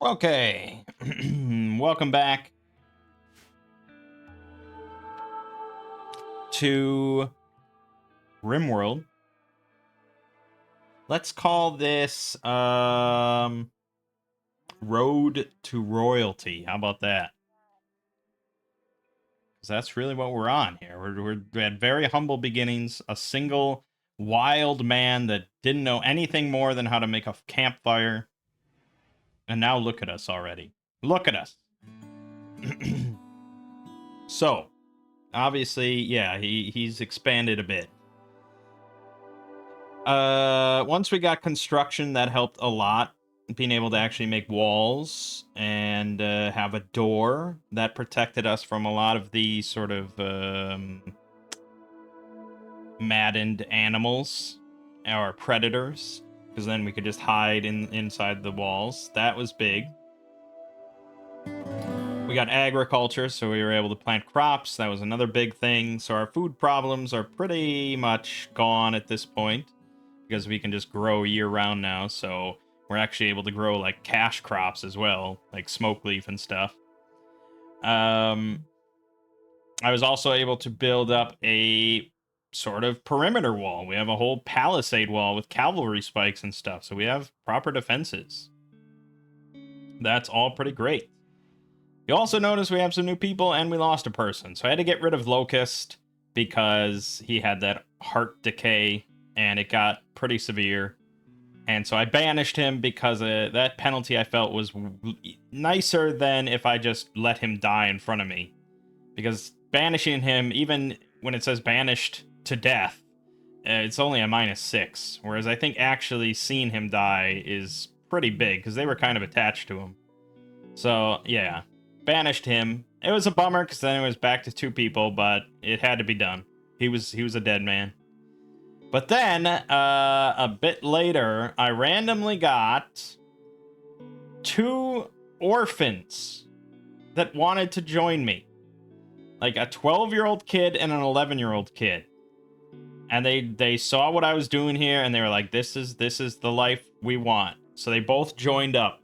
Okay, welcome back to Rimworld. Let's call this Road to Royalty. How about that? Because that's really what we're on here. We had very humble beginnings, a single wild man that didn't know anything more than how to make a campfire. And now look at us already. Look at us. So, obviously, yeah, he's expanded a bit. Once we got construction, that helped a lot. Being able to actually make walls and have a door that protected us from a lot of the sort of maddened animals or predators, because then we could just hide inside the walls. That was big. We got agriculture, so we were able to plant crops. That was another big thing. So our food problems are pretty much gone at this point, because we can just grow year round now. So we're actually able to grow like cash crops as well, like smoke leaf and stuff. I was also able to build up a sort of perimeter wall. We have a whole palisade wall with cavalry spikes and stuff. So we have proper defenses. That's all pretty great. You also notice we have some new people and we lost a person. So I had to get rid of Locust because he had that heart decay and it got pretty severe. And so I banished him because that penalty I felt was nicer than if I just let him die in front of me. Because banishing him, even when it says banished to death, it's only a -6. Whereas I think actually seeing him die is pretty big because they were kind of attached to him. So, yeah. Banished him. It was a bummer because then it was back to 2 people, but it had to be done. He was a dead man. But then, a bit later, I randomly got 2 orphans that wanted to join me. Like a 12-year-old kid and an 11-year-old kid. And they saw what I was doing here, and they were like, this is the life we want. So they both joined up.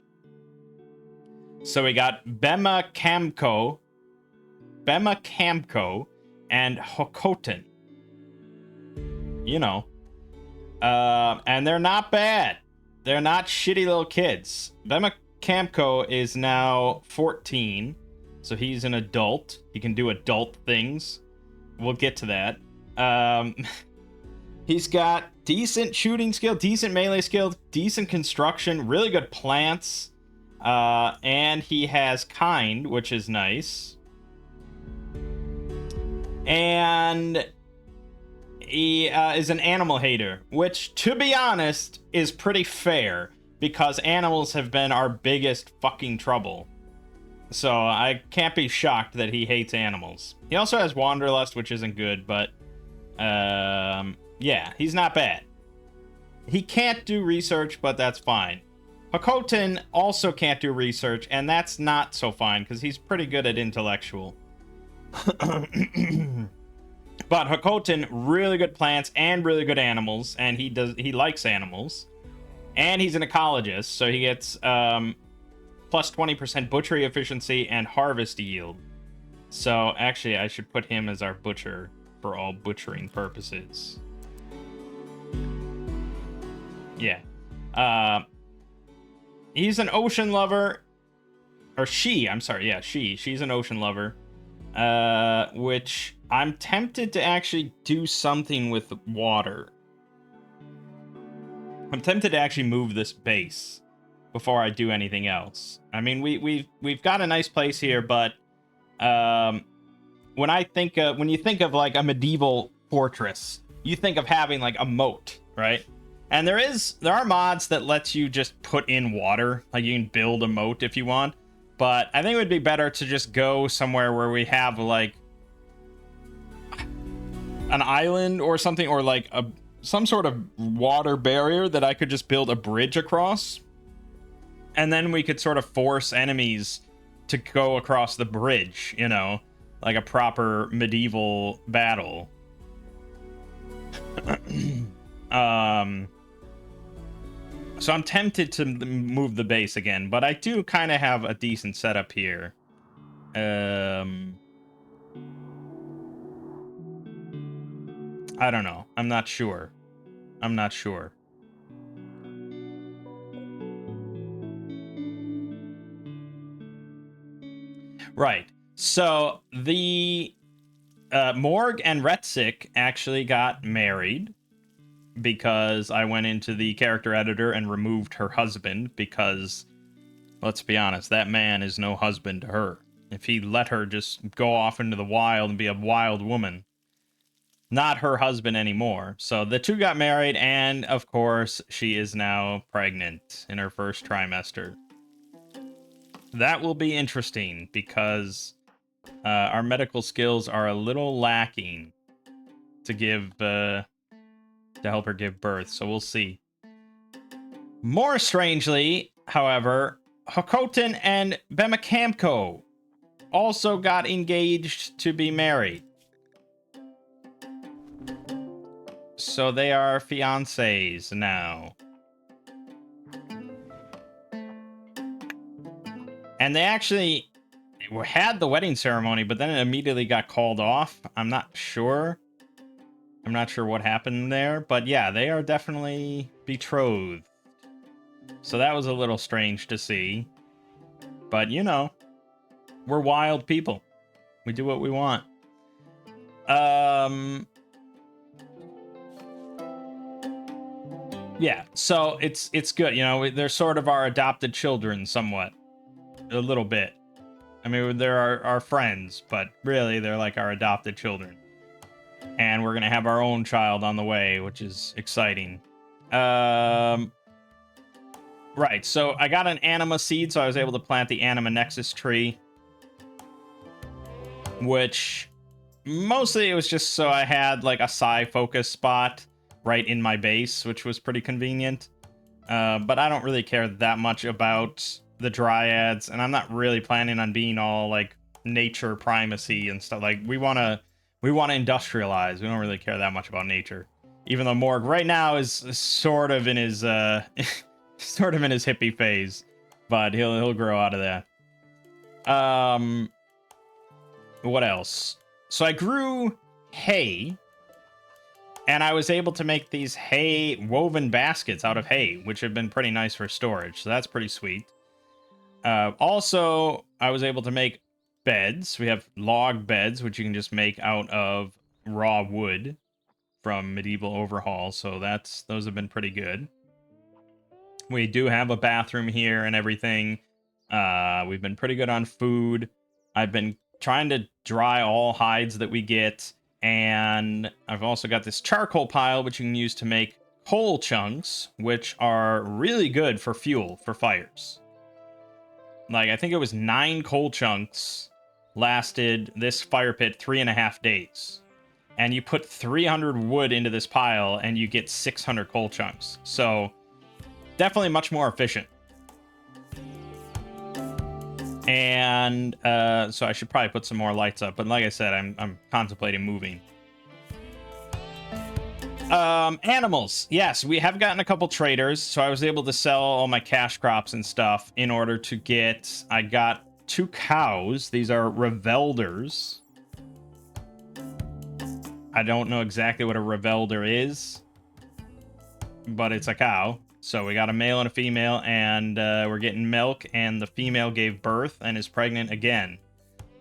So we got Bema Kamko, and Hokoten. You know. And they're not bad. They're not shitty little kids. Bema Kamko is now 14, so he's an adult. He can do adult things. We'll get to that. He's got decent shooting skill, decent melee skill, decent construction, really good plants. And he has kind, which is nice. And he is an animal hater, which, to be honest, is pretty fair, because animals have been our biggest fucking trouble. So I can't be shocked that he hates animals. He also has Wanderlust, which isn't good, but yeah, he's not bad. He can't do research, but that's fine. Hakoten also can't do research, and that's not so fine, because he's pretty good at intellectual. But Hakoten, really good plants and really good animals, and he likes animals. And he's an ecologist, so he gets plus 20% butchery efficiency and harvest yield. So actually, I should put him as our butcher for all butchering purposes. Yeah. He's an ocean lover. Or she, I'm sorry, yeah, she's an ocean lover. Which I'm tempted to actually do something with water. I'm tempted to actually move this base before I do anything else. I mean, we've got a nice place here, but when you think of like a medieval fortress, you think of having like a moat, right? And there are mods that lets you just put in water, like you can build a moat if you want. But I think it would be better to just go somewhere where we have like an island or something, or like some sort of water barrier that I could just build a bridge across. And then we could sort of force enemies to go across the bridge, you know, like a proper medieval battle. So I'm tempted to move the base again, but I do kind of have a decent setup here. I don't know. I'm not sure. I'm not sure. Right. So the Morg and Retzik actually got married because I went into the character editor and removed her husband because, let's be honest, that man is no husband to her. If he let her just go off into the wild and be a wild woman, not her husband anymore. So the two got married, and of course, she is now pregnant in her first trimester. That will be interesting because our medical skills are a little lacking to give to help her give birth. So we'll see. More strangely, however, Hakoten and Bemakamko also got engaged to be married. So they are fiancés now. And they actually had the wedding ceremony, but then it immediately got called off. I'm not sure. I'm not sure what happened there, but yeah, they are definitely betrothed. So that was a little strange to see. But, you know, we're wild people. We do what we want. Yeah, so it's good. You know, they're sort of our adopted children somewhat. A little bit. I mean, they're our friends, but really they're like our adopted children. And we're going to have our own child on the way, which is exciting. Right, so I got an anima seed, so I was able to plant the anima nexus tree. Which, mostly it was just so I had like a psi focus spot right in my base, which was pretty convenient. But I don't really care that much about the dryads, and I'm not really planning on being all like nature primacy and stuff. Like we want to industrialize. We don't really care that much about nature. Even though Morg right now is sort of in his sort of in his hippie phase, but he'll grow out of that. What else? So I grew hay, and I was able to make these hay woven baskets out of hay, which have been pretty nice for storage. So that's pretty sweet. Also, I was able to make beds. We have log beds, which you can just make out of raw wood from Medieval Overhaul. So those have been pretty good. We do have a bathroom here and everything. We've been pretty good on food. I've been trying to dry all hides that we get. And I've also got this charcoal pile, which you can use to make coal chunks, which are really good for fuel for fires. Like, I think it was 9 coal chunks lasted this fire pit 3.5 days. And you put 300 wood into this pile, and you get 600 coal chunks. So, definitely much more efficient. And so I should probably put some more lights up. But like I said, I'm contemplating moving. Animals. Yes, we have gotten a couple traders. So I was able to sell all my cash crops and stuff in order to get... I got 2 cows. These are Revelders. I don't know exactly what a Revelder is, but it's a cow. So we got a male and a female, and we're getting milk, and the female gave birth and is pregnant again.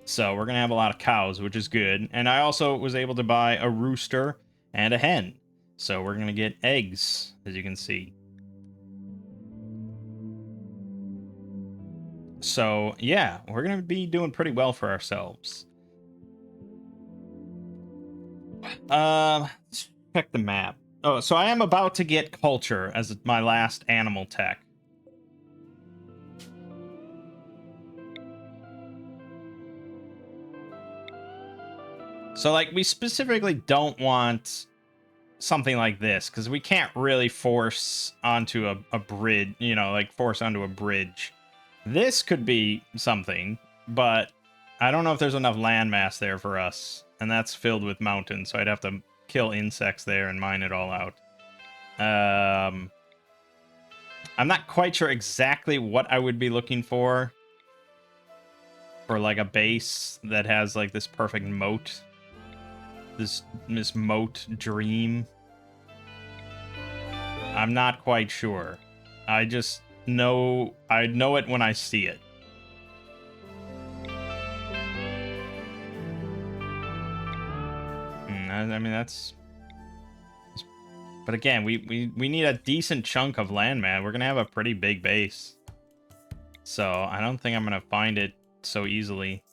So we're going to have a lot of cows, which is good. And I also was able to buy a rooster and a hen. So we're going to get eggs, as you can see. So, yeah, we're going to be doing pretty well for ourselves. Let's check the map. Oh, so I am about to get culture as my last animal tech. So, like, we specifically don't want something like this, because we can't really force onto a bridge, you know, like, force onto a bridge. This could be something, but I don't know if there's enough landmass there for us, and that's filled with mountains, so I'd have to kill insects there and mine it all out. I'm not quite sure exactly what I would be looking for like a base that has like this perfect moat. This moat dream. I'm not quite sure. I just know I know it when I see it. I mean that's. But again, we need a decent chunk of land, man. We're gonna have a pretty big base, so I don't think I'm gonna find it so easily.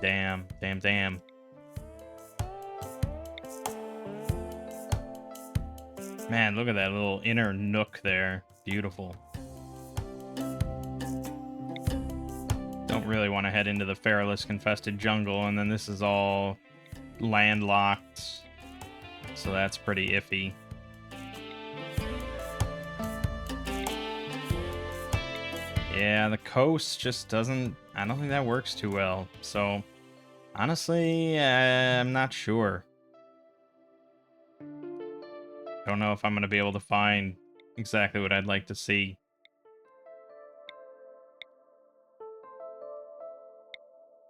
Damn. Man, look at that little inner nook there. Beautiful. Don't really want to head into the Feralus infested jungle, and then this is all landlocked, so that's pretty iffy. Yeah, the coast just doesn't... I don't think that works too well, so honestly, I'm not sure. Don't know if I'm going to be able to find exactly what I'd like to see.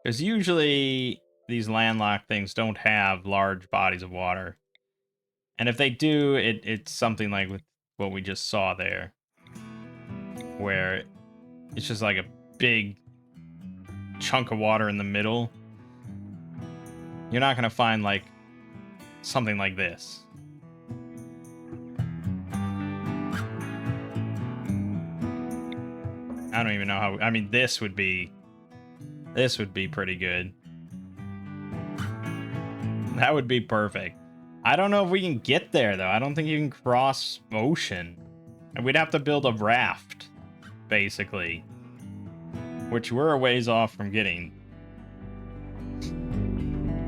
Because usually these landlocked things don't have large bodies of water. And if they do, it's something like with what we just saw there. Where it's just like a big chunk of water in the middle. You're not going to find like something like this. I don't even know how... I mean, this would be pretty good. That would be perfect. I don't know if we can get there, though. I don't think you can cross ocean. And we'd have to build a raft, basically. Which we're a ways off from getting.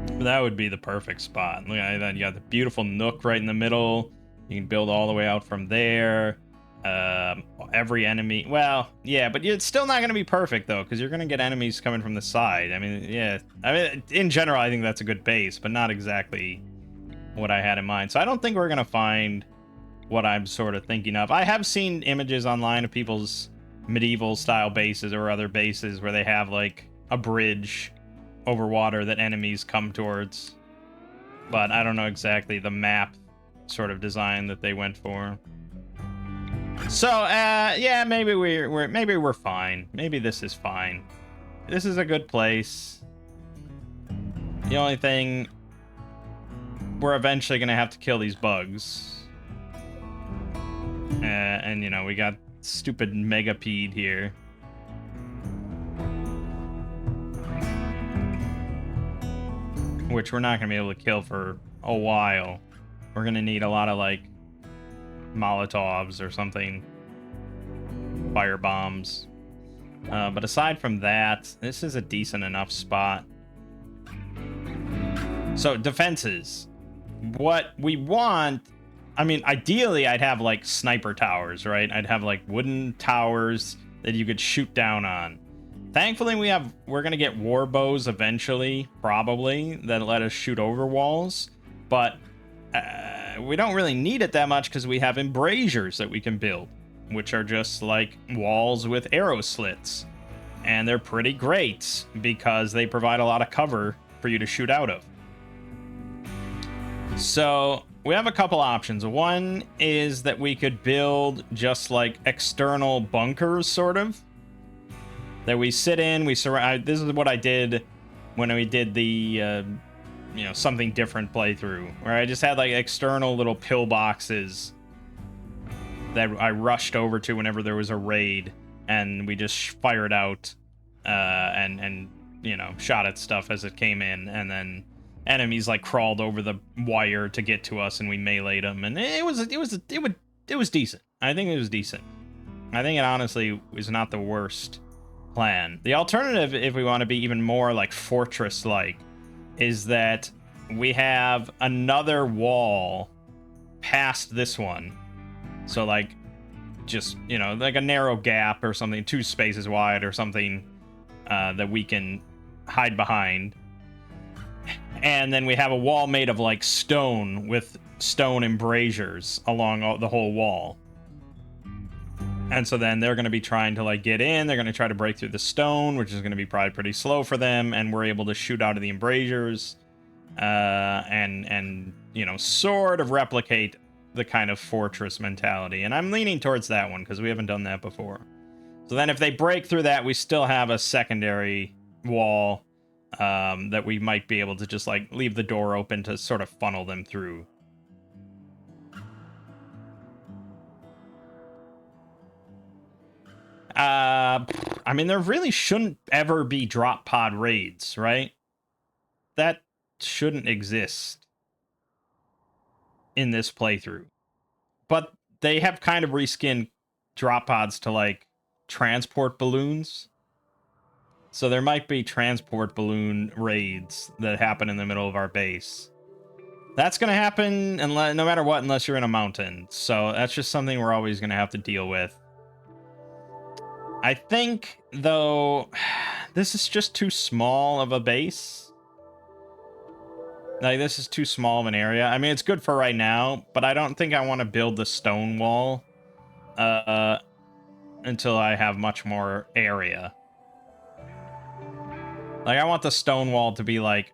But that would be the perfect spot. Look at that. You got the beautiful nook right in the middle. You can build all the way out from there. Every enemy... Well, yeah, but it's still not going to be perfect, though, because you're going to get enemies coming from the side. I mean, yeah. I mean, in general, I think that's a good base, but not exactly what I had in mind. So I don't think we're going to find what I'm sort of thinking of. I have seen images online of people's medieval-style bases or other bases where they have, like, a bridge over water that enemies come towards. But I don't know exactly the map sort of design that they went for. So, yeah, maybe we're fine. Maybe this is fine. This is a good place. The only thing, we're eventually gonna have to kill these bugs. And you know, we got stupid Megapede here. Which we're not gonna be able to kill for a while. We're gonna need a lot of, like, Molotovs or something. Fire bombs. But aside from that, this is a decent enough spot. So, defenses. What we want... I mean, ideally, I'd have, like, sniper towers, right? I'd have, like, wooden towers that you could shoot down on. Thankfully, we're gonna get war bows eventually, probably, that let us shoot over walls. But... we don't really need it that much because we have embrasures that we can build, which are just like walls with arrow slits. And they're pretty great because they provide a lot of cover for you to shoot out of. So we have a couple options. One is that we could build just like external bunkers, sort of, that we sit in, we surround. This is what I did when we did the you know, something different playthrough, where I just had like external little pillboxes that I rushed over to whenever there was a raid, and we just fired out and you know, shot at stuff as it came in, and then enemies like crawled over the wire to get to us, and we meleeed them, and it was decent. I think it was decent. I think it honestly was not the worst plan. The alternative, if we want to be even more like fortress-like, is that we have another wall past this one. So, like, just, you know, like a narrow gap or something, 2 spaces wide or something, that we can hide behind. And then we have a wall made of, like, stone with stone embrasures along the whole wall. And so then they're going to be trying to like get in. They're going to try to break through the stone, which is going to be probably pretty slow for them. And we're able to shoot out of the embrasures, and you know, sort of replicate the kind of fortress mentality. And I'm leaning towards that one because we haven't done that before. So then if they break through that, we still have a secondary wall that we might be able to just like leave the door open to sort of funnel them through. I mean, there really shouldn't ever be drop pod raids, right? That shouldn't exist in this playthrough. But they have kind of reskinned drop pods to like transport balloons. So there might be transport balloon raids that happen in the middle of our base. That's going to happen no matter what, unless you're in a mountain. So that's just something we're always going to have to deal with. I think, though, this is just too small of a base. Like, this is too small of an area. I mean, it's good for right now, but I don't think I want to build the stone wall until I have much more area. Like, I want the stone wall to be, like,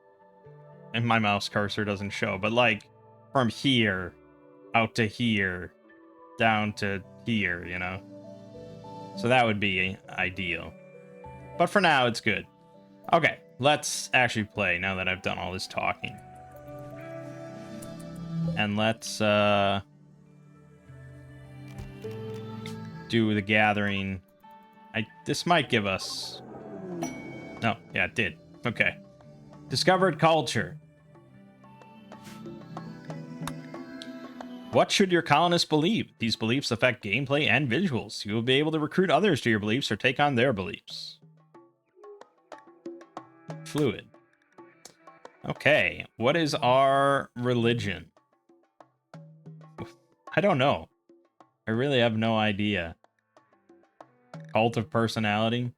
and my mouse cursor doesn't show, but, like, from here out to here, down to here, you know? So that would be ideal. But for now, it's good. Okay, let's actually play now that I've done all this talking. And let's do the gathering. This might give us... No, yeah, it did. Okay. Discovered culture. What should your colonists believe? These beliefs affect gameplay and visuals. You will be able to recruit others to your beliefs or take on their beliefs. Fluid. Okay, what is our religion? I don't know. I really have no idea. Cult of personality?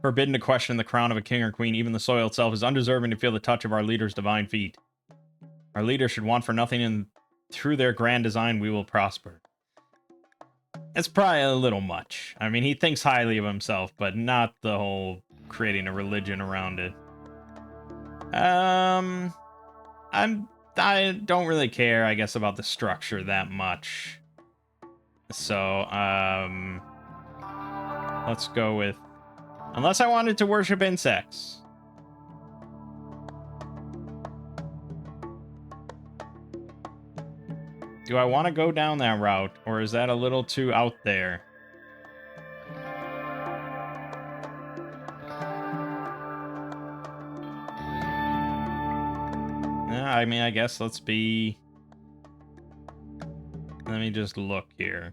Forbidden to question the crown of a king or queen. Even the soil itself is undeserving to feel the touch of our leader's divine feet. Our leader should want for nothing, and through their grand design, we will prosper. It's probably a little much. I mean, he thinks highly of himself, but not the whole creating a religion around it. I don't really care, I guess, about the structure that much. So, let's go with... Unless I wanted to worship insects. Do I want to go down that route, or is that a little too out there? I mean, I guess let's be... Let me just look here.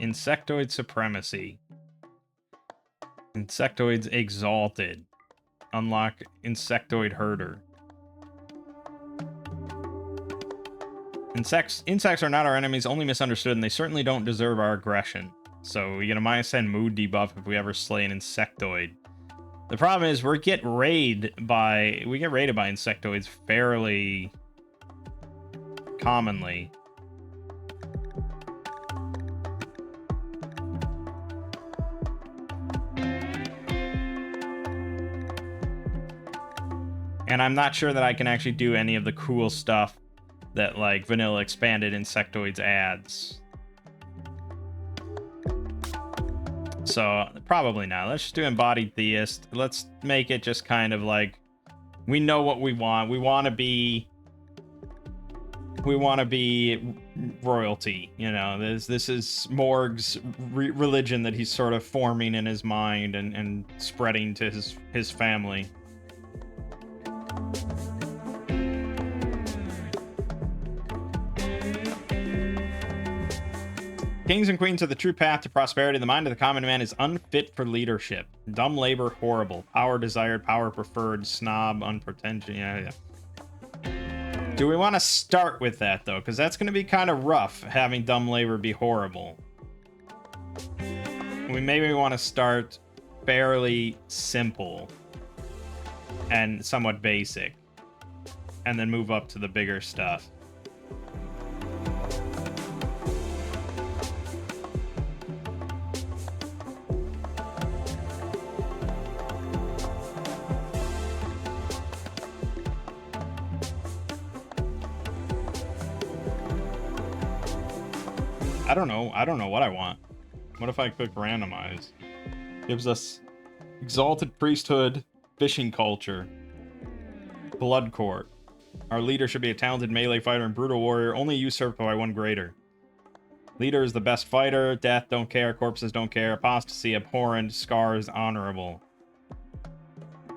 Insectoid supremacy. Insectoids exalted. Unlock insectoid herder. Insects are not our enemies, only misunderstood, and they certainly don't deserve our aggression. So we get a -10 mood debuff if we ever slay an insectoid. The problem is we get raided by insectoids fairly commonly. And I'm not sure that I can actually do any of the cool stuff that, like, vanilla expanded insectoids adds. So, probably not. Let's just do embodied theist. Let's make it just kind of like, we know what we want. We want to be royalty, you know. This is Morg's religion that he's sort of forming in his mind and spreading to his family. Kings and queens are the true path to prosperity. The mind of the common man is unfit for leadership. Dumb labor, horrible. Power desired, power preferred. Snob, unpretentious. Yeah. Do we want to start with that, though? Because that's going to be kind of rough, having dumb labor be horrible. Maybe we want to start fairly simple and somewhat basic, and then move up to the bigger stuff. I don't know. I don't know what I want. What if I click randomize? Gives us exalted priesthood, fishing culture, blood court. Our leader should be a talented melee fighter and brutal warrior, only usurped by one greater. Leader is the best fighter. Death, don't care. Corpses, don't care. Apostasy, abhorrent. Scars, honorable.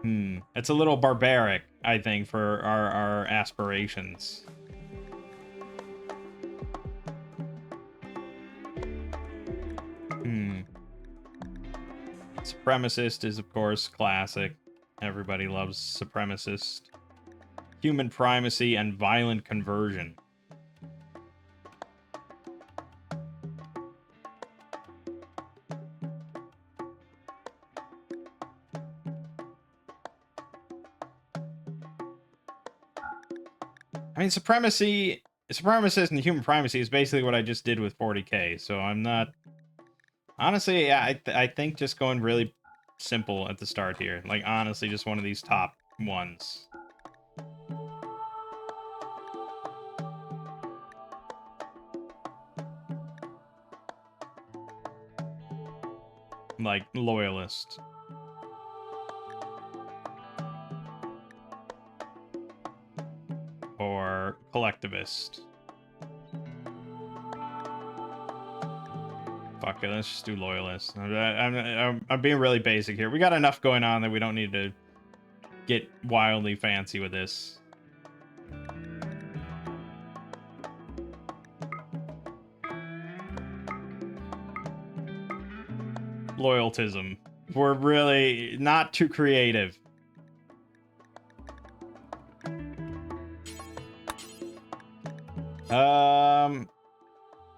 It's a little barbaric, I think, for our aspirations. Supremacist is, of course, classic. Everybody loves supremacist. Human primacy and violent conversion. I mean, supremacist and human primacy is basically what I just did with 40k, so I'm not... Honestly, yeah, I think just going really simple at the start here. Like, honestly, just one of these top ones. Like, loyalist. Or collectivist. Fuck it, let's just do loyalist. I'm being really basic here. We got enough going on that we don't need to get wildly fancy with this. Loyaltism. We're really not too creative.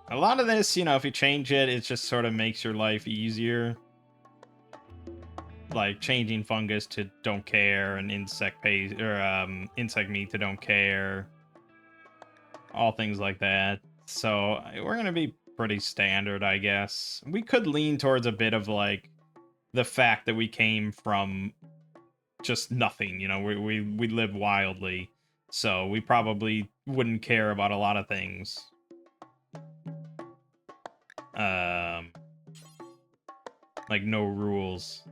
A lot of this, you know, if you change it, it just sort of makes your life easier. Like changing fungus to don't care and insect paste or insect meat to don't care. All things like that. So we're gonna be pretty standard, I guess. We could lean towards a bit of like the fact that we came from just nothing, you know, we live wildly. So we probably wouldn't care about a lot of things. Like no rules.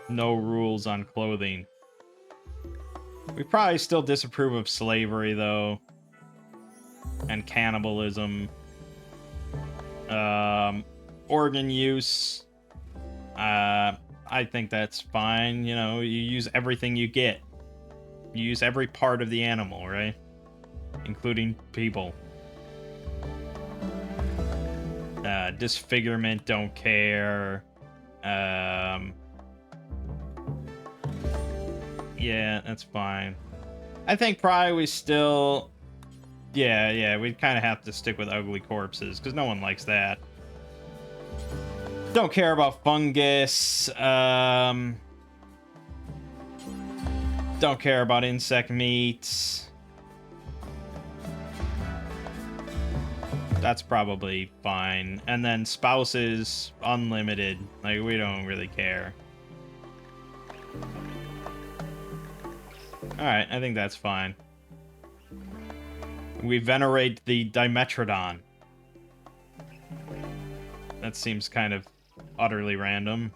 No rules on clothing. We probably still disapprove of slavery, though. And cannibalism. Organ use. I think that's fine. You know, you use everything you get. You use every part of the animal, right? Including people. Disfigurement, don't care. Yeah, that's fine. I think probably we still... Yeah, we'd kind of have to stick with ugly corpses, because no one likes that. Don't care about fungus. Don't care about insect meat. That's probably fine. And then spouses, unlimited. Like, we don't really care. Alright, I think that's fine. We venerate the Dimetrodon. That seems kind of utterly random.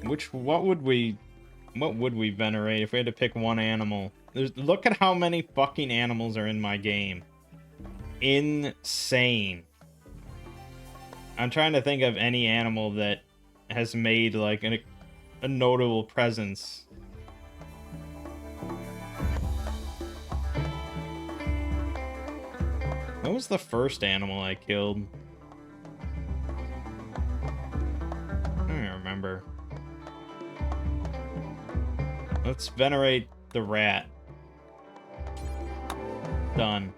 What would we venerate if we had to pick one animal? Look at how many fucking animals are in my game. Insane. I'm trying to think of any animal that has made like a notable presence. What was the first animal I killed? I don't remember. Let's venerate the rat. Done.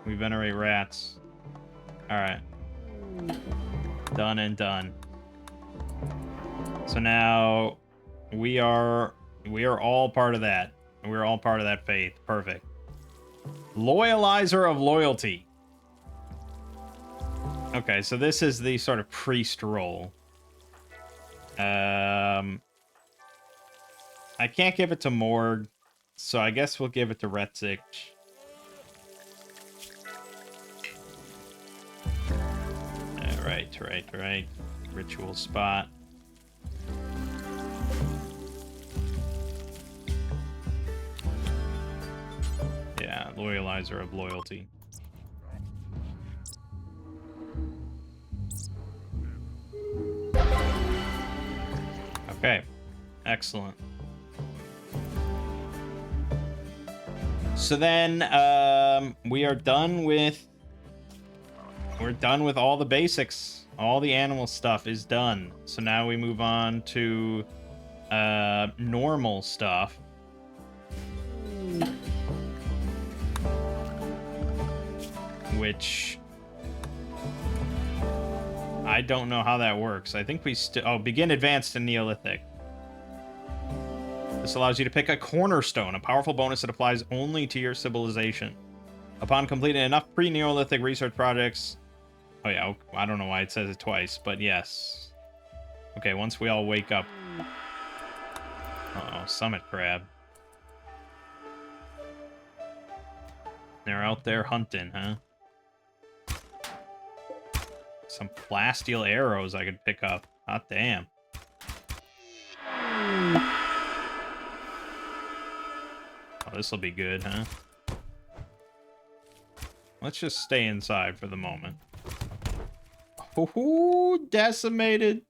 We venerate rats. Alright. Done and done. So now we are all part of that. We're all part of that faith. Perfect. Loyalizer of loyalty. Okay, so this is the sort of priest role. I can't give it to Morg, so I guess we'll give it to Retzik. Right. Ritual spot. Yeah, loyalizer of loyalty. Okay, excellent. So then, we are done with... We're done with all the basics. All the animal stuff is done. So now we move on to normal stuff. Which I don't know how that works. I think we still... Oh, begin advanced and Neolithic. This allows you to pick a cornerstone, a powerful bonus that applies only to your civilization. Upon completing enough pre-Neolithic research projects... Oh yeah, I don't know why it says it twice, but yes. Okay, once we all wake up... Uh-oh, summit crab. They're out there hunting, huh? Some plasteel arrows I could pick up. Hot damn. Oh, this'll be good, huh? Let's just stay inside for the moment. Ooh, decimated.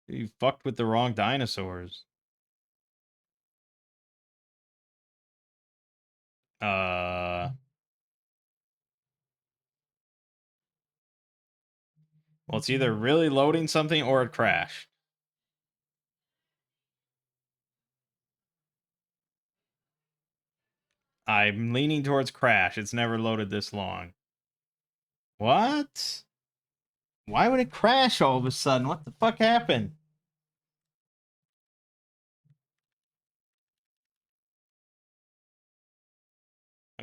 You fucked with the wrong dinosaurs. Well, it's either really loading something or it crashed. I'm leaning towards crash. It's never loaded this long. What? Why would it crash all of a sudden? What the fuck happened?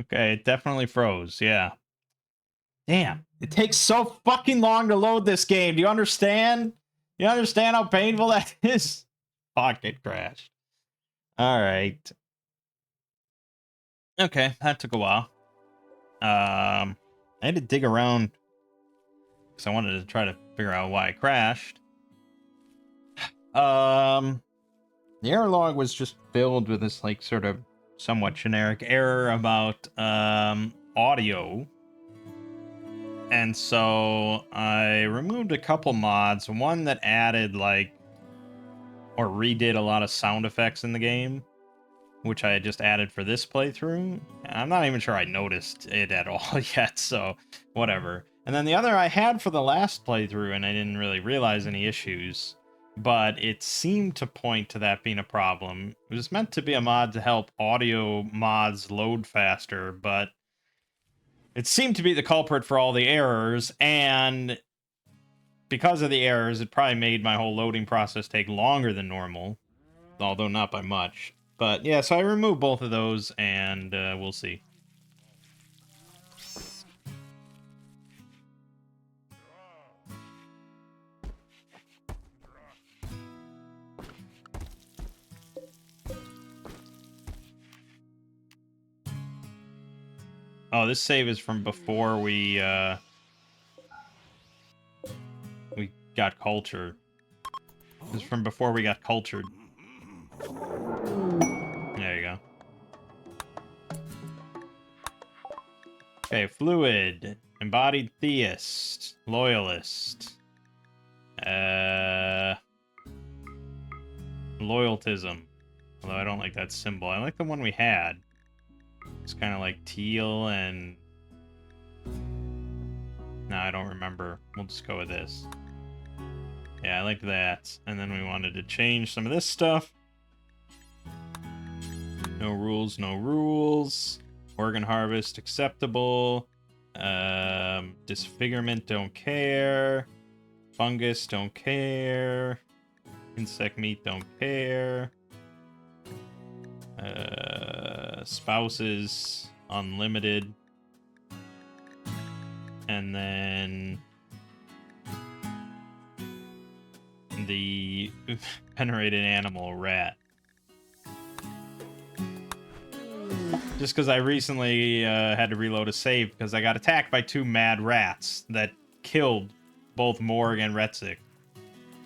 Okay, it definitely froze, yeah. Damn, it takes so fucking long to load this game. Do you understand? You understand how painful that is? Fuck, it crashed. Alright. Okay, that took a while. I had to dig around because I wanted to try to figure out why it crashed. The error log was just filled with this, like, sort of somewhat generic error about, audio. And so I removed a couple mods. One that added, like, or redid a lot of sound effects in the game, which I had just added for this playthrough. I'm not even sure I noticed it at all yet, so whatever. And then the other I had for the last playthrough, and I didn't really realize any issues, but it seemed to point to that being a problem. It was meant to be a mod to help audio mods load faster, but it seemed to be the culprit for all the errors, and because of the errors, it probably made my whole loading process take longer than normal, although not by much. But yeah, so I removed both of those, and we'll see. Oh, this save is from before we got cultured. This is from before we got cultured. There you go. Okay, fluid, embodied theist, loyalist, loyaltism. Although I don't like that symbol. I like the one we had. It's kind of like teal and... No, I don't remember. We'll just go with this. Yeah, I like that. And then we wanted to change some of this stuff. No rules, no rules. Organ harvest, acceptable. Disfigurement, don't care. Fungus, don't care. Insect meat, don't care. Spouses, unlimited. And then the venerated animal, rat. Just because I recently had to reload a save because I got attacked by 2 mad rats that killed both Morg and Retzik.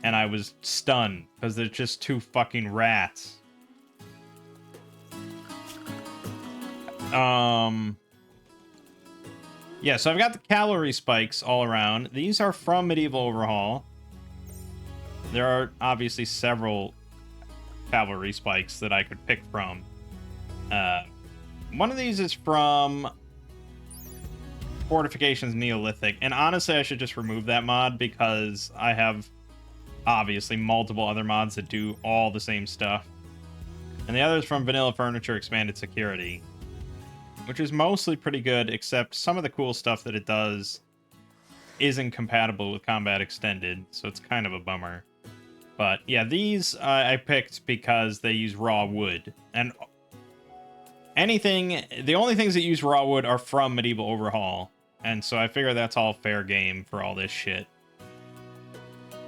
And I was stunned because they're just 2 fucking rats. Yeah, so I've got the calorie spikes all around. These are from Medieval Overhaul. There are obviously several cavalry spikes that I could pick from. One of these is from Fortifications Neolithic, and honestly I should just remove that mod because I have obviously multiple other mods that do all the same stuff. And the other is from Vanilla Furniture Expanded Security, which is mostly pretty good, except some of the cool stuff that it does isn't compatible with Combat Extended, so it's kind of a bummer. But yeah, these I picked because they use raw wood. And the only things that use raw wood are from Medieval Overhaul. And so I figure that's all fair game for all this shit.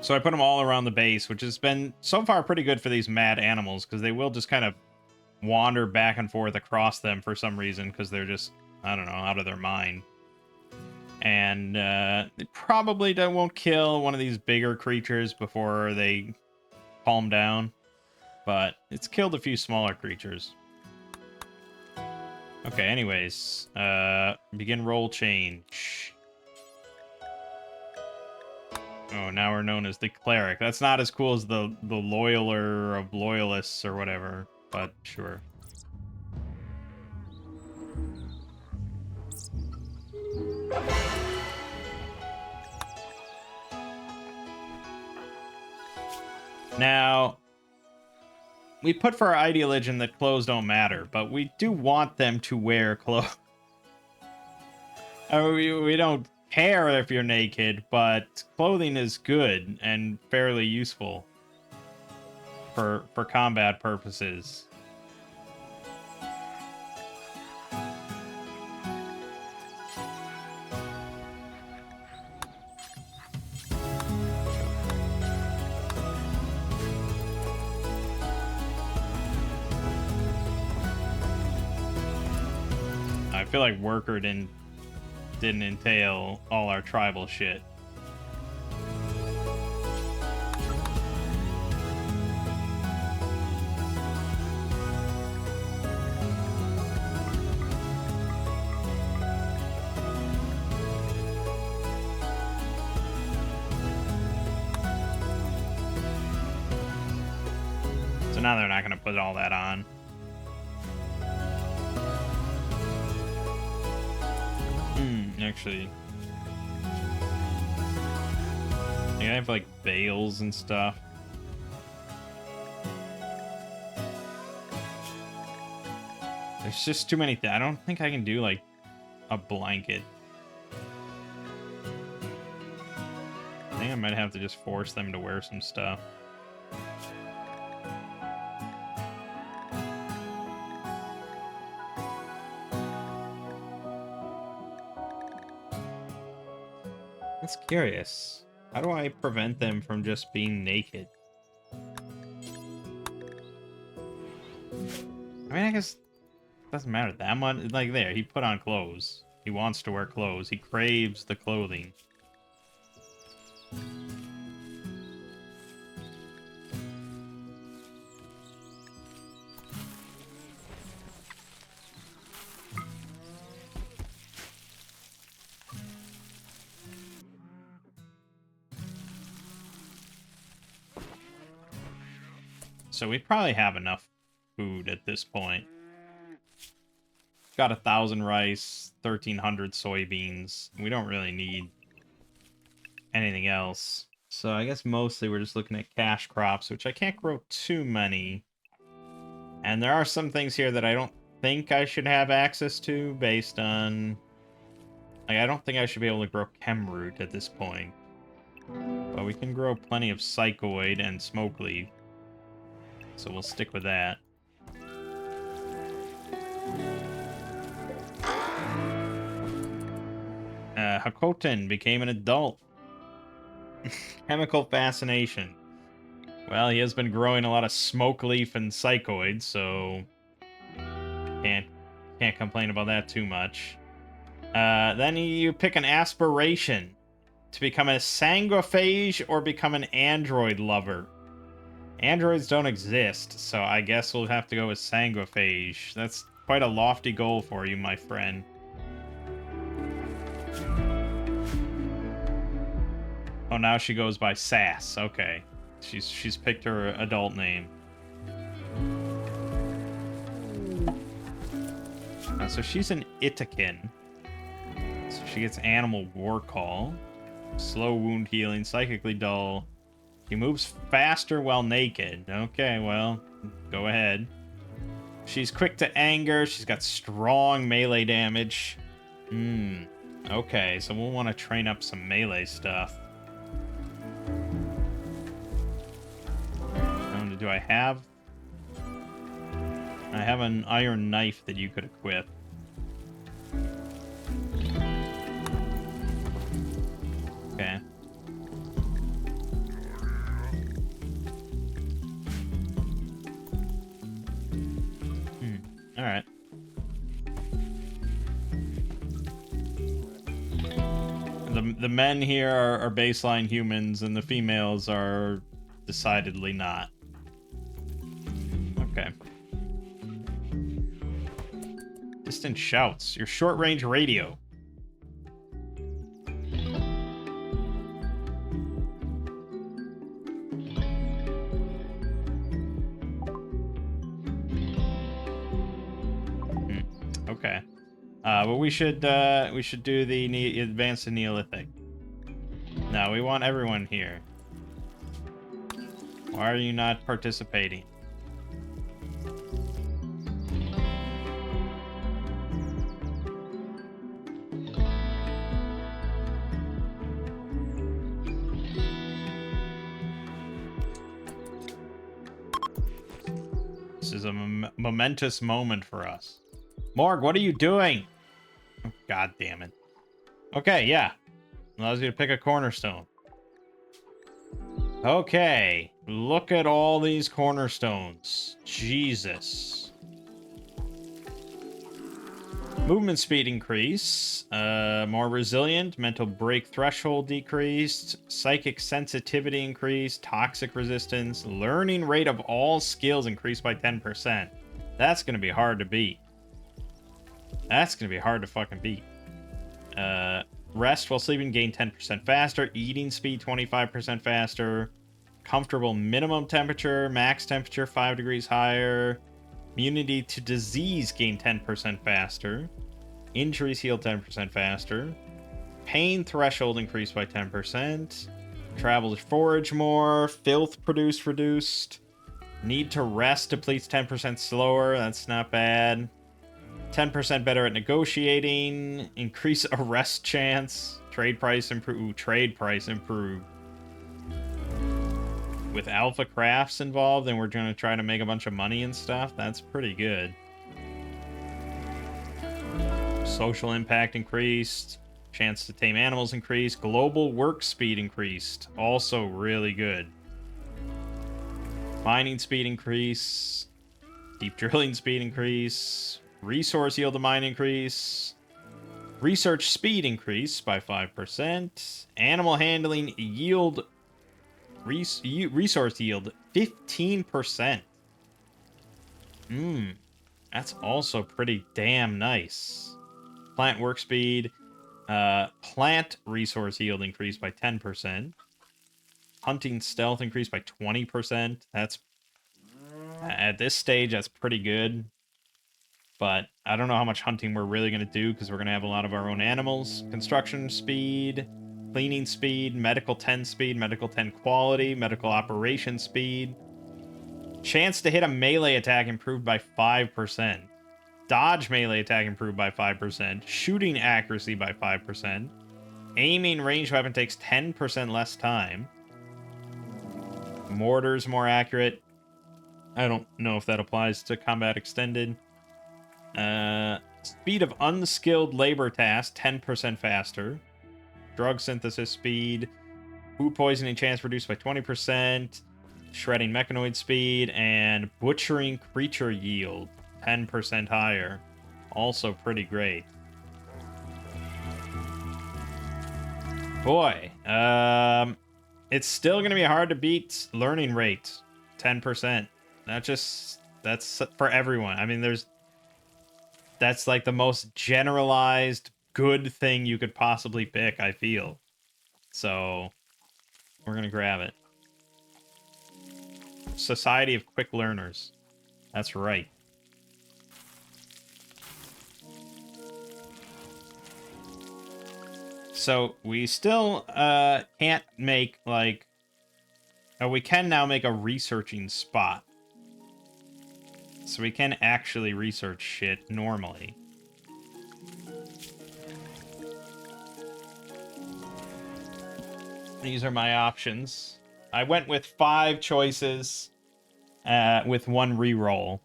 So I put them all around the base, which has been so far pretty good for these mad animals, because they will just kind of wander back and forth across them for some reason, because they're just, I don't know, out of their mind. And they probably won't kill one of these bigger creatures before they calm down, but it's killed a few smaller creatures. Okay, anyways, begin roll change. Oh, now we're known as the Cleric. That's not as cool as the Loyaler of Loyalists or whatever, but sure. Now, we put for our ideologian that clothes don't matter, but we do want them to wear clothes. We don't care if you're naked, but clothing is good and fairly useful for combat purposes. I feel like worker didn't entail all our tribal shit. So now they're not going to put all that on. Actually, I have like veils and stuff. There's just too many I don't think I can do like a blanket. I think I might have to just force them to wear some stuff. That's curious. How do I prevent them from just being naked? I mean, I guess it doesn't matter that much. Like, there, he put on clothes. He wants to wear clothes. He craves the clothing. So we probably have enough food at this point. Got 1,000 rice, 1,300 soybeans. We don't really need anything else. So I guess mostly we're just looking at cash crops, which I can't grow too many. And there are some things here that I don't think I should have access to based on Like, I don't think I should be able to grow chem root at this point. But we can grow plenty of psychoid and smoke leaf. So we'll stick with that. Hakoten became an adult. Chemical fascination. Well, he has been growing a lot of smoke leaf and psychoid, so can't complain about that too much. Then you pick an aspiration to become a sanguiphage or become an android lover. Androids don't exist, so I guess we'll have to go with sanguiphage. That's quite a lofty goal for you, my friend. Oh, now she goes by Sass. Okay. She's picked her adult name. So she's an Itakin. So she gets Animal War Call. Slow wound healing, psychically dull. He moves faster while naked. Okay, well, go ahead. She's quick to anger. She's got strong melee damage. Okay, so we'll want to train up some melee stuff. Do I have... I have an iron knife that you could equip. Okay. Alright. The men here are baseline humans, and the females are decidedly not. Okay. Distant shouts. Your short-range radio. Okay. But we should do the advanced Neolithic. No, we want everyone here. Why are you not participating? This is a momentous moment for us. Morg, what are you doing? Oh, God damn it. Okay, yeah. Allows you to pick a cornerstone. Okay. Look at all these cornerstones. Jesus. Movement speed increase. More resilient. Mental break threshold decreased. Psychic sensitivity increased. Toxic resistance. Learning rate of all skills increased by 10%. That's going to be hard to beat. That's going to be hard to fucking beat. Rest while sleeping, gain 10% faster. Eating speed, 25% faster. Comfortable minimum temperature. Max temperature, 5 degrees higher. Immunity to disease, gain 10% faster. Injuries heal 10% faster. Pain threshold increased by 10%. Travel to forage more. Filth produced reduced. Need to rest depletes 10% slower. That's not bad. 10% better at negotiating. Increase arrest chance. Trade price improve. Trade price improved. With alpha crafts involved, and we're going to try to make a bunch of money and stuff. That's pretty good. Social impact increased. Chance to tame animals increased. Global work speed increased. Also really good. Mining speed increase. Deep drilling speed increase. Resource yield to mine increase. Research speed increase by 5%. Animal handling yield. Resource yield 15%. That's also pretty damn nice. Plant work speed. Plant resource yield increased by 10%. Hunting stealth increased by 20%. That's at this stage, that's pretty good. But I don't know how much hunting we're really going to do because we're going to have a lot of our own animals. Construction speed, cleaning speed, medical 10 speed, medical 10 quality, medical operation speed. Chance to hit a melee attack improved by 5%. Dodge melee attack improved by 5%. Shooting accuracy by 5%. Aiming ranged weapon takes 10% less time. Mortar's more accurate. I don't know if that applies to combat extended. Speed of unskilled labor tasks, 10% faster. Drug synthesis speed. Food poisoning chance reduced by 20%. Shredding mechanoid speed. And butchering creature yield, 10% higher. Also pretty great. Boy, it's still going to be hard to beat learning rate, 10%. That's for everyone. I mean, that's like the most generalized good thing you could possibly pick, I feel. So, we're going to grab it. Society of Quick Learners. That's right. So, we still can't make, like... Oh, we can now make a researching spot. So we can actually research shit normally. These are my options. I went with 5 choices with 1 reroll.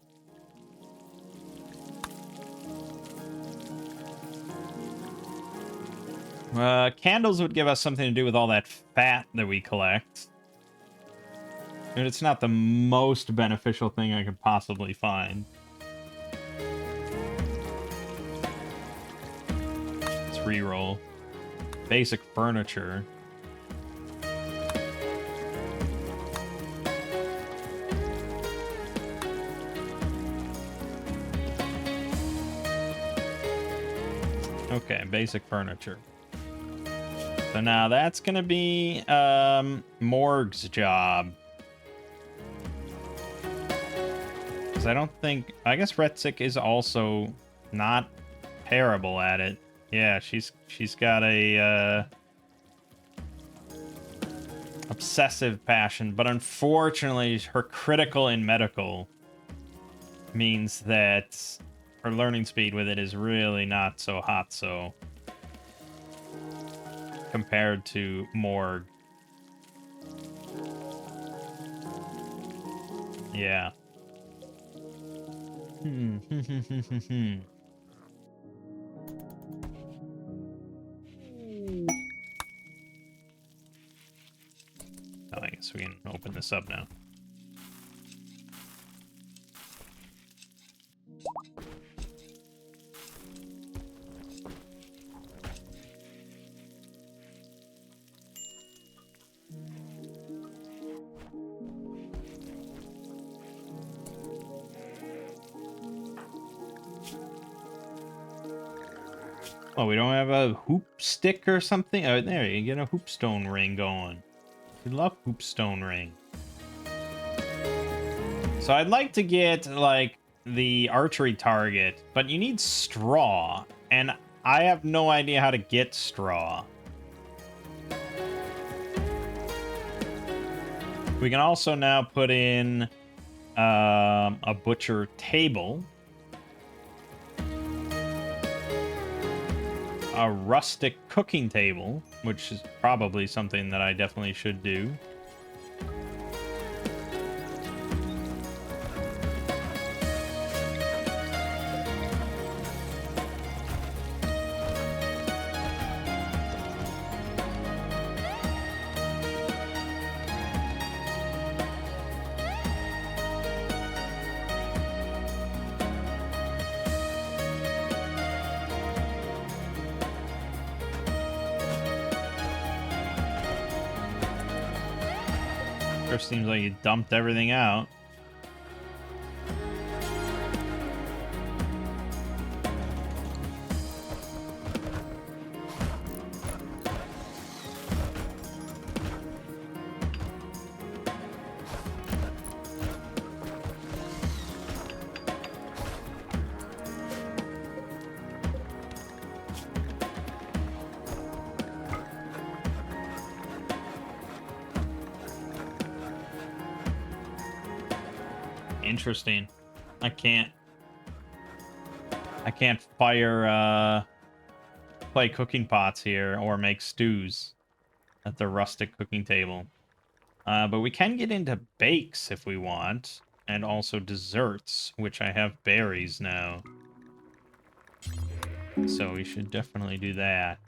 Candles would give us something to do with all that fat that we collect. And it's not the most beneficial thing I could possibly find. Let's reroll. Basic furniture. Okay, basic furniture. So now that's gonna be Morgg's job. I don't think... I guess Retzik is also not terrible at it. Yeah, she's got a obsessive passion, but unfortunately her critical in medical means that her learning speed with it is really not so hot, so compared to Morgg. Yeah. Oh, I guess we can open this up now. Oh, we don't have a hoop stick or something? Oh, there, you get a hoopstone ring going. We love hoopstone ring. So I'd like to get, like, the archery target, but you need straw, and I have no idea how to get straw. We can also now put in a butcher table. A rustic cooking table, which is probably something that I definitely should do. Seems like you dumped everything out. Interesting. I can't I can't fire clay cooking pots here or make stews at the rustic cooking table. But we can get into bakes if we want, and also desserts, which I have berries now. So we should definitely do that.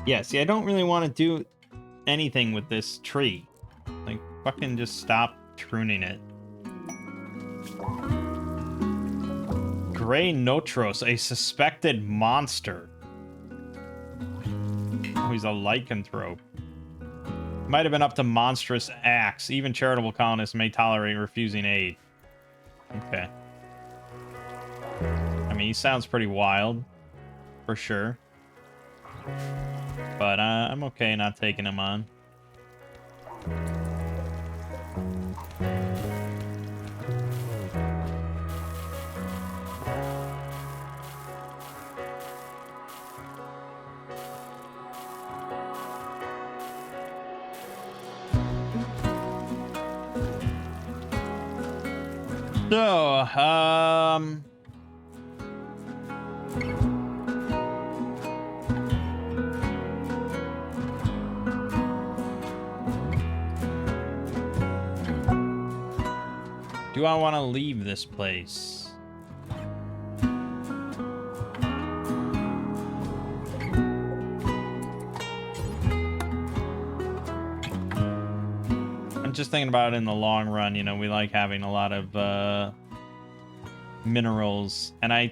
Yeah, see, I don't really want to do anything with this tree. Like, fucking just stop pruning it. Gray Notros, a suspected monster. Oh, he's a lycanthrope. Might have been up to monstrous acts. Even charitable colonists may tolerate refusing aid. Okay. I mean, he sounds pretty wild. For sure. But I'm okay not taking him on. So, do I want to leave this place? I'm just thinking about it in the long run. You know, we like having a lot of minerals, and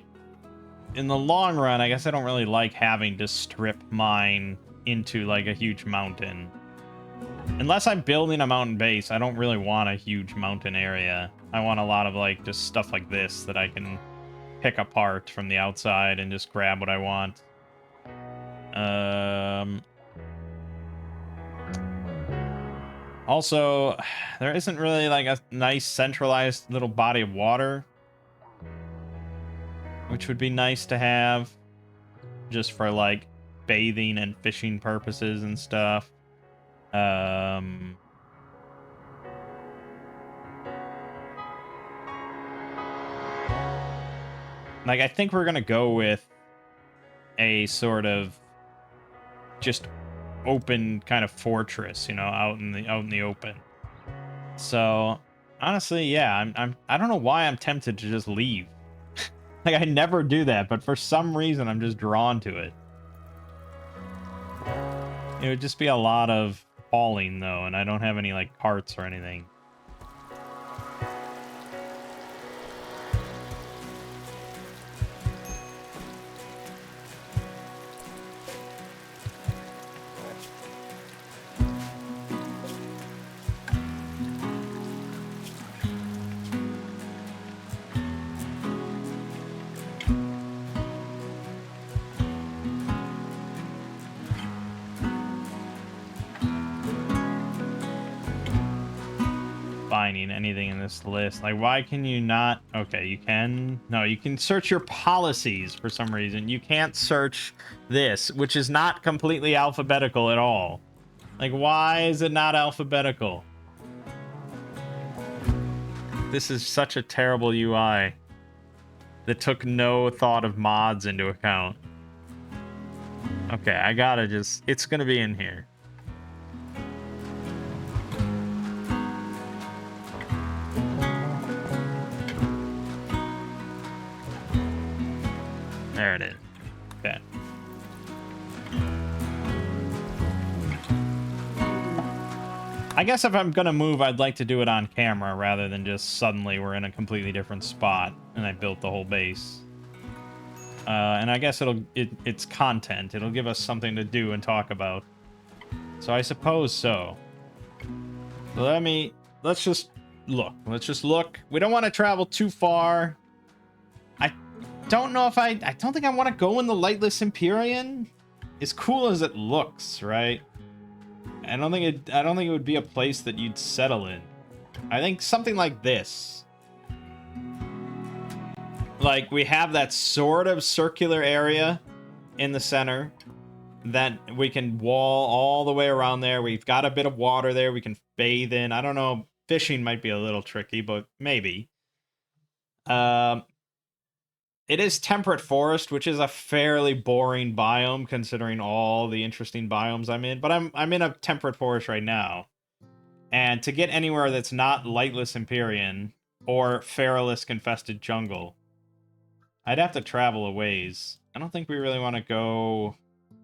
in the long run, I guess I don't really like having to strip mine into like a huge mountain. Unless I'm building a mountain base, I don't really want a huge mountain area. I want a lot of like just stuff like this that I can pick apart from the outside and just grab what I want. Also, there isn't really like a nice centralized little body of water, which would be nice to have just for like bathing and fishing purposes and stuff. Like, I think we're gonna go with a sort of just open kind of fortress, you know, out in the open. So honestly, yeah, I don't know why I'm tempted to just leave. Like, I never do that, but for some reason I'm just drawn to it. It would just be a lot of hauling though, and I don't have any like carts or anything. Finding anything in this list. Like, why can you not? Okay, you can. No, you can search your policies for some reason. You can't search this, which is not completely alphabetical at all. Like, why is it not alphabetical? This is such a terrible UI that took no thought of mods into account. Okay, I gotta just... It's gonna be in here. There it is. Okay. I guess if I'm gonna move, I'd like to do it on camera rather than just suddenly we're in a completely different spot and I built the whole base. And I guess it's content. It'll give us something to do and talk about. So I suppose so. Let's just look. Let's just look. We don't want to travel too far. I don't know if I don't think I want to go in the Lightless Empyrean. as cool as it looks, right? I don't think it would be a place that you'd settle in. I think something like this. Like, we have that sort of circular area in the center that we can wall all the way around there. We've got a bit of water there we can bathe in. I don't know, fishing might be a little tricky, but maybe. It is temperate forest, which is a fairly boring biome considering all the interesting biomes I'm in. But I'm in a temperate forest right now. And to get anywhere that's not Lightless Empyrean or Feralist Infested Jungle, I'd have to travel a ways. I don't think we really want to go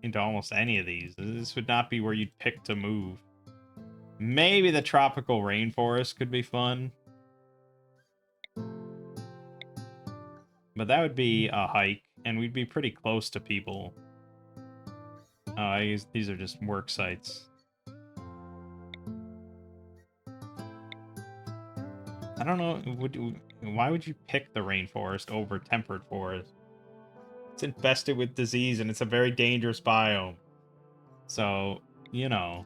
into almost any of these. This would not be where you'd pick to move. Maybe the tropical rainforest could be fun. But that would be a hike, and we'd be pretty close to people. These are just work sites. I don't know, why would you pick the rainforest over temperate forest? It's infested with disease, and it's a very dangerous biome. So, you know.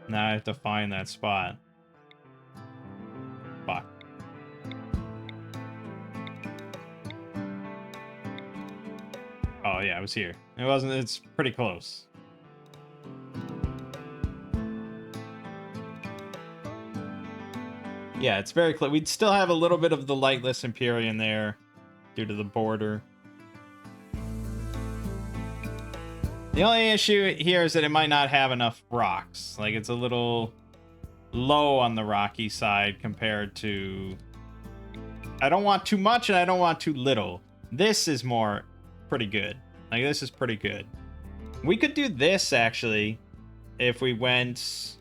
Now I have to find that spot. Fuck. Oh yeah, it was here. It wasn't, it's pretty close. Yeah, it's very close. We'd still have a little bit of the Lightless Empyrean there due to the border. The only issue here is that it might not have enough rocks. Like, it's a little low on the rocky side compared to... I don't want too much and I don't want too little. This is more pretty good. Like, this is pretty good. We could do this, actually, if we went...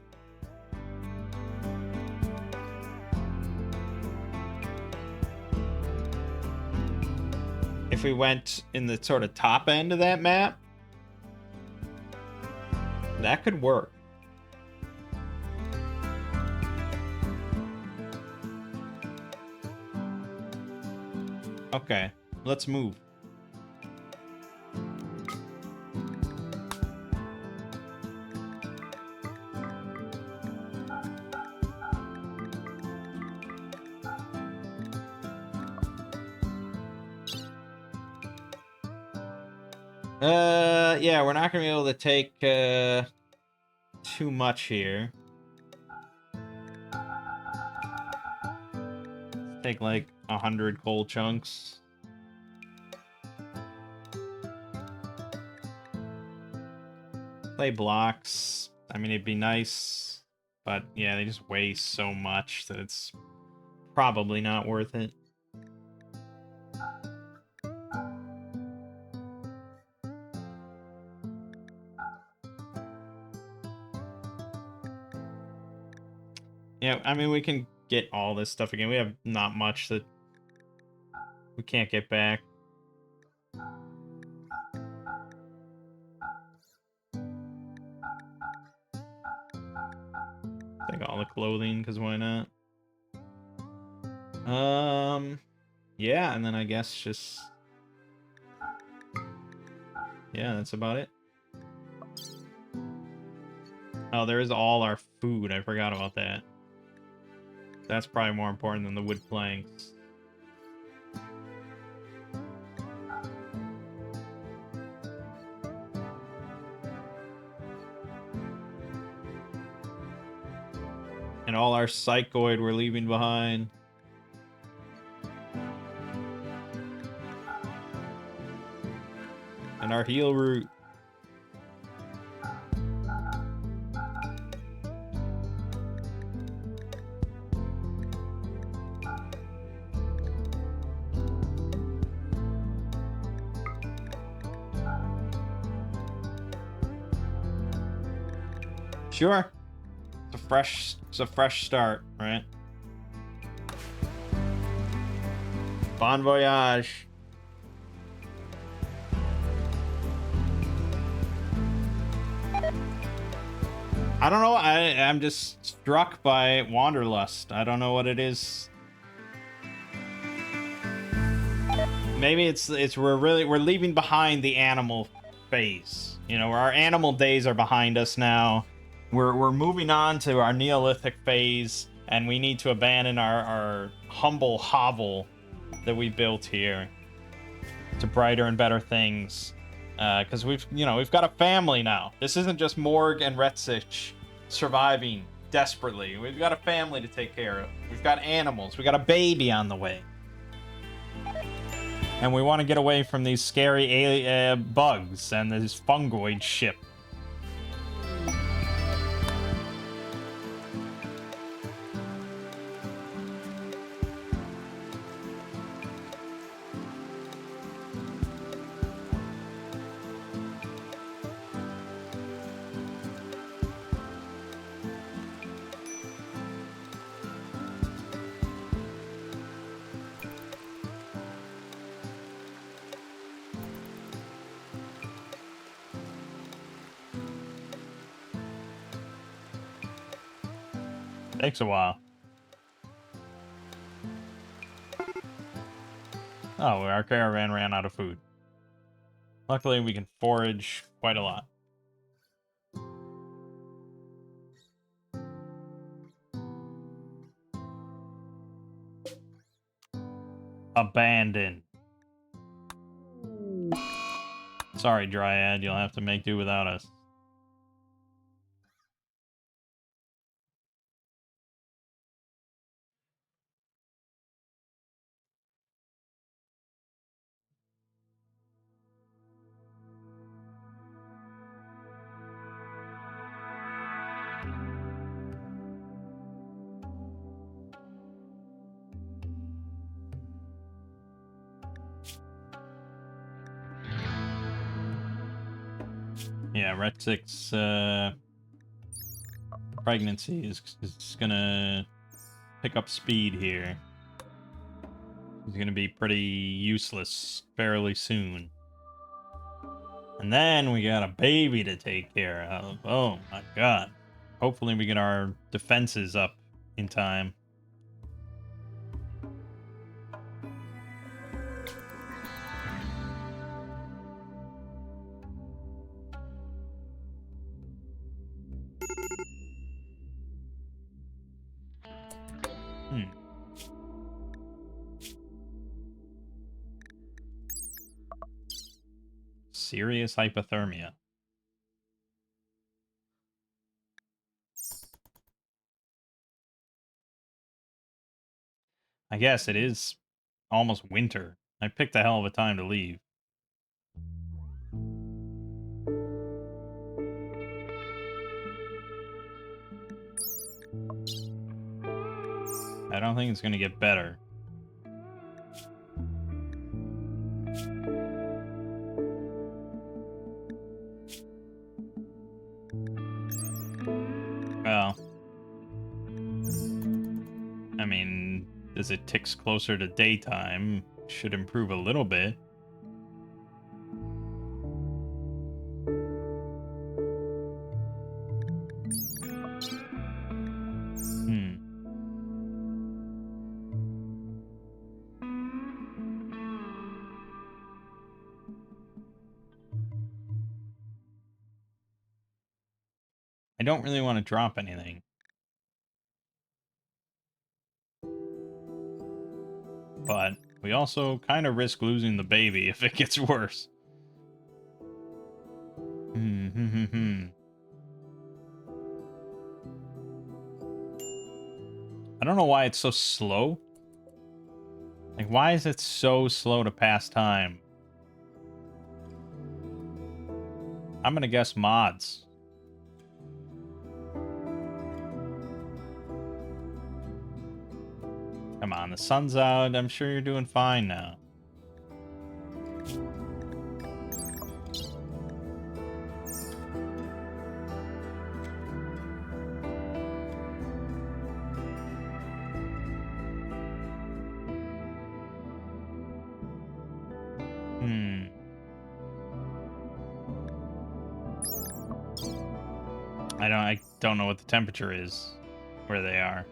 If we went in the sort of top end of that map, that could work. Okay, let's move. Yeah, we're not gonna be able to take too much here. Let's take like 100 coal chunks. Play blocks. I mean, it'd be nice, but yeah, they just waste so much that it's probably not worth it. Yeah, I mean, we can get all this stuff again. We have not much that we can't get back. Take all the clothing, because why not? Yeah, and then I guess just... Yeah, that's about it. Oh, there is all our food. I forgot about that. That's probably more important than the wood planks. And all our psychoid we're leaving behind. And our heal root. Sure. It's a fresh start, right? Bon voyage. I don't know, I'm just struck by Wanderlust. I don't know what it is. maybe it's we're leaving behind the animal phase. You know, our animal days are behind us now. We're moving on to our Neolithic phase, and we need to abandon our humble hovel that we built here to brighter and better things. Because we've got a family now. This isn't just Morg and Retsich surviving desperately. We've got a family to take care of. We've got animals. We got a baby on the way. And we want to get away from these scary bugs and this fungoid ship. Takes a while. Oh, our caravan ran out of food. Luckily, we can forage quite a lot. Abandoned. Sorry, Dryad, you'll have to make do without us. Yeah, Rexic's pregnancy is gonna pick up speed here. He's gonna be pretty useless fairly soon. And then we got a baby to take care of. Oh my god. Hopefully we get our defenses up in time. Serious hypothermia. I guess it is almost winter. I picked a hell of a time to leave. I don't think it's going to get better. Well, I mean, as it ticks closer to daytime, should improve a little bit. I don't really want to drop anything. But we also kind of risk losing the baby if it gets worse. I don't know why it's so slow. Like, why is it so slow to pass time? I'm gonna guess mods. Come on, the sun's out. I'm sure you're doing fine now. I don't know what the temperature is where they are.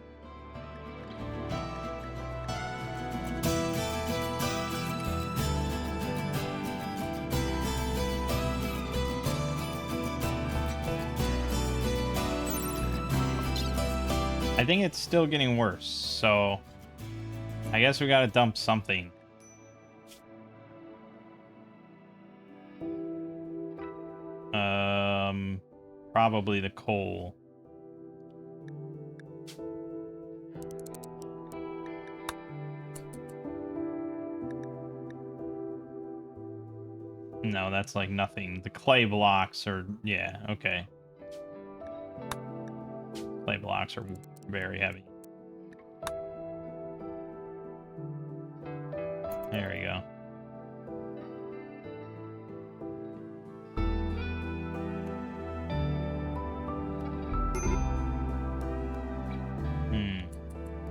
I think it's still getting worse, so I guess we gotta dump something. Probably the coal. No, that's like nothing. The clay blocks are, yeah, okay. Clay blocks are very heavy. There we go.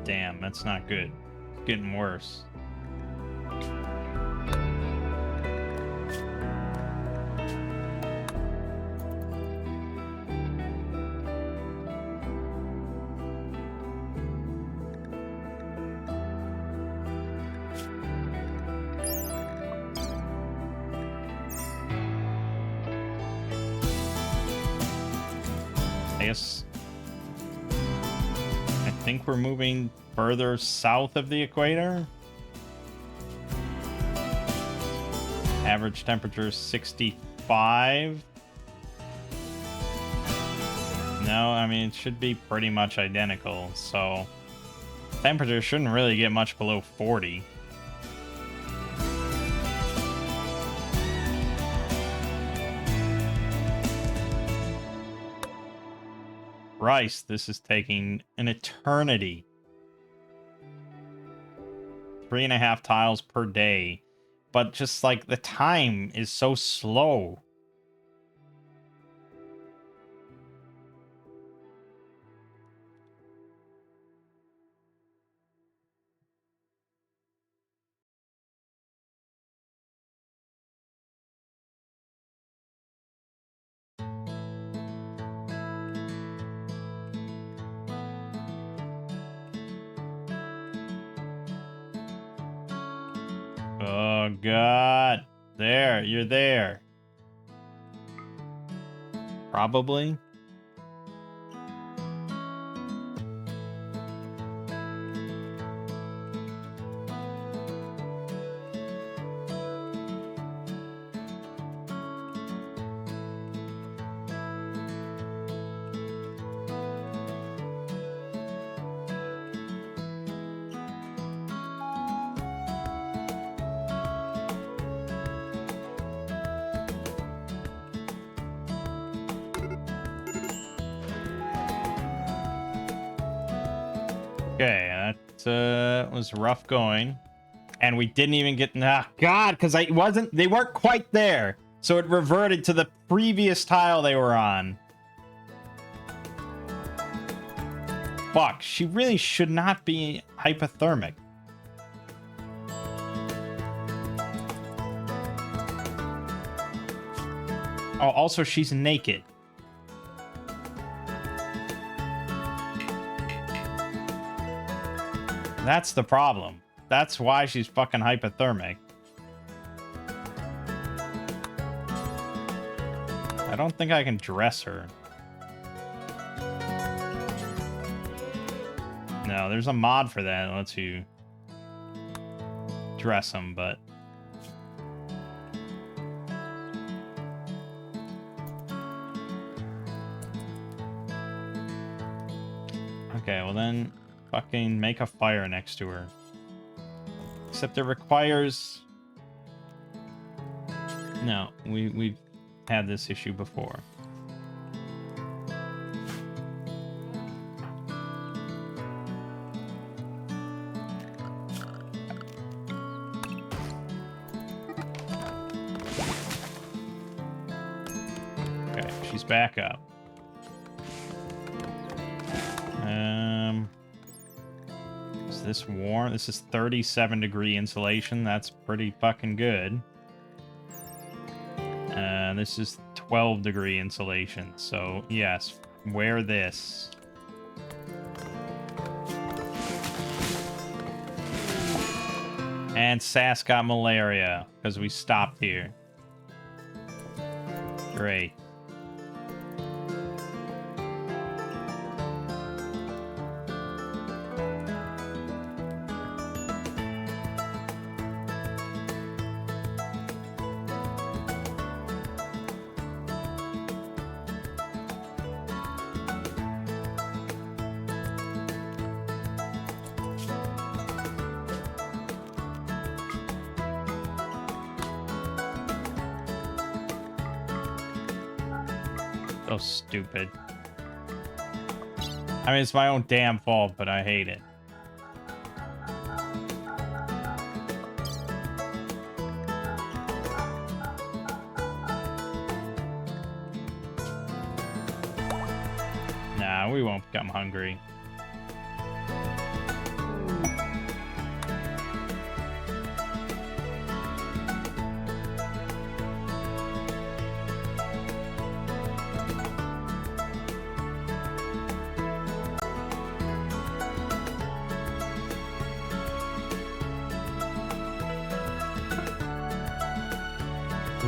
Damn, that's not good. It's getting worse. I think we're moving further south of the equator. Average temperature 65. No, I mean, it should be pretty much identical, so temperature shouldn't really get much below 40. Christ, this is taking an eternity. 3.5 tiles per day. But just like the time is so slow. Oh, God. There, you're there. Probably. Okay, that was rough going. And we didn't even get... God, because they weren't quite there. So it reverted to the previous tile they were on. Fuck, she really should not be hypothermic. Oh, also, she's naked. That's the problem. That's why she's fucking hypothermic. I don't think I can dress her. No, there's a mod for that. It lets you dress them, but... Okay, well then... Fucking make a fire next to her. Except it requires... No, we've had this issue before. Okay, she's back up. Is this warm? This is 37-degree insulation. That's pretty fucking good. This is 12-degree insulation. So, yes, wear this. And Sass got malaria because we stopped here. Great. So stupid. I mean, it's my own damn fault, but I hate it. Nah, we won't become hungry.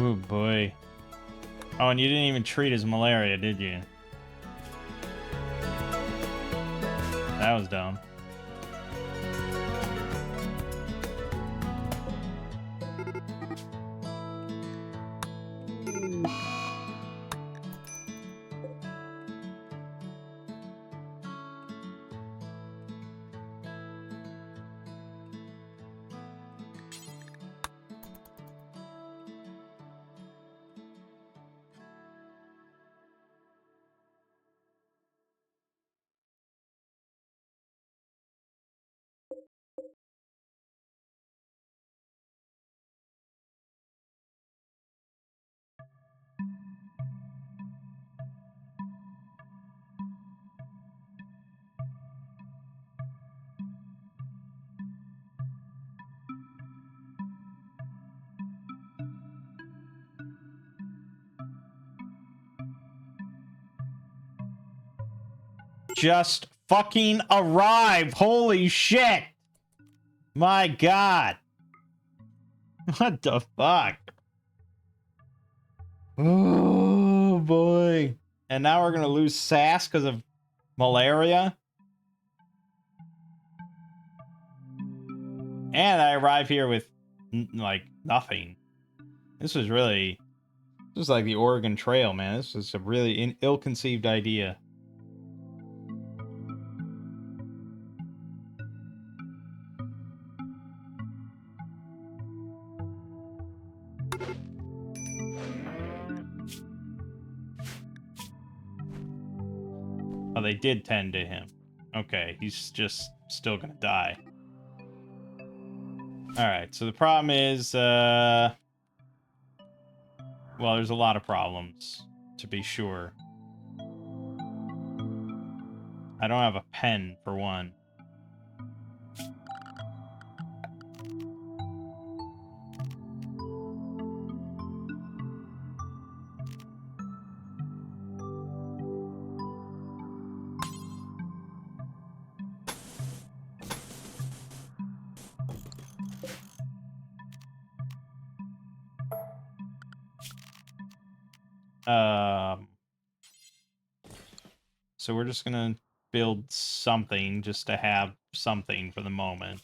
Oh boy. Oh, and you didn't even treat his malaria, did you? That was dumb. Just fucking arrived. Holy shit. My god. What the fuck? Oh boy. And now we're gonna lose Sass because of malaria. And I arrive here with like nothing. This was like the Oregon Trail, man. This was a really ill-conceived idea. Oh, they did tend to him. Okay, he's just still gonna die. Alright, so the problem is, well, there's a lot of problems, to be sure. I don't have a pen, for one. So we're just gonna build something just to have something for the moment.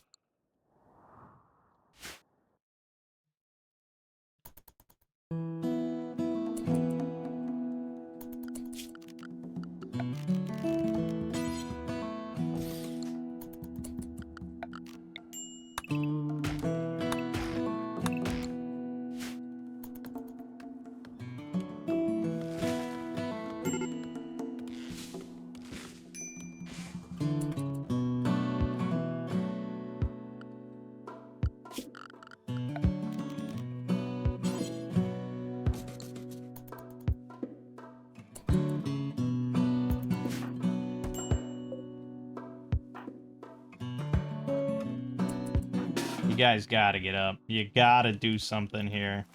You guys gotta get up. You gotta do something here.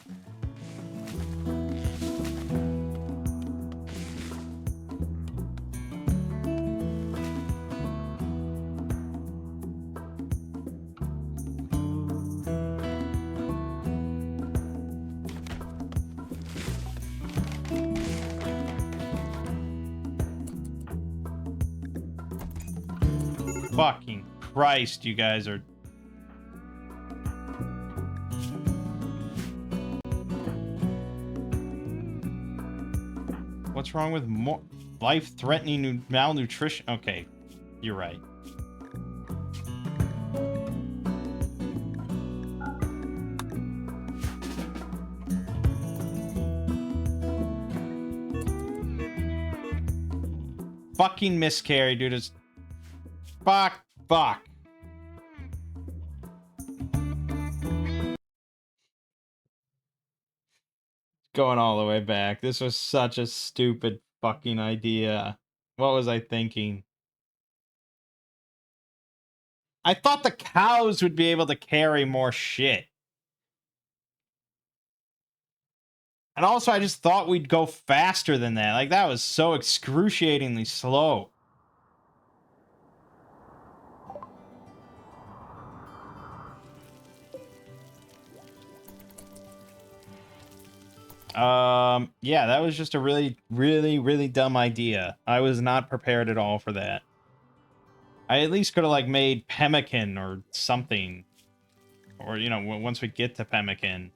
Fucking Christ, you guys are... What's wrong with more life-threatening malnutrition? Okay, you're right. fucking miscarry, dude. It's fuck. Going all the way back. This was such a stupid fucking idea. What was I thinking? I thought the cows would be able to carry more shit. And also, I just thought we'd go faster than that. Like, that was so excruciatingly slow. Yeah, that was just a really, really, really dumb idea. I was not prepared at all for that. I at least could have, like, made pemmican or something. Or, you know, once we get to pemmican.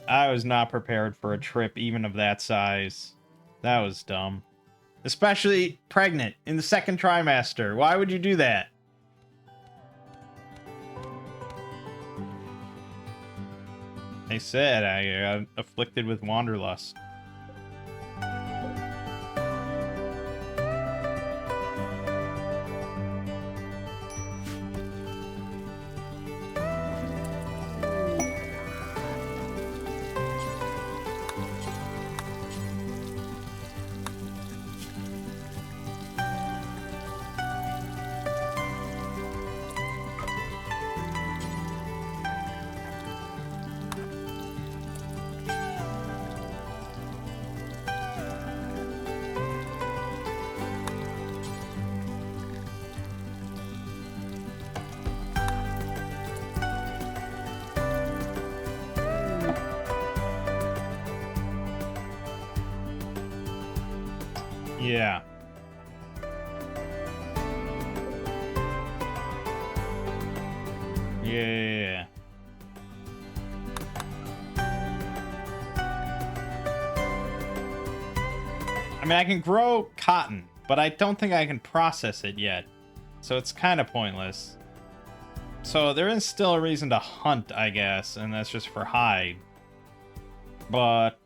I was not prepared for a trip even of that size. That was dumb. Especially pregnant in the second trimester. Why would you do that? They said I got afflicted with wanderlust. Yeah. Yeah. I mean, I can grow cotton, but I don't think I can process it yet. So it's kind of pointless. So there is still a reason to hunt, I guess, and that's just for hide. But,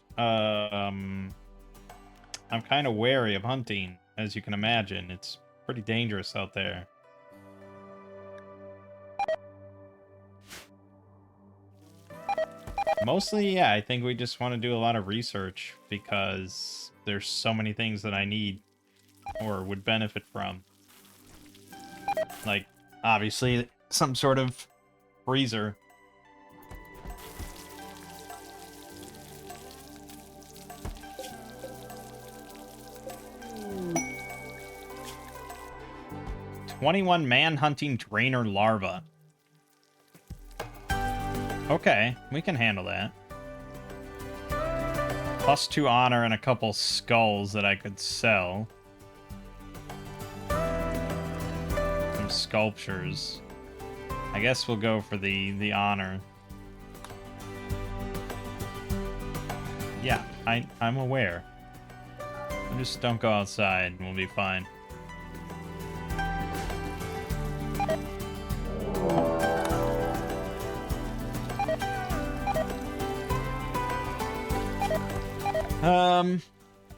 I'm kind of wary of hunting, as you can imagine. It's pretty dangerous out there. Mostly, yeah, I think we just want to do a lot of research because there's so many things that I need or would benefit from. Like, obviously, some sort of freezer. "21 man-hunting drainer larva." Okay, we can handle that. +2 honor and a couple skulls that I could sell. Some sculptures. I guess we'll go for the honor. Yeah, I'm aware. Just don't go outside and we'll be fine.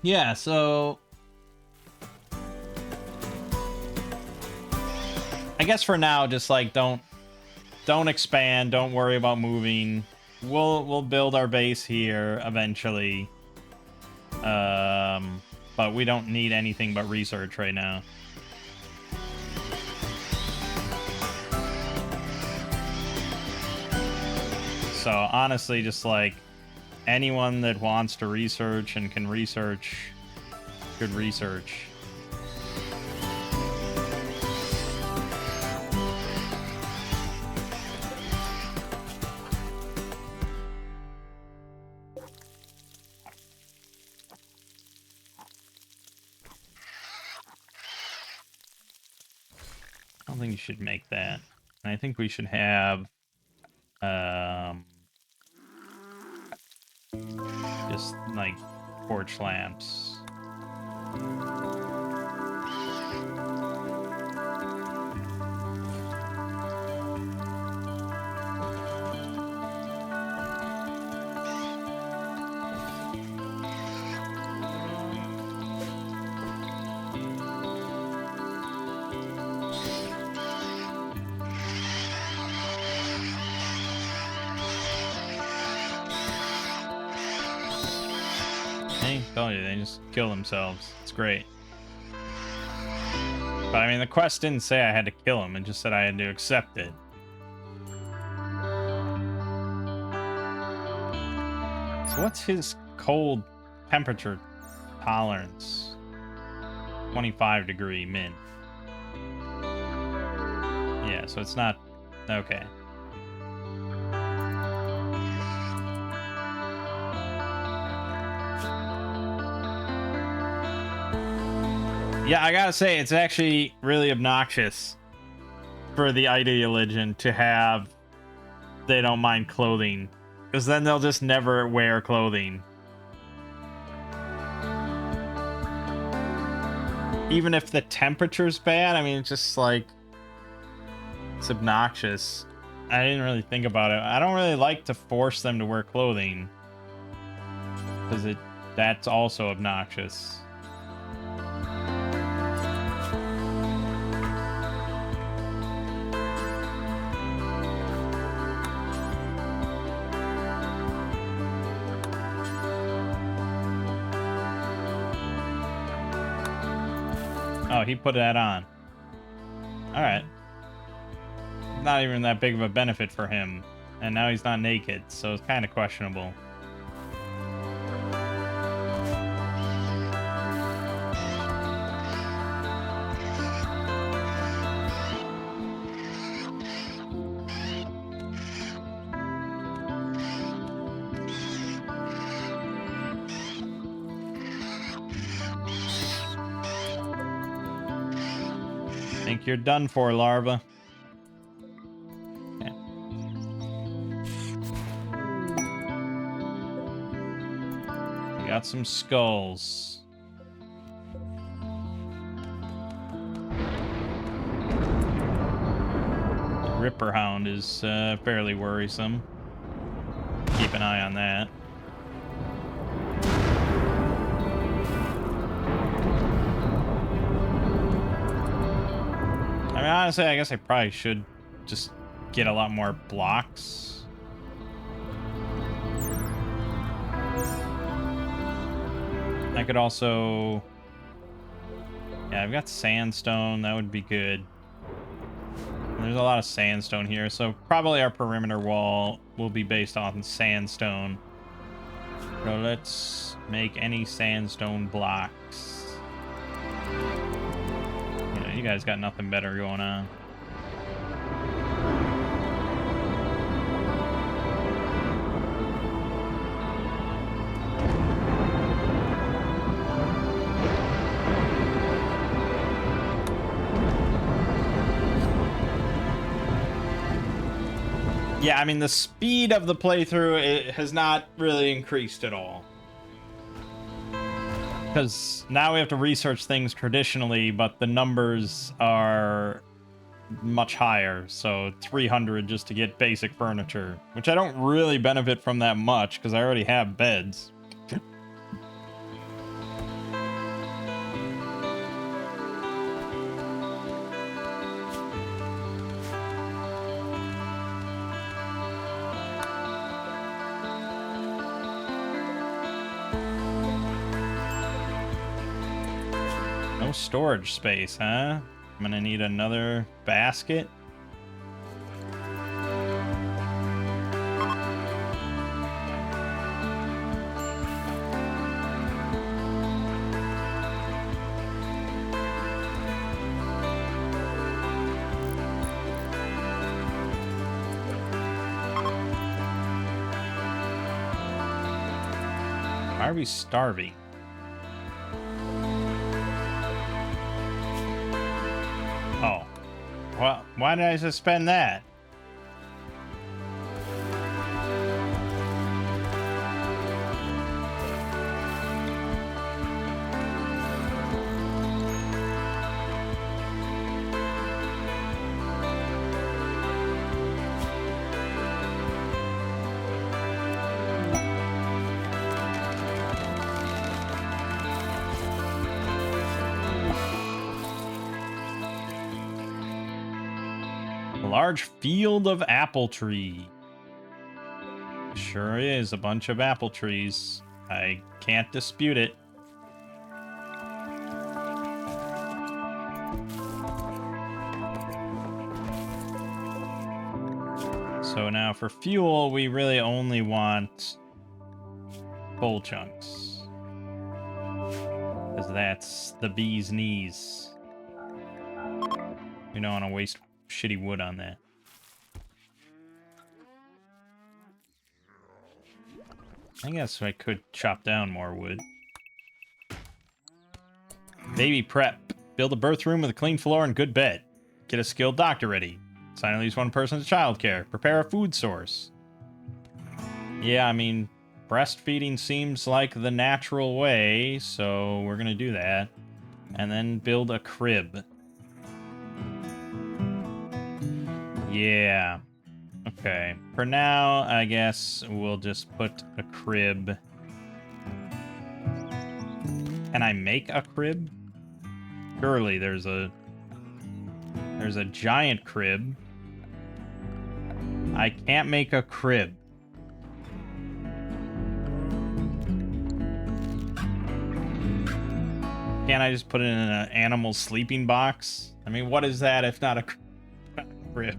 Yeah, so I guess for now, just like don't expand, don't worry about moving. We'll build our base here eventually. But we don't need anything but research right now. So honestly, just like anyone that wants to research and can research, should research. I don't think you should make that. And I think we should have just like torch lamps. Hey, told you, they just kill themselves. It's great. But I mean, the quest didn't say I had to kill him. It just said I had to accept it. So what's his cold temperature tolerance? 25-degree min. Yeah, so it's not... Okay. Yeah, I gotta say, it's actually really obnoxious for the Ideologian to have they don't mind clothing, because then they'll just never wear clothing. Even if the temperature's bad, I mean, it's just like, it's obnoxious. I didn't really think about it. I don't really like to force them to wear clothing, because that's also obnoxious. Oh, he put that on. Alright. Not even that big of a benefit for him. And now he's not naked, so it's kind of questionable. Think you're done for, larva. Okay. We got some skulls. The Ripper Hound is fairly worrisome. Keep an eye on that. I mean, honestly, I guess I probably should just get a lot more blocks. I could also... Yeah, I've got sandstone. That would be good. There's a lot of sandstone here, so probably our perimeter wall will be based on sandstone. So let's make any sandstone blocks. You guys got nothing better going on. Yeah, I mean, the speed of the playthrough, it has not really increased at all. Because now we have to research things traditionally, but the numbers are much higher. So 300 just to get basic furniture, which I don't really benefit from that much because I already have beds. No storage space, huh? I'm gonna need another basket. Why are we starving? Oh. Well, why did I suspend that? Large field of apple tree. Sure is a bunch of apple trees. I can't dispute it. So now for fuel, we really only want coal chunks. Because that's the bee's knees. We don't want to waste shitty wood on that. I guess I could chop down more wood. Baby prep. Build a birth room with a clean floor and good bed. Get a skilled doctor ready. Assign at least one person to childcare. Prepare a food source. Yeah, I mean, breastfeeding seems like the natural way, so we're gonna do that. And then build a crib. Yeah. Okay. For now, I guess we'll just put a crib. Can I make a crib? Surely there's a giant crib. I can't make a crib. Can't I just put it in an animal sleeping box? I mean, what is that if not a crib?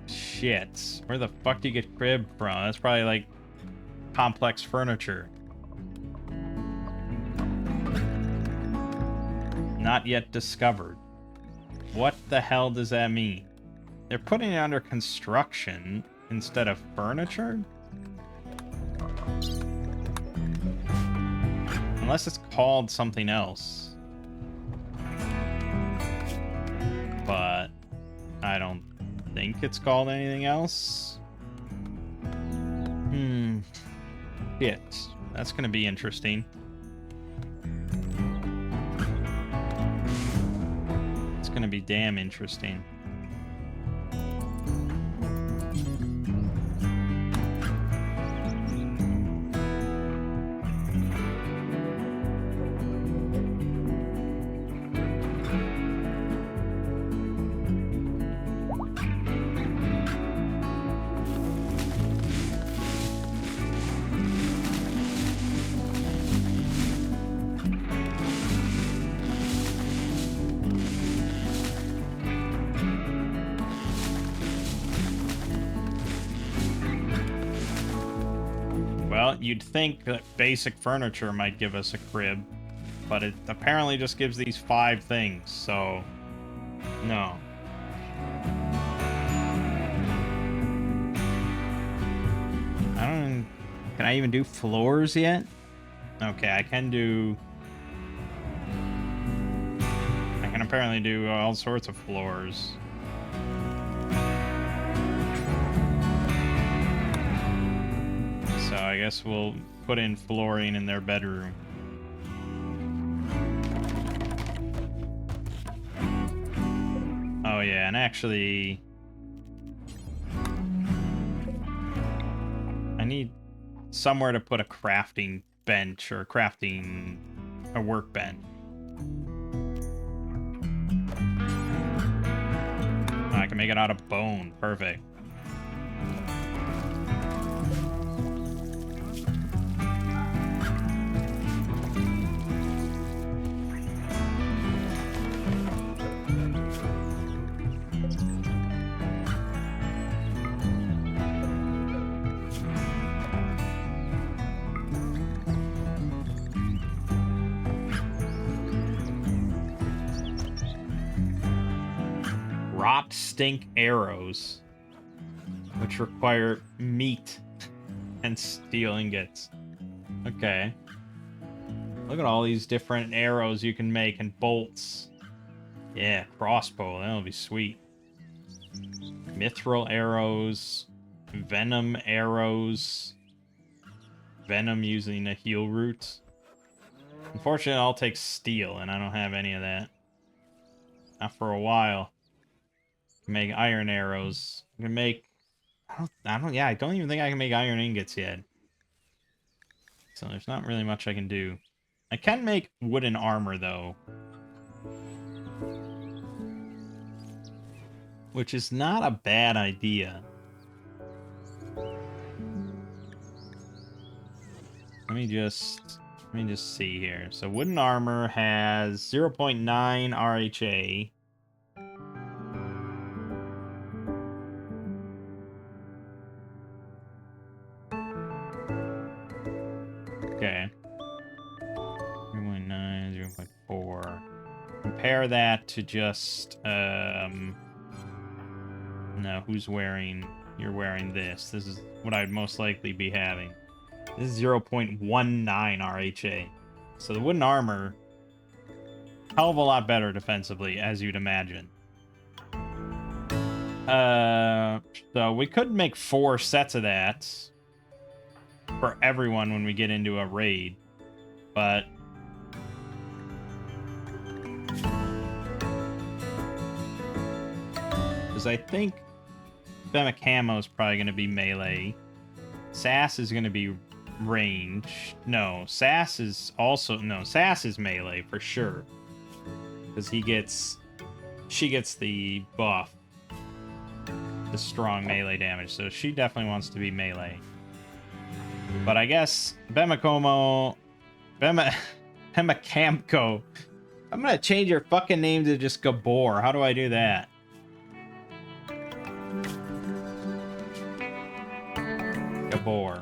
Shit. Where the fuck do you get crib from? That's probably like complex furniture. Not yet discovered. What the hell does that mean? They're putting it under construction instead of furniture? Unless it's called something else. But I don't think it's called anything else. Shit. That's gonna be interesting. It's gonna be damn interesting. Well, you'd think that basic furniture might give us a crib, but it apparently just gives these 5 things, so no. Can I even do floors yet? Okay, I can apparently do all sorts of floors. So I guess we'll put in flooring in their bedroom. Oh yeah, and actually I need somewhere to put a crafting bench or a workbench. Oh, I can make it out of bone. Perfect. Rot stink arrows, which require meat and steel ingots. Okay. Look at all these different arrows you can make and bolts. Yeah, crossbow, that'll be sweet. Mithril arrows, venom arrows, venom using a heal root. Unfortunately, I'll take steel, and I don't have any of that. Not for a while. Make iron arrows. I can make... I don't even think I can make iron ingots yet. So there's not really much I can do. I can make wooden armor, though. Which is not a bad idea. let me just see here. So wooden armor has 0.9 RHA. Okay. 0.9, 0.4. Compare that to just no, who's wearing? You're wearing this. This is what I'd most likely be having. This is 0.19 RHA. So the wooden armor, hell of a lot better defensively, as you'd imagine. So we could make 4 sets of that for everyone when we get into a raid, but because I think Bema Camo is probably going to be melee. Sass is going to be range. No, Sass is also... No, Sass is melee for sure. Because she gets the buff. The strong melee damage. So she definitely wants to be melee. But I guess Bema Camco... I'm going to change your fucking name to just Gabor. How do I do that? Gabor.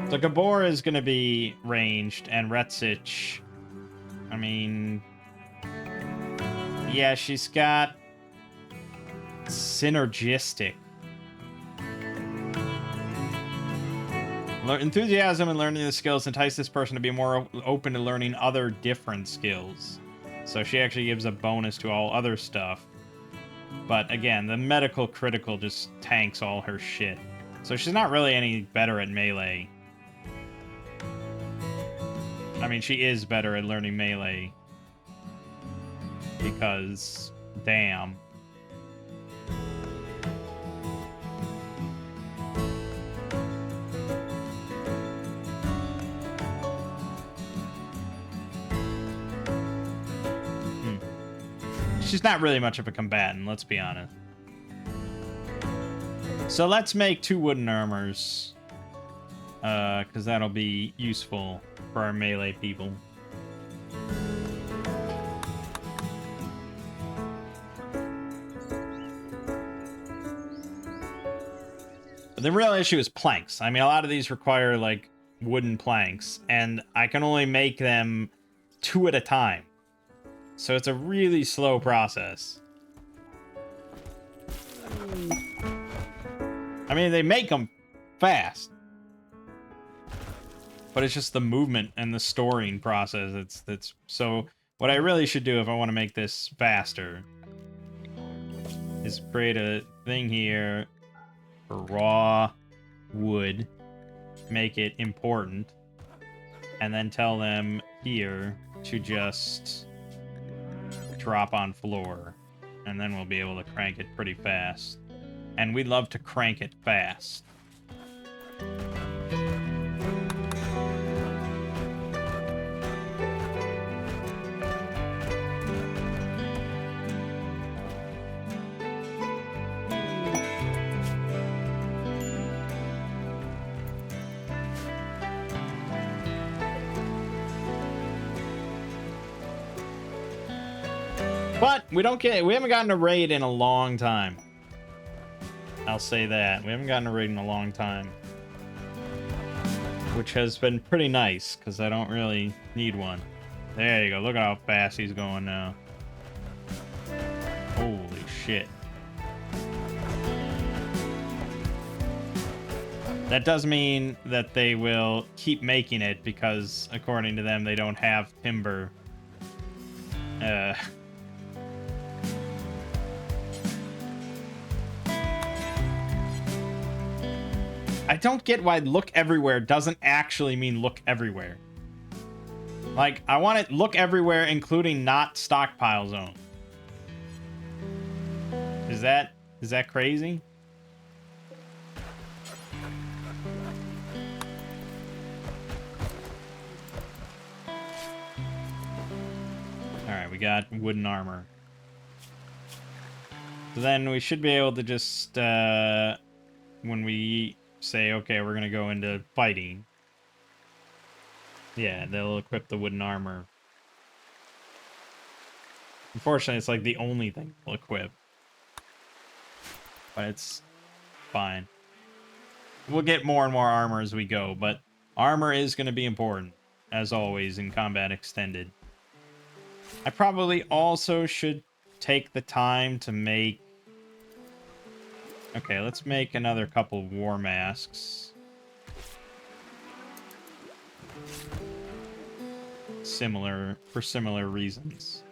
So Gabor is going to be ranged, and Retsich, I mean, yeah, she's got synergistic. Enthusiasm in learning the skills entice this person to be more open to learning other different skills. So she actually gives a bonus to all other stuff. But again, the medical critical just tanks all her shit. So she's not really any better at melee. I mean, she is better at learning melee. Because, damn. She's not really much of a combatant, let's be honest. So let's make 2 wooden armors. Because that'll be useful for our melee people. The real issue is planks. I mean, a lot of these require, like, wooden planks. And I can only make them 2 at a time. So it's a really slow process. I mean, they make them fast. But it's just the movement and the storing process that's so what I really should do if I want to make this faster is create a thing here for raw wood, make it important, and then tell them here to just drop on floor, and then we'll be able to crank it pretty fast. And we love to crank it fast. But we haven't gotten a raid in a long time. I'll say that. We haven't gotten a raid in a long time. Which has been pretty nice, because I don't really need one. There you go. Look at how fast he's going now. Holy shit. That does mean that they will keep making it, because according to them, they don't have timber. I don't get why look everywhere doesn't actually mean look everywhere. Like, I want it look everywhere, including not stockpile zone. Is that crazy? Alright, we got wooden armor. So then we should be able to just, when we say, okay, we're gonna go into fighting. Yeah, they'll equip the wooden armor. Unfortunately, it's like the only thing they'll equip. But it's fine. We'll get more and more armor as we go, but armor is going to be important, as always, in Combat Extended. I probably also should take the time to make... Okay, let's make another couple war masks. For similar reasons.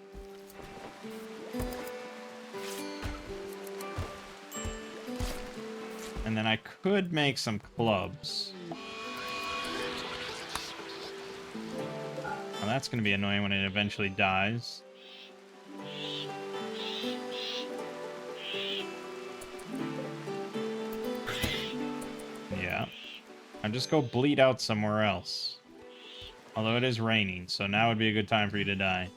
And then I could make some clubs. Well, that's going to be annoying when it eventually dies. Yeah. I'll just go bleed out somewhere else. Although it is raining, so now would be a good time for you to die.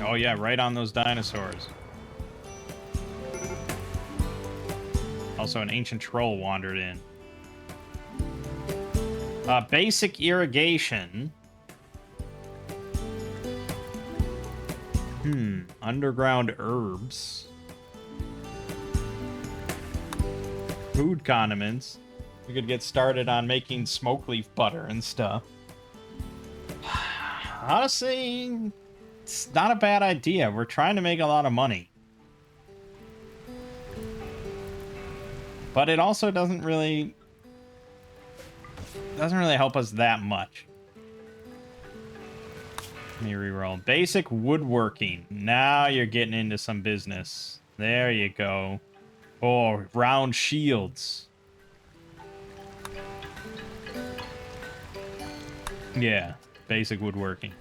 Oh yeah, right on those dinosaurs. Also, an ancient troll wandered in. Basic irrigation. Underground herbs. Food condiments. We could get started on making smoke leaf butter and stuff. Honestly, it's not a bad idea. We're trying to make a lot of money. But it also doesn't really help us that much. Let me reroll. Basic woodworking. Now you're getting into some business. There you go. Oh, round shields. Yeah, basic woodworking.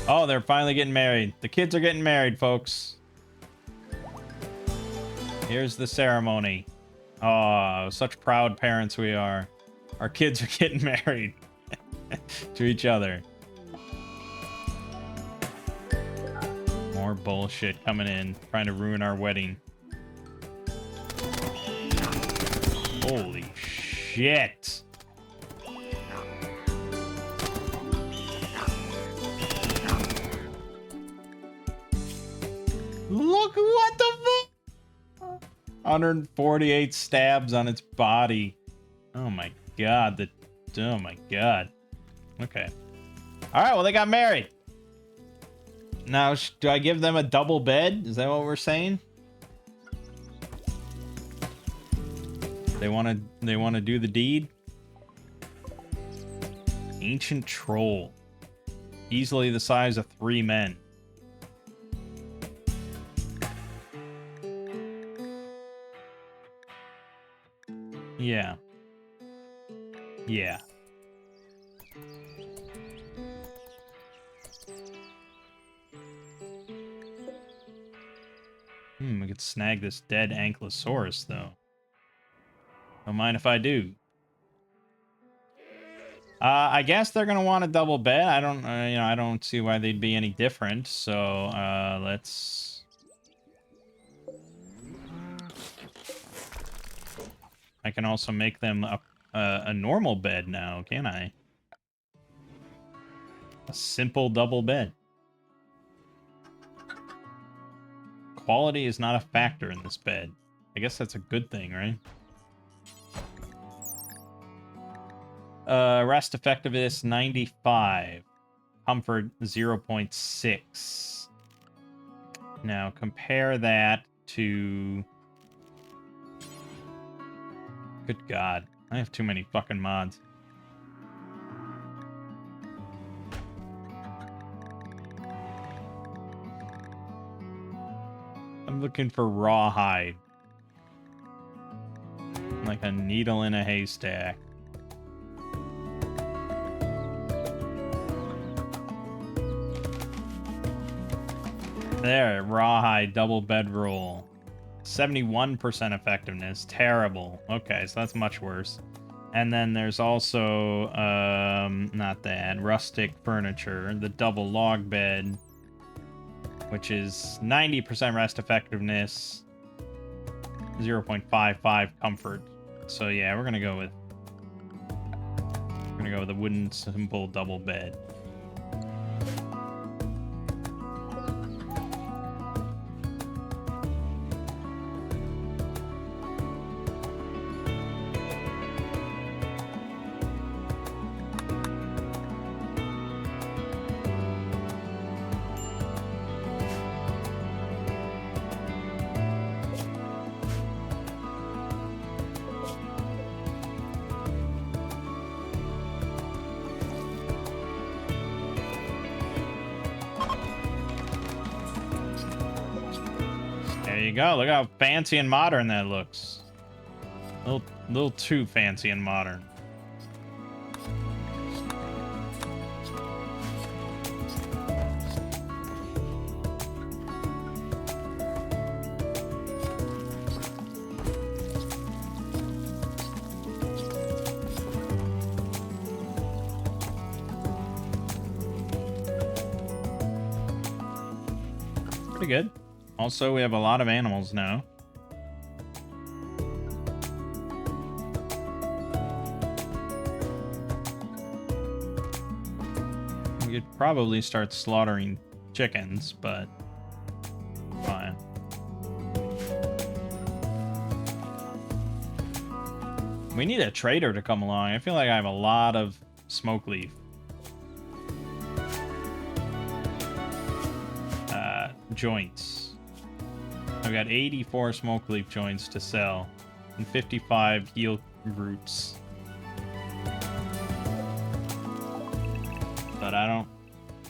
Oh, they're finally getting married. The kids are getting married, folks. Here's the ceremony. Oh, such proud parents we are. Our kids are getting married to each other. More bullshit coming in, trying to ruin our wedding. Holy shit. Look, what the fuck? 148 stabs on its body. Oh my god. Oh my god. Okay. Alright, well, they got married. Now, do I give them a double bed? Is that what we're saying? They want to do the deed? Ancient troll. Easily the size of 3 men. Yeah. Yeah. We could snag this dead Ankylosaurus, though. Don't mind if I do. I guess they're gonna want a double bed. I don't, I don't see why they'd be any different. So, let's. I can also make them a normal bed now, can I? A simple double bed. Quality is not a factor in this bed. I guess that's a good thing, right? Rest effectiveness 95. Comfort 0.6. Now compare that to... Good God. I have too many fucking mods. I'm looking for rawhide. Like a needle in a haystack. There, rawhide double bedroll. 71% effectiveness. Terrible. Okay, so that's much worse. And then there's also, not that, rustic furniture, the double log bed, which is 90% rest effectiveness, 0.55 comfort. So yeah, we're gonna go with a wooden simple double bed. There you go. Look how fancy and modern that looks. Little too fancy and modern. Pretty good. Also, we have a lot of animals now. We could probably start slaughtering chickens, but fine. We need a trader to come along. I feel like I have a lot of smoke leaf. Joints. I've got 84 smoke leaf joints to sell and 55 heal roots. But I don't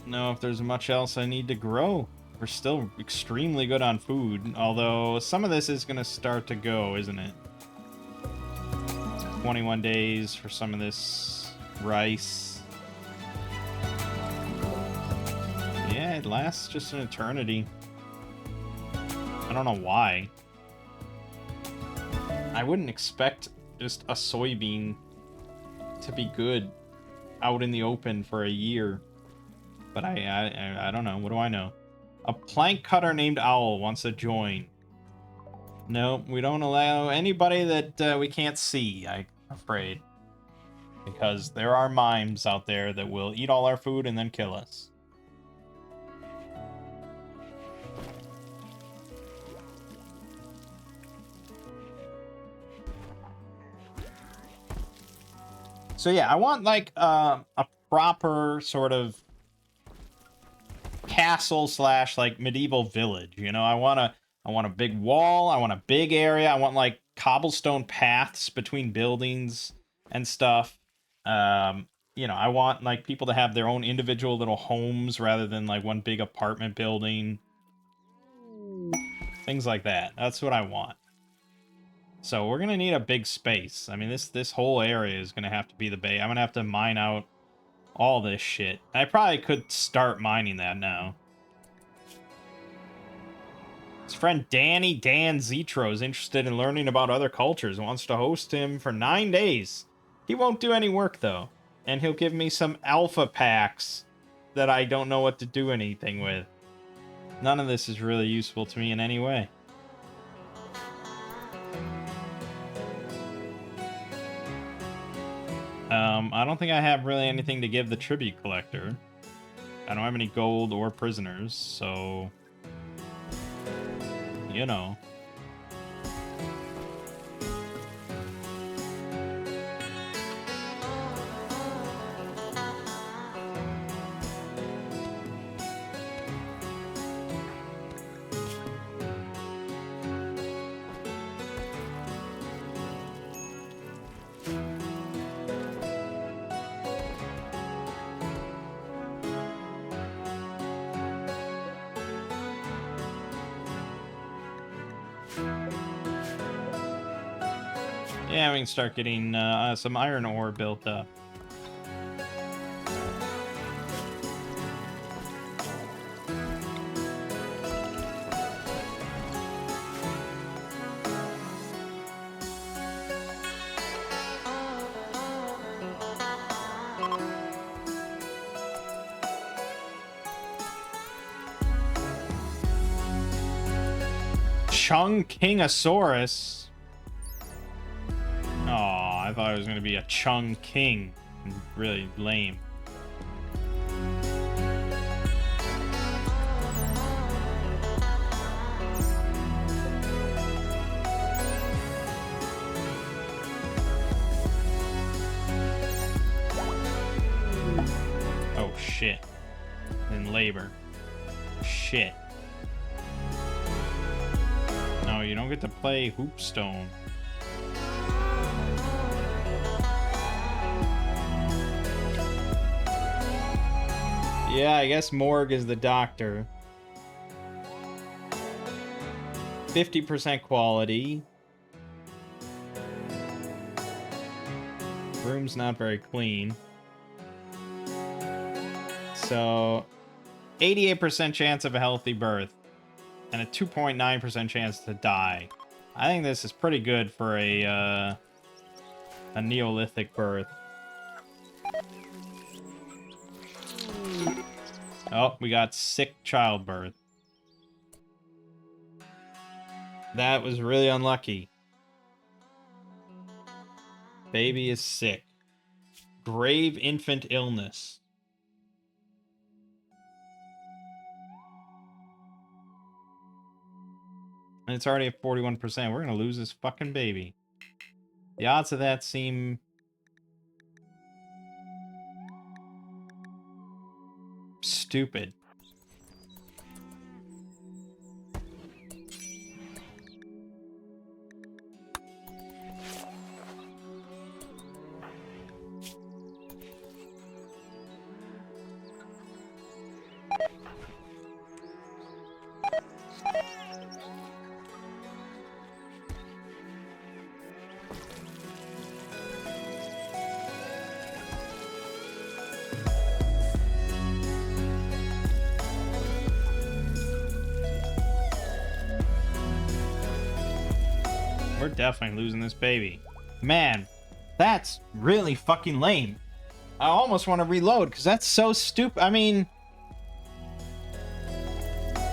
know if there's much else I need to grow. We're still extremely good on food, although some of this is going to start to go, isn't it? 21 days for some of this rice. Yeah, it lasts just an eternity. I don't know why. I wouldn't expect just a soybean to be good out in the open for a year. But I don't know. What do I know? A plank cutter named Owl wants to join. No, we don't allow anybody that we can't see, I'm afraid. Because there are mimes out there that will eat all our food and then kill us. So yeah, I want like a proper sort of castle slash like medieval village. You know, I want a big wall. I want a big area. I want like cobblestone paths between buildings and stuff. You know, I want like people to have their own individual little homes rather than like one big apartment building. Things like that. That's what I want. So we're gonna need a big space. I mean, this whole area is gonna have to be the bay. I'm gonna have to mine out all this shit. I probably could start mining that now. His friend Dan Zetro is interested in learning about other cultures and wants to host him for 9 days. He won't do any work though, and he'll give me some alpha packs that I don't know what to do anything with. None of this is really useful to me in any way. I don't think I have really anything to give the tribute collector. I don't have any gold or prisoners, so... You know. Yeah, we can start getting some iron ore built up. Chung Kingosaurus. Oh, I thought it was going to be a Chung King. Really lame. Oh, shit. In labor. Shit. No, you don't get to play Hoopstone. Yeah, I guess Morg is the doctor. 50% quality. Room's not very clean. So, 88% chance of a healthy birth. And a 2.9% chance to die. I think this is pretty good for a Neolithic birth. Oh, we got sick childbirth. That was really unlucky. Baby is sick. Grave infant illness. And it's already at 41%. We're going to lose this fucking baby. The odds of that seem... stupid. We're definitely losing this baby. Man, that's really fucking lame. I almost want to reload because that's so stupid. I mean,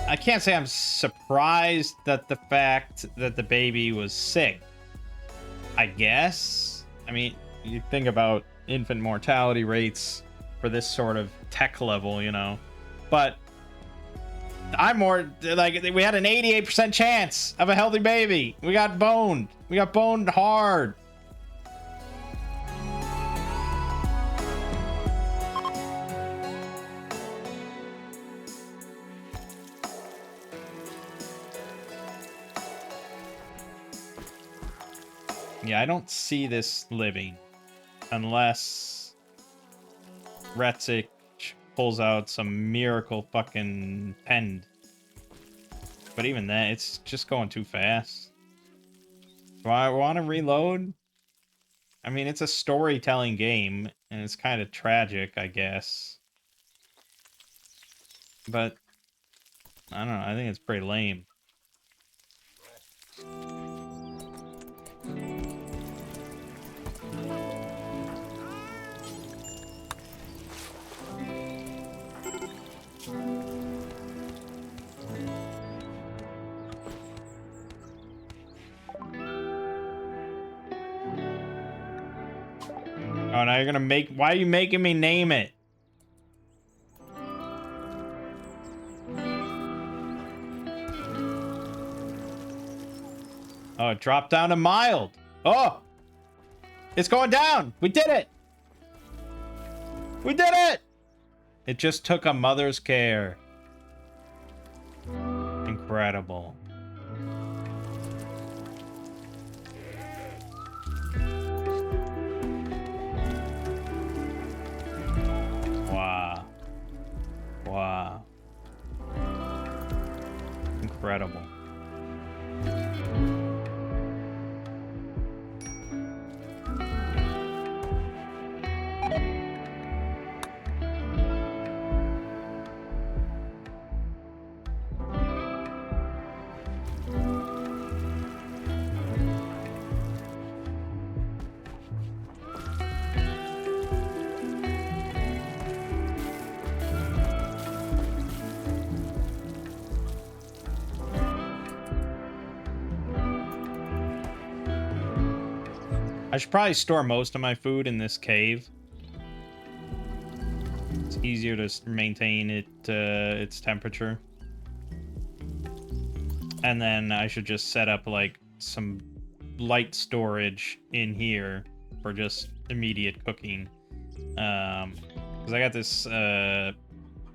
I can't say I'm surprised that the fact that the baby was sick. I guess. I mean, you think about infant mortality rates for this sort of tech level, you know. But I'm more like, we had an 88% chance of a healthy baby. We got boned. We got boned hard. Yeah, I don't see this living unless Retzik pulls out some miracle fucking pen. But even that, it's just going too fast. Do I want to reload? I mean, it's a storytelling game, and it's kind of tragic, I guess. But, I don't know, I think it's pretty lame. Oh, now you're gonna make... Why are you making me name it? Oh, it dropped down to mild. Oh! It's going down! We did it! We did it! It just took a mother's care. Incredible. Wow. Wow. Incredible. I should probably store most of my food in this cave. It's easier to maintain its temperature. And then I should just set up like some light storage in here for just immediate cooking. Because I got this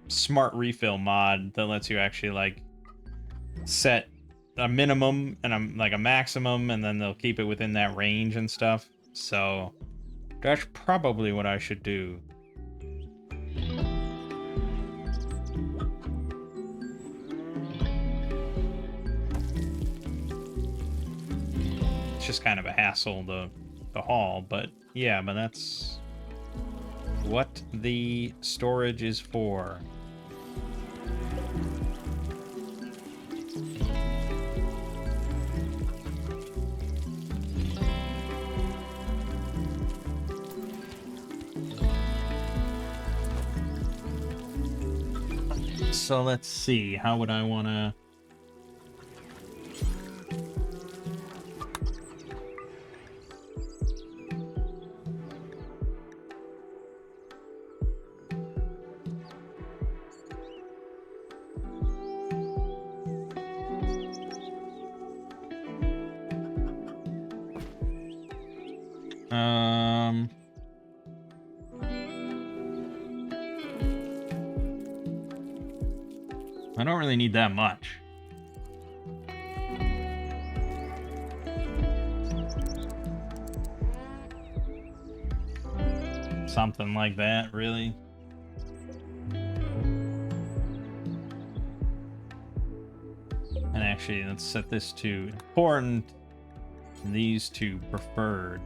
smart refill mod that lets you actually like set a minimum and a maximum, and then they'll keep it within that range and stuff. So that's probably what I should do. It's just kind of a hassle to haul, but yeah, but that's what the storage is for. So let's see, how would I want to... I don't really need that much. Something like that, really. And actually, let's set this to important, these two preferred.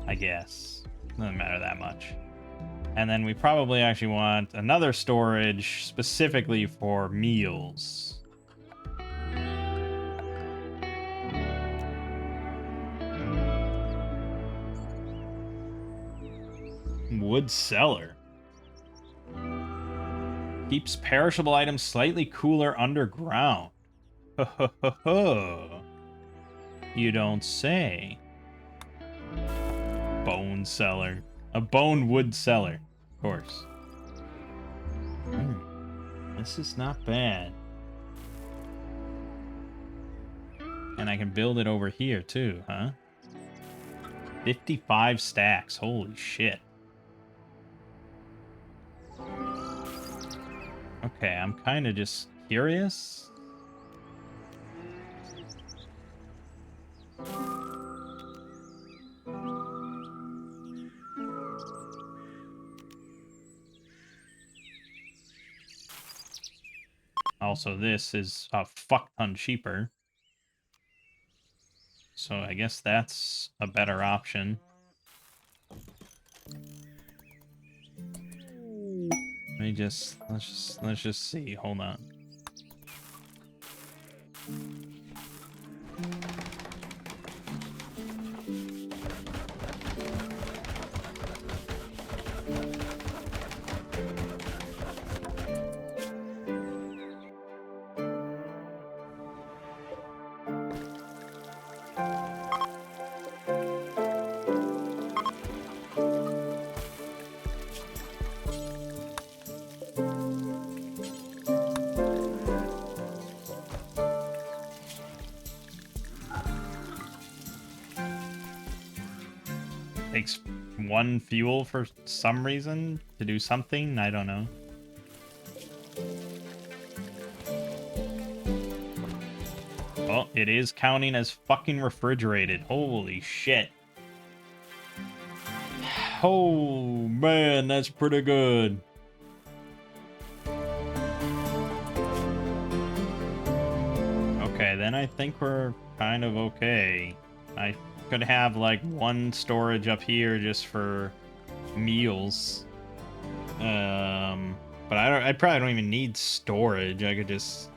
I guess. Doesn't matter that much. And then we probably actually want another storage specifically for meals. Wood cellar. Keeps perishable items slightly cooler underground. Ho ho ho ho. You don't say. Bone cellar. A bone wood cellar, of course. This is not bad. And I can build it over here too, huh? 55 stacks, holy shit. Okay, I'm kind of just curious. Also, this is a fuck ton cheaper. So I guess that's a better option. Let's just see. Hold on. Takes 1 fuel for some reason to do something. I don't know. Well, it is counting as fucking refrigerated. Holy shit. Oh, man, that's pretty good. Okay, then I think we're kind of okay. I could have like 1 storage up here just for meals. But I probably don't even need storage. I could just...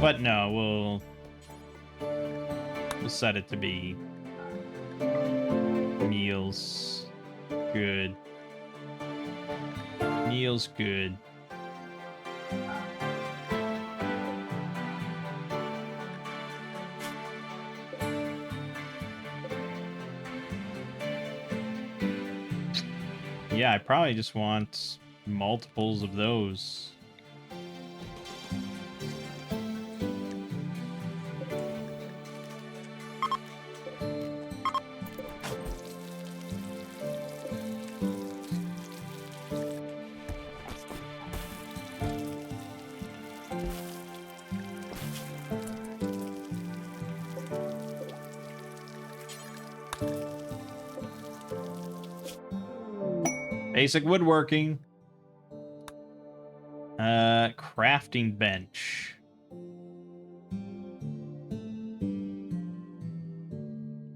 But no, we'll set it to be meals. good. Meal's good. Yeah, I probably just want multiples of those. Basic woodworking. Crafting bench.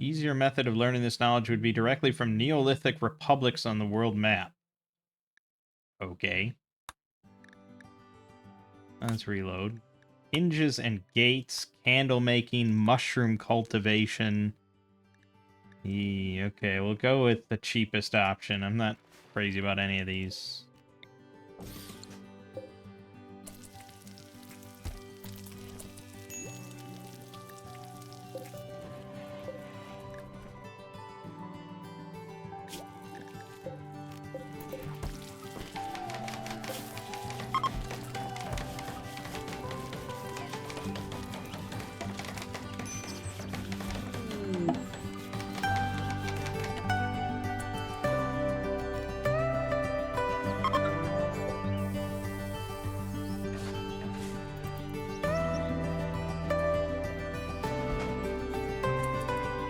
Easier method of learning this knowledge would be directly from Neolithic republics on the world map. Okay. Let's reload. Hinges and gates, candle making, mushroom cultivation. Okay, we'll go with the cheapest option. I'm not crazy about any of these.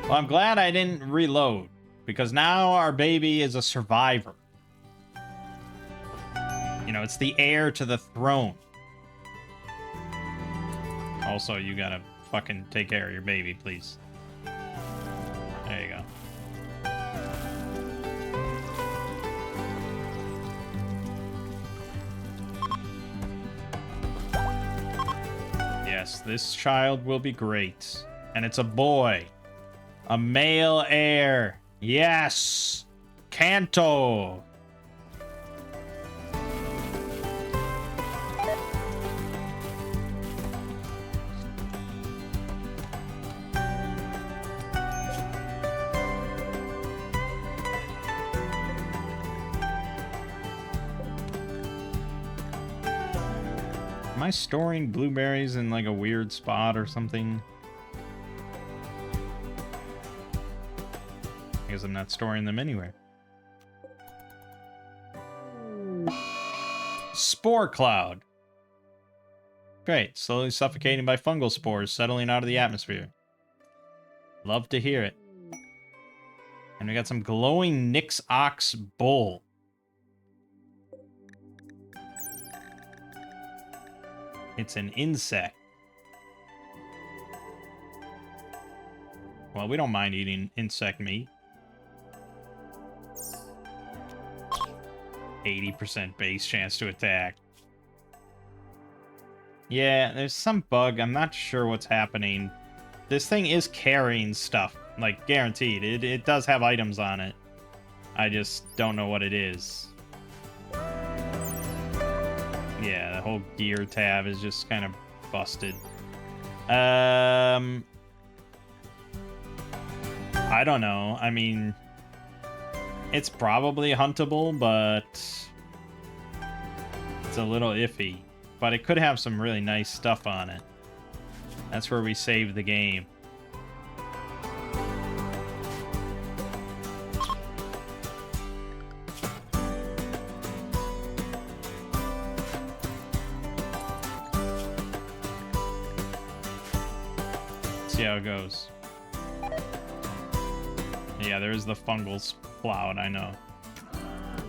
Well, I'm glad I didn't reload, because now our baby is a survivor. You know, it's the heir to the throne. Also, you gotta fucking take care of your baby, please. There you go. Yes, this child will be great. And it's a boy. A male heir. Yes! Kanto! Am I storing blueberries in like a weird spot or something? Because I'm not storing them anywhere. Spore cloud. Great. Slowly suffocating by fungal spores settling out of the atmosphere. Love to hear it. And we got some glowing Nyx Ox bull. It's an insect. Well, we don't mind eating insect meat. 80% base chance to attack. Yeah, there's some bug. I'm not sure what's happening. This thing is carrying stuff. Like, guaranteed. It does have items on it. I just don't know what it is. Yeah, the whole gear tab is just kind of busted. I don't know. I mean, it's probably huntable, but it's a little iffy. But it could have some really nice stuff on it. That's where we save the game. See how it goes. Yeah, there's the fungal cloud, I know.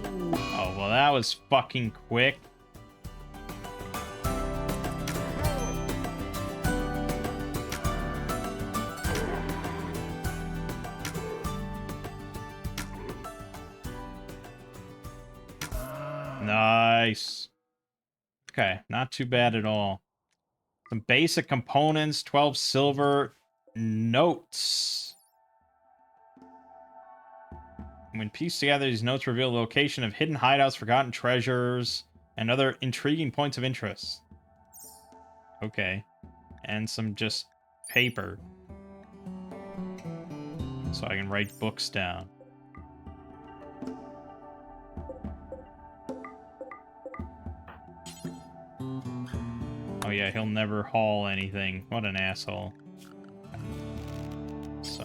Oh, well, that was fucking quick. Nice. Okay, not too bad at all. Some basic components, 12 silver notes. When pieced together, these notes reveal the location of hidden hideouts, forgotten treasures, and other intriguing points of interest. Okay. And some just paper. So I can write books down. Oh yeah, he'll never haul anything. What an asshole. So...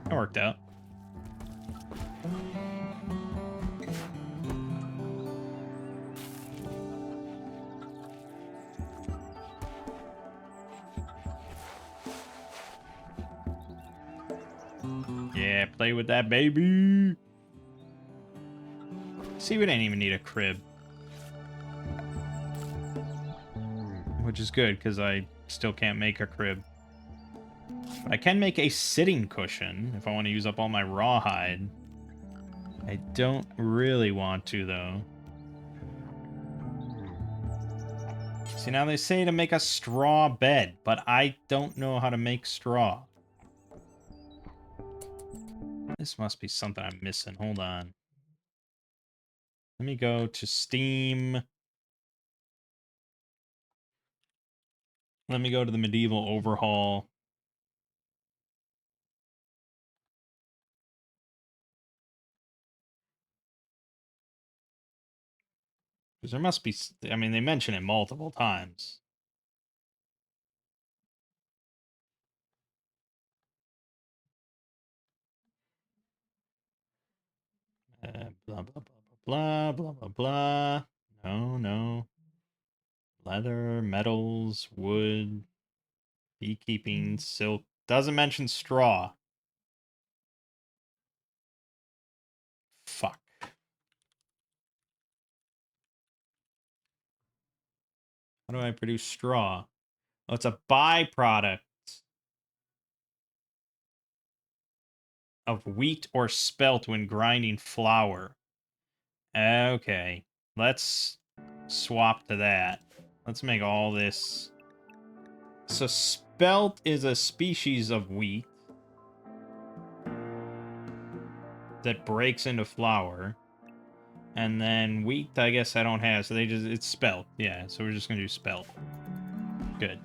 that worked out. Yeah, play with that baby. See, we didn't even need a crib. Which is good, because I still can't make a crib. I can make a sitting cushion if I want to use up all my rawhide. I don't really want to, though. See, now they say to make a straw bed, but I don't know how to make straw. This must be something I'm missing. Hold on. Let me go to Steam. Let me go to the medieval overhaul. Because there must be... I mean, they mention it multiple times. Blah, blah, blah, blah, blah, blah, blah. No, no. Leather, metals, wood, beekeeping, silk. Doesn't mention straw. Fuck. How do I produce straw? Oh, it's a byproduct of wheat or spelt when grinding flour. Okay. Let's swap to that. Let's make all this. So spelt is a species of wheat that breaks into flour. And then wheat, I guess I don't have, so it's spelt. Yeah, so we're just gonna do spelt. Good.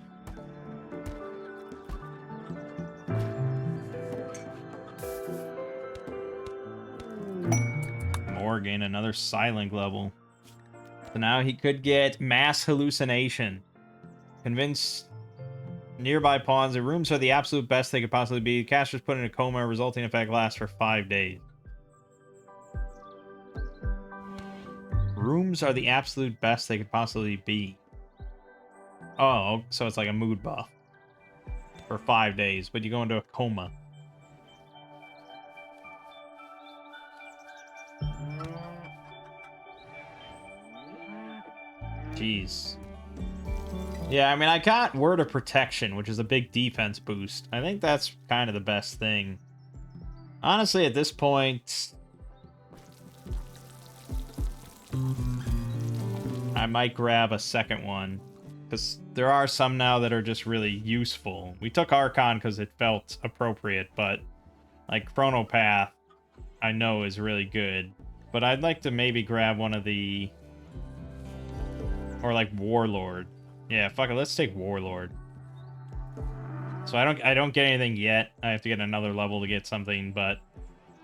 Morgan, another silent level. So now he could get mass hallucination. Convince nearby pawns the rooms are the absolute best they could possibly be. Caster's put in a coma, resulting effect lasts for 5 days. Rooms are the absolute best they could possibly be. Oh, so it's like a mood buff. For 5 days, but you go into a coma. Jeez. Yeah, I mean, I got Word of Protection, which is a big defense boost. I think that's kind of the best thing. Honestly, at this point, I might grab a second one. Because there are some now that are just really useful. We took Archon because it felt appropriate, but like Chronopath, I know is really good. But I'd like to maybe grab one of the... or like Warlord. Yeah, fuck it, let's take Warlord. So I don't get anything yet. I have to get another level to get something, but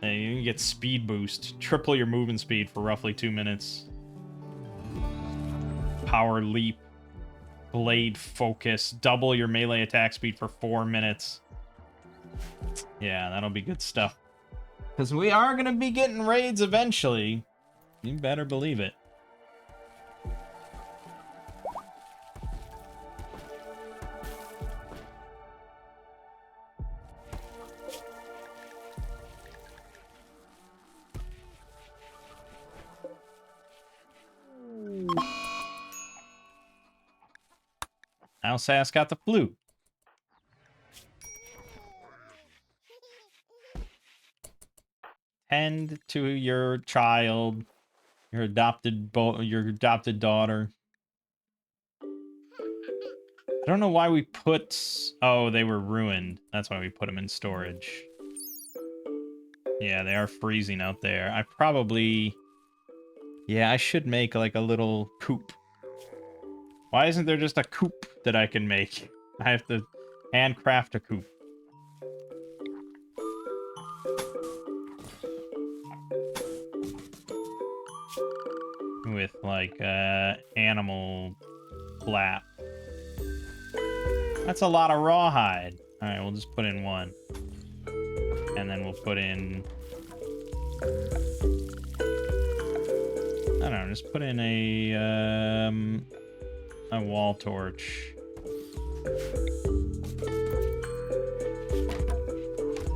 you can get speed boost. Triple your movement speed for roughly 2 minutes. Power leap. Blade focus. Double your melee attack speed for 4 minutes. Yeah, that'll be good stuff. Because we are going to be getting raids eventually. You better believe it. Alsace got the flute. Tend to your child, your adopted daughter. I don't know why we put... Oh, they were ruined. That's why we put them in storage. Yeah, they are freezing out there. I probably... Yeah, I should make like a little coop. Why isn't there just a coop that I can make? I have to handcraft a coop. With like animal flap. That's a lot of rawhide. Alright, we'll just put in one. And then we'll put in... I don't know, just put in a wall torch.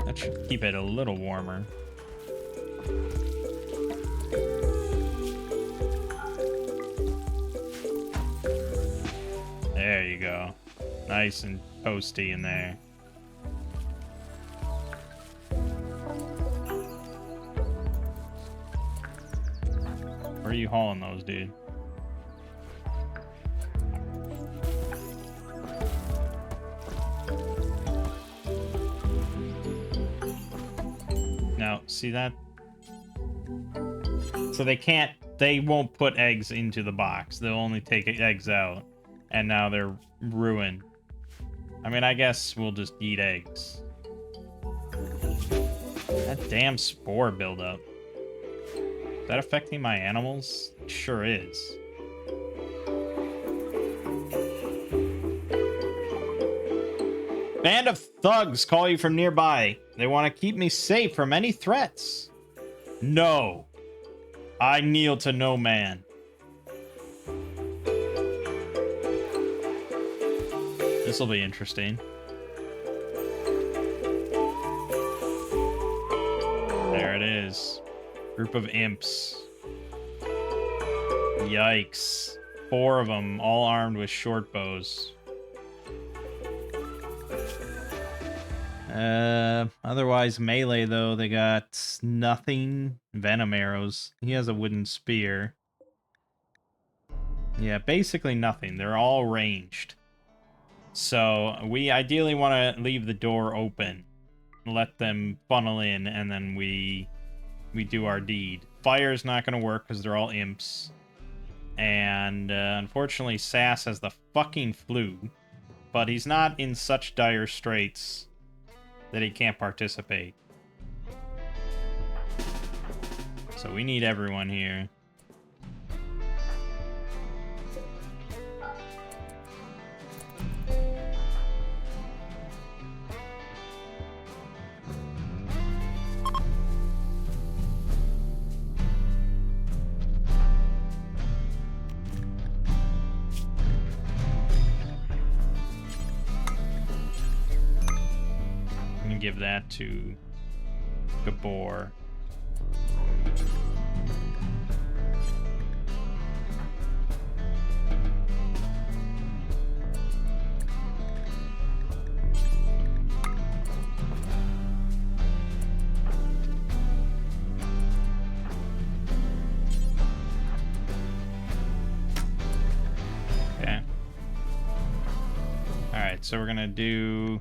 That should keep it a little warmer. There you go. Nice and toasty in there. Where are you hauling those, dude? Now, see that? So they won't put eggs into the box. They'll only take eggs out. And now they're ruined. I mean, I guess we'll just eat eggs. That damn spore buildup. Is that affecting my animals? It sure is. Band of thugs call you from nearby. They want to keep me safe from any threats. No. I kneel to no man. This will be interesting. There it is. Group of imps. Yikes. 4 of them, all armed with short bows. Otherwise melee though, they got nothing. Venom arrows. He has a wooden spear. Yeah, basically nothing. They're all ranged. So we ideally want to leave the door open, let them funnel in, and then we do our deed. Fire's not going to work because they're all imps. And unfortunately, Sass has the fucking flu, but he's not in such dire straits that he can't participate. So we need everyone here. Give that to Gabor. Okay. Alright, so we're gonna do...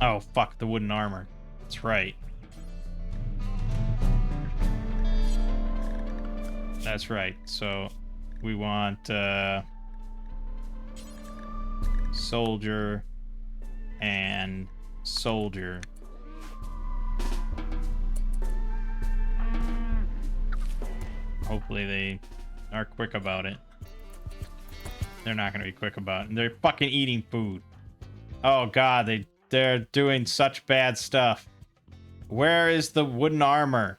Oh, fuck, the wooden armor. That's right. That's right. So, we want, soldier and soldier. Hopefully they are quick about it. They're not gonna be quick about it. They're fucking eating food. Oh, God, they're doing such bad stuff. Where is the wooden armor?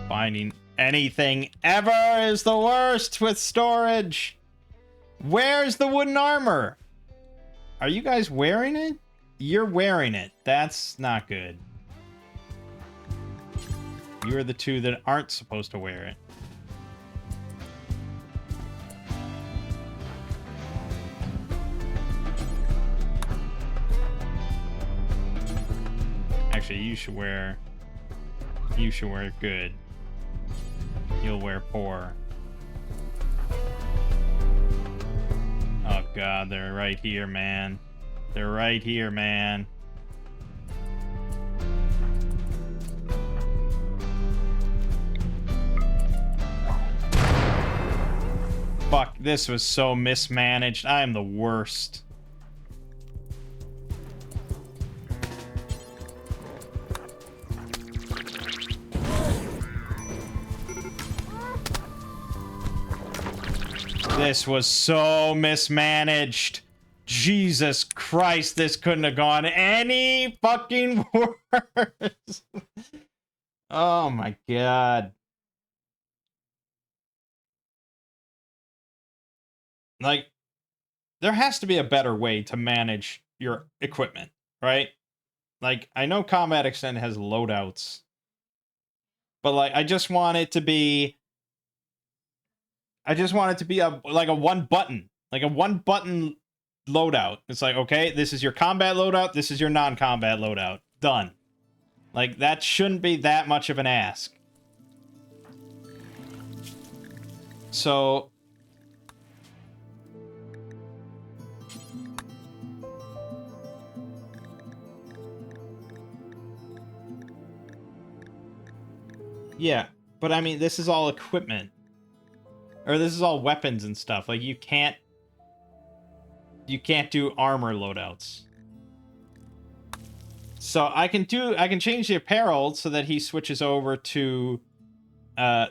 Finding anything ever is the worst with storage. Where's the wooden armor? Are you guys wearing it? You're wearing it. That's not good. You are the two that aren't supposed to wear it. Actually, you should wear good. You'll wear poor. Oh god, they're right here, man. They're right here, man. Fuck, this was so mismanaged. I am the worst. This was so mismanaged. Jesus Christ, this couldn't have gone any fucking worse. Oh my god. Like, there has to be a better way to manage your equipment, right? Like, I know Combat Extend has loadouts, but like, I just want it to be like a one button loadout. It's like, okay, this is your combat loadout, this is your non-combat loadout. Done. Like, that shouldn't be that much of an ask. So yeah, but I mean, this is all equipment. Or this is all weapons and stuff. Like, you can't do armor loadouts. So I can change the apparel so that he switches over to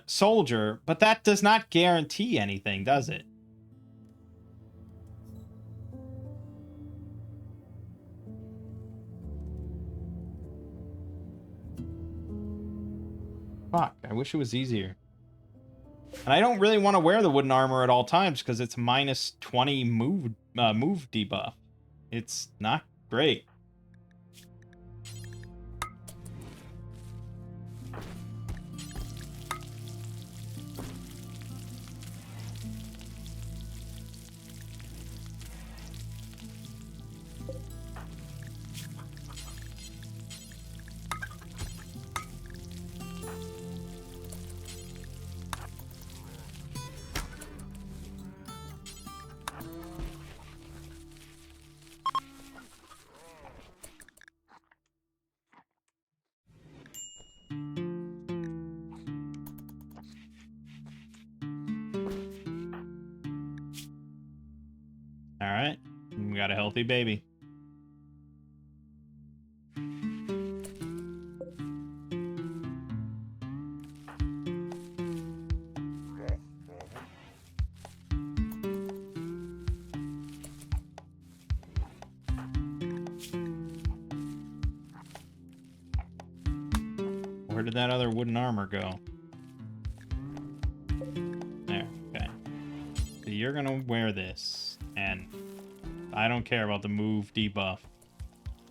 soldier, but that does not guarantee anything, does it? Fuck, I wish it was easier. And I don't really want to wear the wooden armor at all times because it's minus 20 move debuff. It's not great. Alright, we got a healthy baby. Where did that other wooden armor go? There, okay. So you're gonna wear this, and I don't care about the move debuff.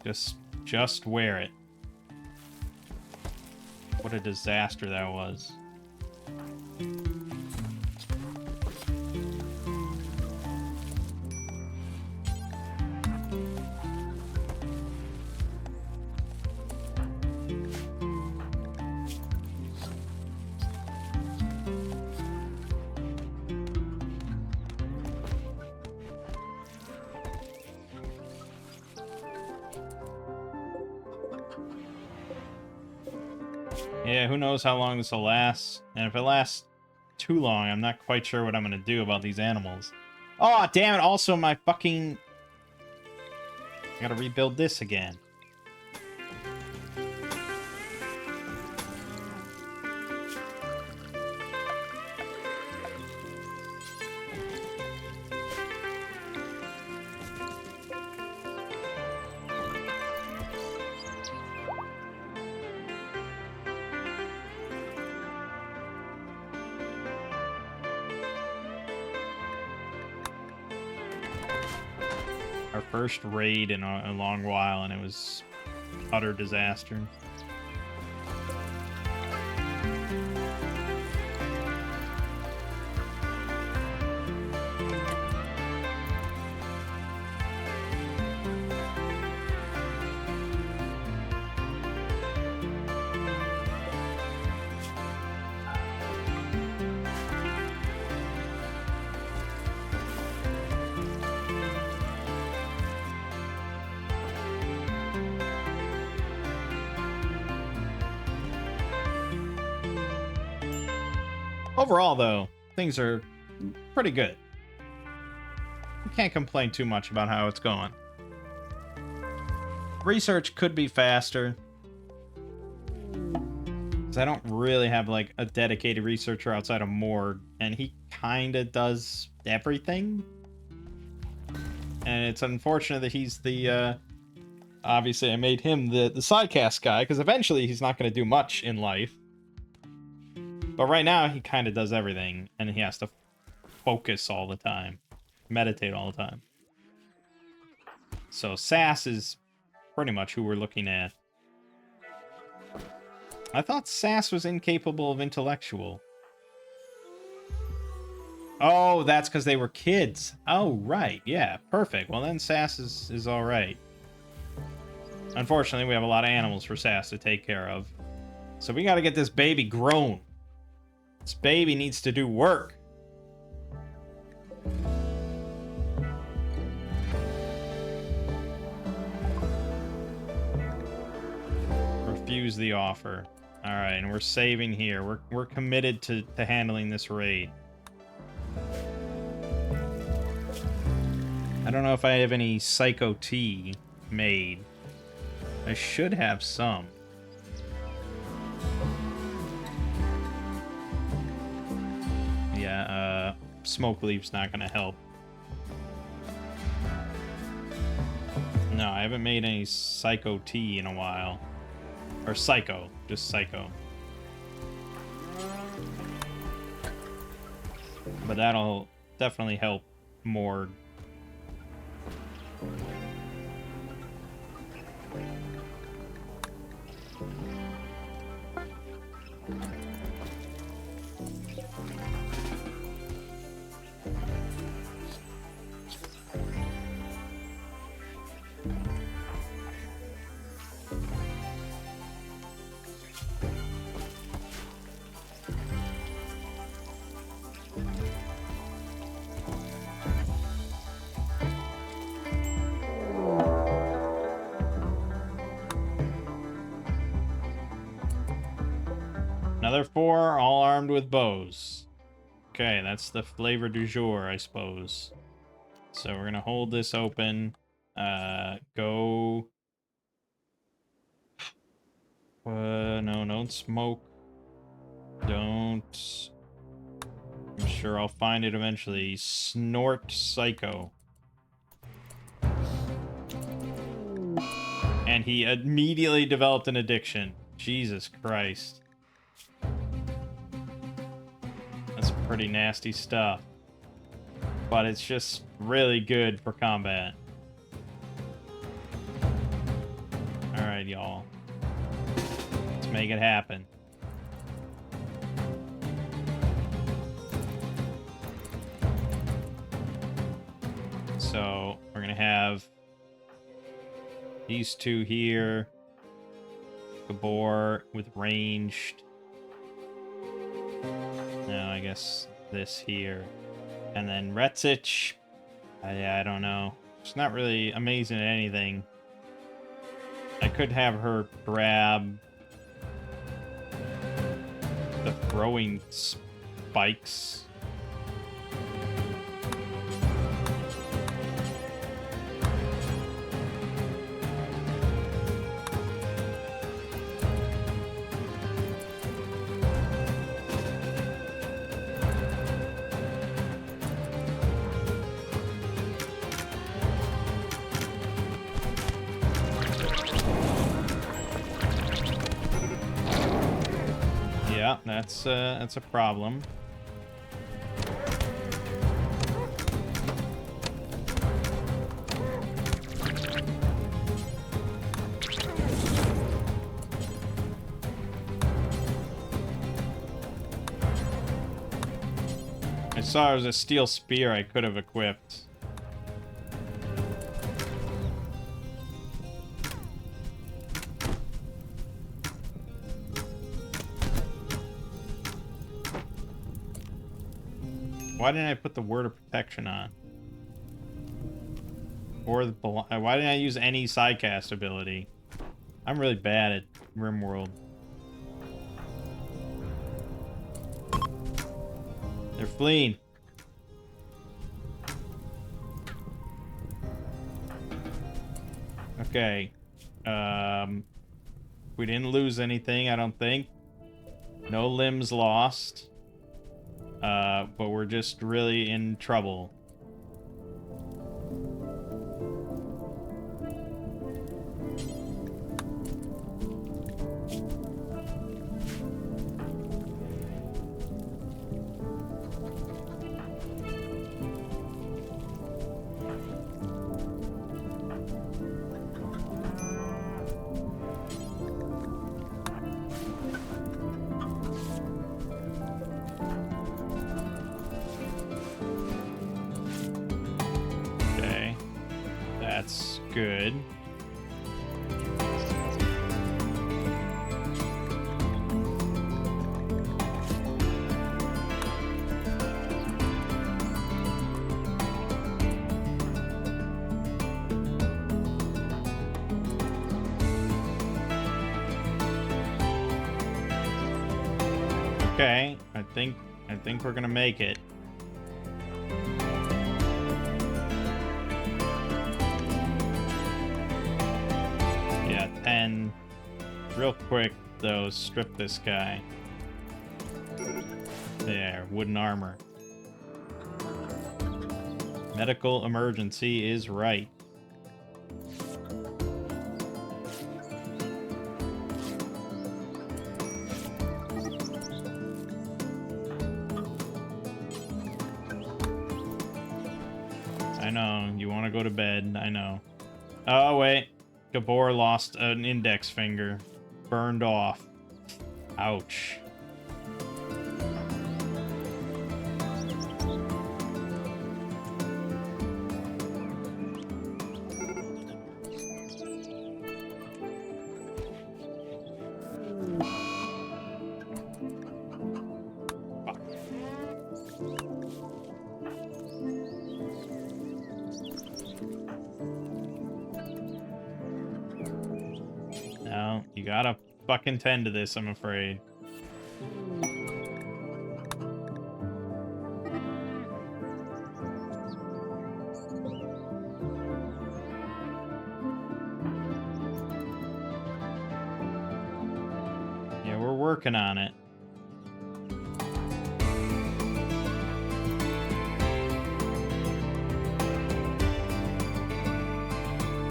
Just wear it. What a disaster that was. Yeah, who knows how long this will last. And if it lasts too long, I'm not quite sure what I'm going to do about these animals. Oh, damn it. Also, my fucking... I gotta rebuild this again. Our first raid in a long while, and it was utter disaster. Overall, though, things are pretty good. I can't complain too much about how it's going. Research could be faster. Because I don't really have, like, a dedicated researcher outside of Morg. And he kind of does everything. And it's unfortunate that he's the, obviously I made him the sidecast guy. Because eventually he's not going to do much in life. But right now, he kind of does everything. And he has to focus all the time. Meditate all the time. So Sass is pretty much who we're looking at. I thought Sass was incapable of intellectual. Oh, that's because they were kids. Oh, right. Yeah, perfect. Well, then Sass is all right. Unfortunately, we have a lot of animals for Sass to take care of. So we got to get this baby grown. This baby needs to do work. Refuse the offer. All right, and we're saving here. We're committed to handling this raid. I don't know if I have any Psycho Tea made. I should have some. Yeah, Smoke Leaf's not gonna help. No, I haven't made any Psycho Tea in a while. Or Psycho, just Psycho. But that'll definitely help more. Another 4, all armed with bows. Okay, that's the flavor du jour, I suppose. So we're gonna hold this open. Go. No, don't smoke. Don't. I'm sure I'll find it eventually. Snort Psycho. And he immediately developed an addiction. Jesus Christ. That's pretty nasty stuff. But it's just really good for combat. Alright, y'all. Let's make it happen. So, we're gonna have these two here. Gabor with ranged. No, I guess this here. And then Retsich. I don't know. She's not really amazing at anything. I could have her grab the throwing spikes. Yeah, that's a problem. I saw there was a steel spear I could have equipped. Why didn't I put the word of protection on? Or the why didn't I use any sidecast ability? I'm really bad at Rimworld. They're fleeing. Okay. We didn't lose anything, I don't think. No limbs lost. But we're just really in trouble. That's good. Okay, I think we're gonna make it. Yeah, 10. Real quick, though, strip this guy. There, wooden armor. Medical emergency is right. I know, you want to go to bed, I know. Oh, wait. Gabor lost an index finger. Burned off. Ouch. No, you gotta fucking tend to this, I'm afraid. Yeah, we're working on it.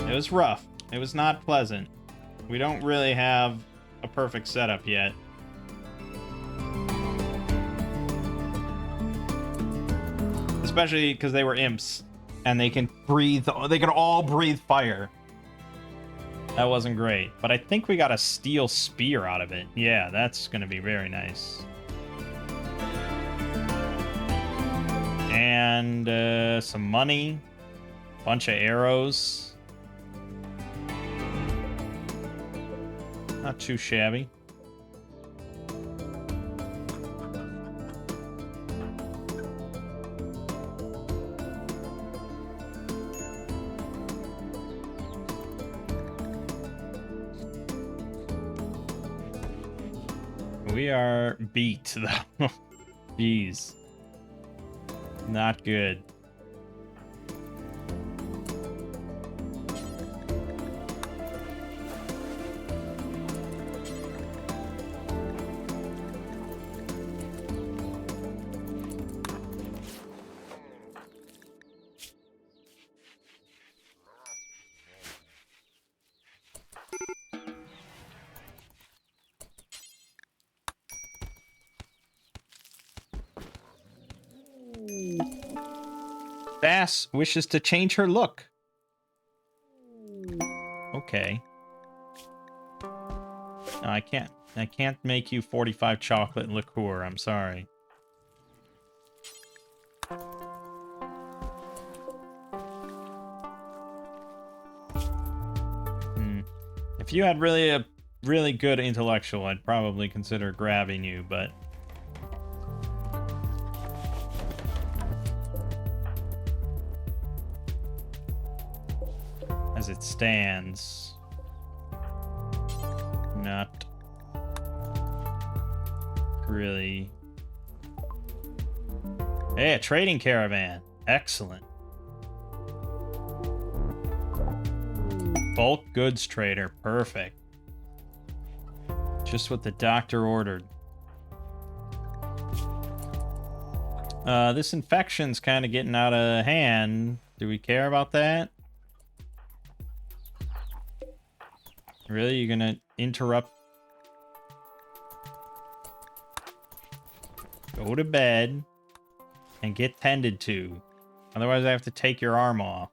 It was rough. It was not pleasant. We don't really have a perfect setup yet. Especially because they were imps. And they can breathe, they can all breathe fire. That wasn't great. But I think we got a steel spear out of it. Yeah, that's gonna be very nice. And some money. Bunch of arrows. Not too shabby. We are beat, though. Jeez. Not good. Bass wishes to change her look. Okay. No, I can't make you 45 chocolate liqueur. I'm sorry. If you had a really good intellectual, I'd probably consider grabbing you, but as it stands, not really Hey, a trading caravan. Excellent. Bulk goods trader. Perfect. Just what the doctor ordered. This infection's kind of getting out of hand. Do we care about that? Really? You're gonna interrupt? Go to bed and get tended to. Otherwise, I have to take your arm off.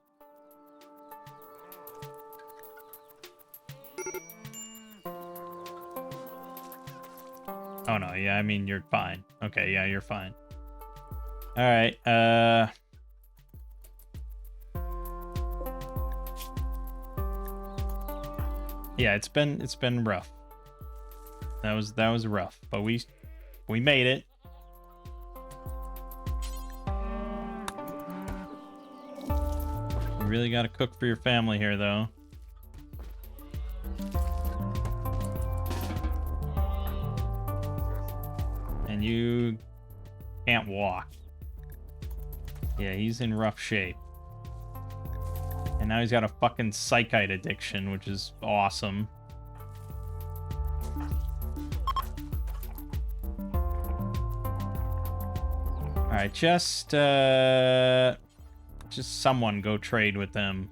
Oh, no. Yeah, I mean, you're fine. Okay, yeah, you're fine. All right. Yeah, it's been rough. That was rough, but we made it. You really got to cook for your family here, though. And you can't walk. Yeah, he's in rough shape. And now he's got a fucking psychite addiction, which is awesome. Alright, just someone go trade with them.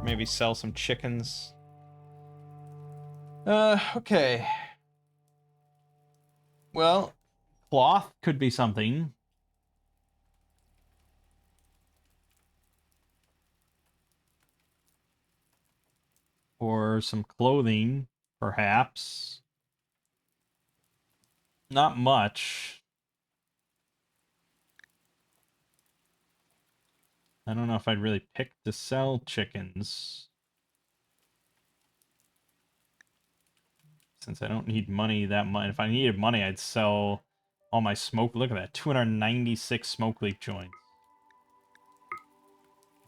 Maybe sell some chickens. Okay. Well, cloth could be something. Or some clothing, perhaps. Not much. I don't know if I'd really pick to sell chickens. Since I don't need money that much. If I needed money, I'd sell all my smoke. Look at that. 296 smoke leak joints.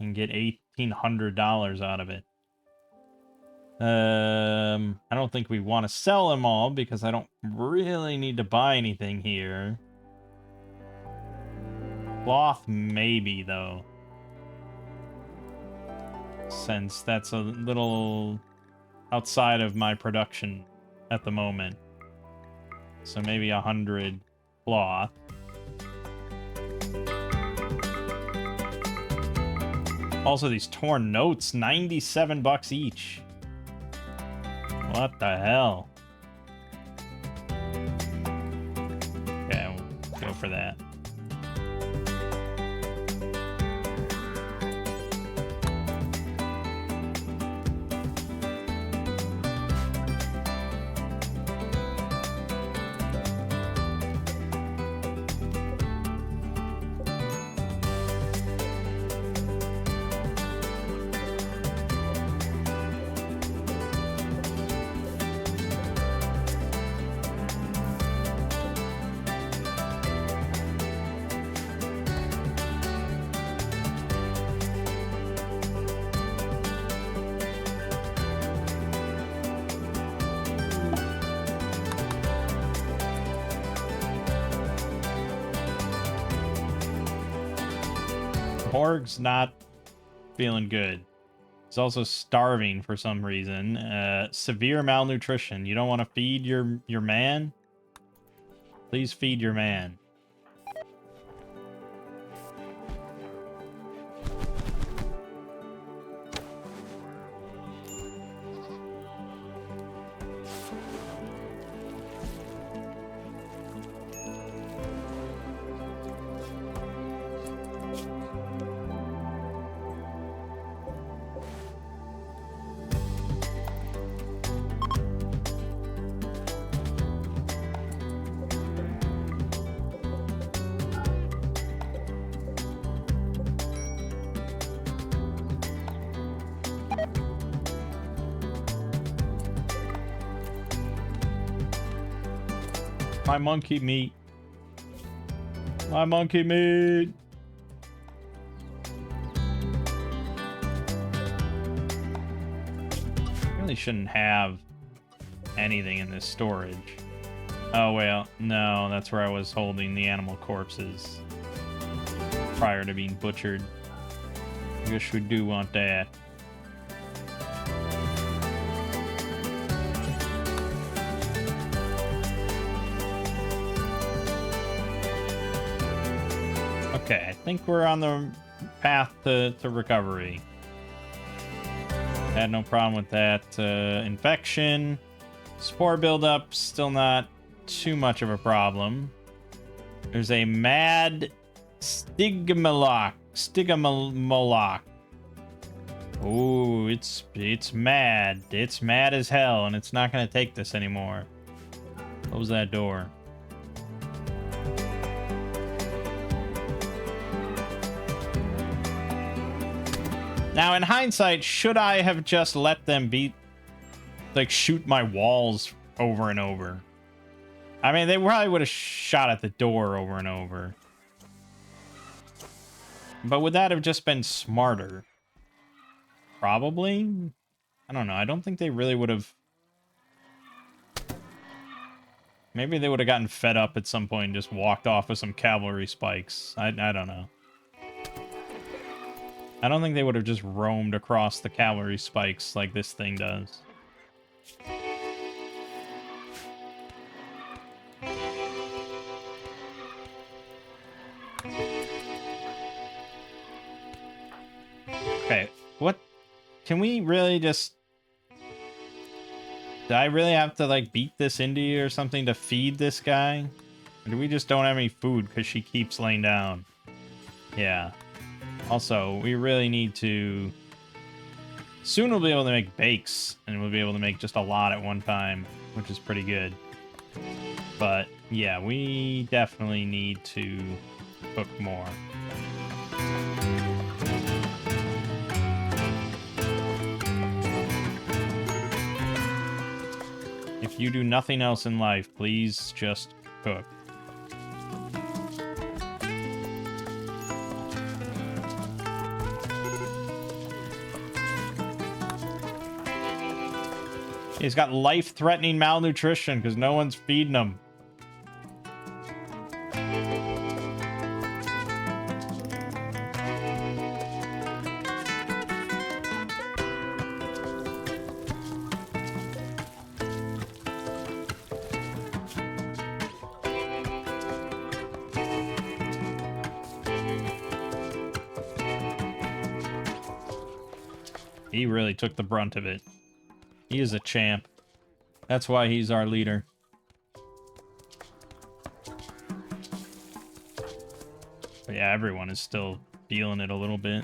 And get $1,800 out of it. I don't think we want to sell them all because I don't really need to buy anything here. Cloth, maybe, though. Since that's a little outside of my production at the moment. So maybe 100 cloth. Also, these torn notes, 97 bucks each. What the hell? Okay, we'll go for that. Horg's not feeling good. He's also starving for some reason. Severe malnutrition. You don't want to feed your man? Please feed your man. My monkey meat. My monkey meat. Really shouldn't have anything in this storage. Oh, well, no, that's where I was holding the animal corpses prior to being butchered. I guess we do want that. Okay, I think we're on the path to recovery. Had no problem with that. Infection. Spore buildup, still not too much of a problem. There's a mad stigmalock. Ooh, it's mad. It's mad as hell, and it's not gonna take this anymore. Close that door. Now, in hindsight, should I have just let them shoot my walls over and over? I mean, they probably would have shot at the door over and over. But would that have just been smarter? Probably? I don't know. I don't think they really would have... Maybe they would have gotten fed up at some point and just walked off with some cavalry spikes. I don't know. I don't think they would have just roamed across the cavalry spikes like this thing does. Okay, what? Can we really just... Do I really have to, like, beat this into you or something to feed this guy? Or do we just don't have any food because she keeps laying down? Yeah. Also, we really need to... Soon we'll be able to make bakes, and we'll be able to make just a lot at one time, which is pretty good. But, yeah, we definitely need to cook more. If you do nothing else in life, please just cook. He's got life-threatening malnutrition because no one's feeding him. He really took the brunt of it. He is a champ. That's why he's our leader. But yeah, everyone is still feeling it a little bit.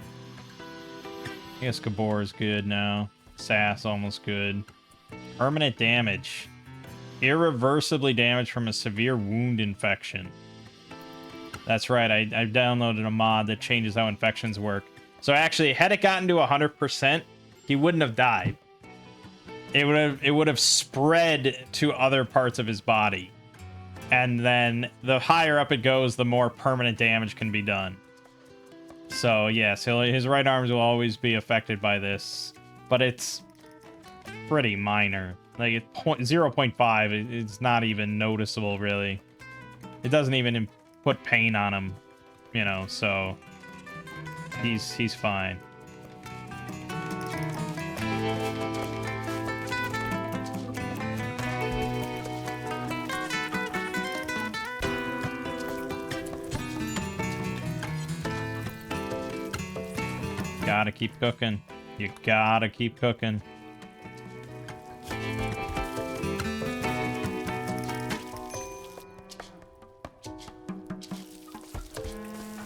I guess Gabor is good now. Sass almost good. Permanent damage. Irreversibly damaged from a severe wound infection. That's right, I downloaded a mod that changes how infections work. So actually, had it gotten to 100%, he wouldn't have died. It would have spread to other parts of his body. And then the higher up it goes, the more permanent damage can be done. So yes, his right arms will always be affected by this, but it's pretty minor. Like it's 0.5, it's not even noticeable really. It doesn't even put pain on him, you know, so he's fine. Gotta keep cooking. You gotta keep cooking.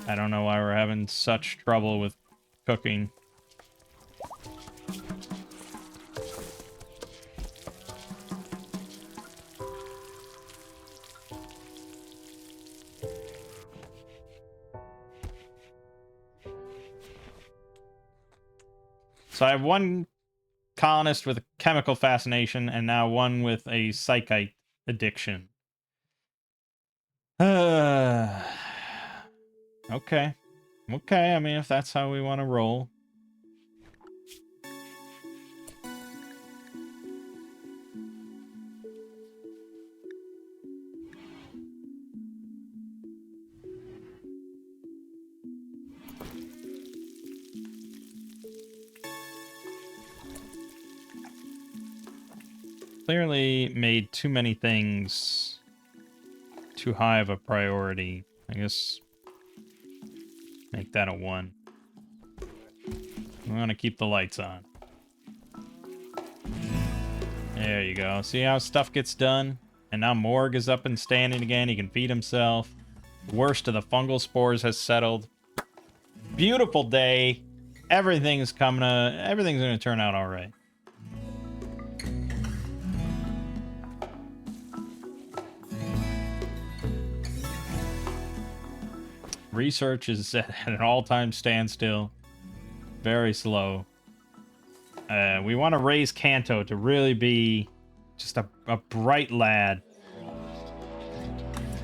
I don't know why we're having such trouble with cooking. So I have one colonist with a chemical fascination and now one with a psychite addiction. Okay. Okay, I mean, if that's how we want to roll. Clearly made too many things too high of a priority. I guess make that a 1. We want to keep the lights on. There you go. See how stuff gets done? And now Morg is up and standing again. He can feed himself. The worst of the fungal spores has settled. Beautiful day. Everything's gonna turn out all right. Research is at an all-time standstill. Very slow. We want to raise Kanto to really be just a bright lad.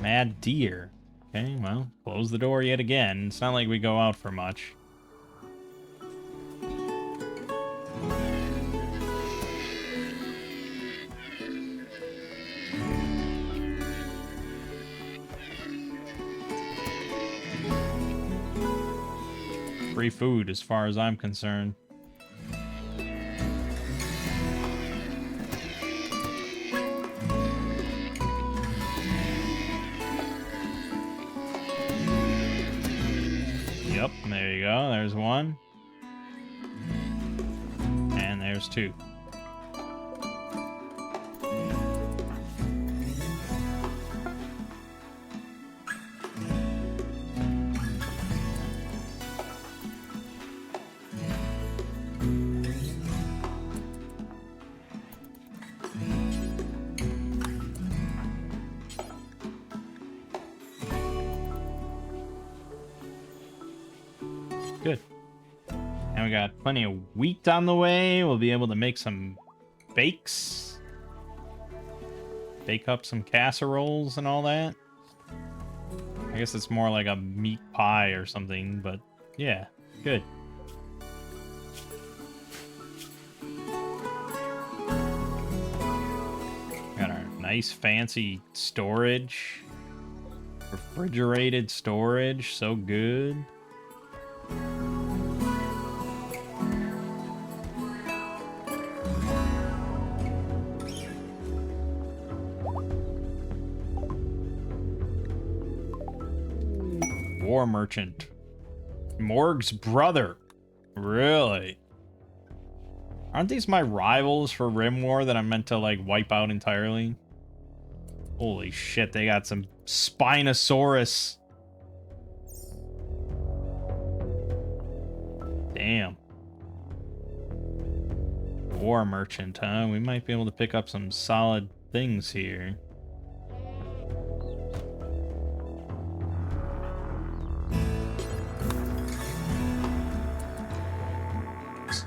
Mad deer. Okay, well, close the door yet again. It's not like we go out for much. Free food as far as I'm concerned. Yep, there you go. There's 1. And there's 2. Good. And we got plenty of wheat on the way. We'll be able to make some bakes. Bake up some casseroles and all that. I guess it's more like a meat pie or something, but yeah, good. Got our nice fancy storage. Refrigerated storage, so good. War merchant. Morg's brother. Really? Aren't these my rivals for Rimworld that I'm meant to, like, wipe out entirely? Holy shit, they got some Spinosaurus. Damn. War merchant, huh? We might be able to pick up some solid things here.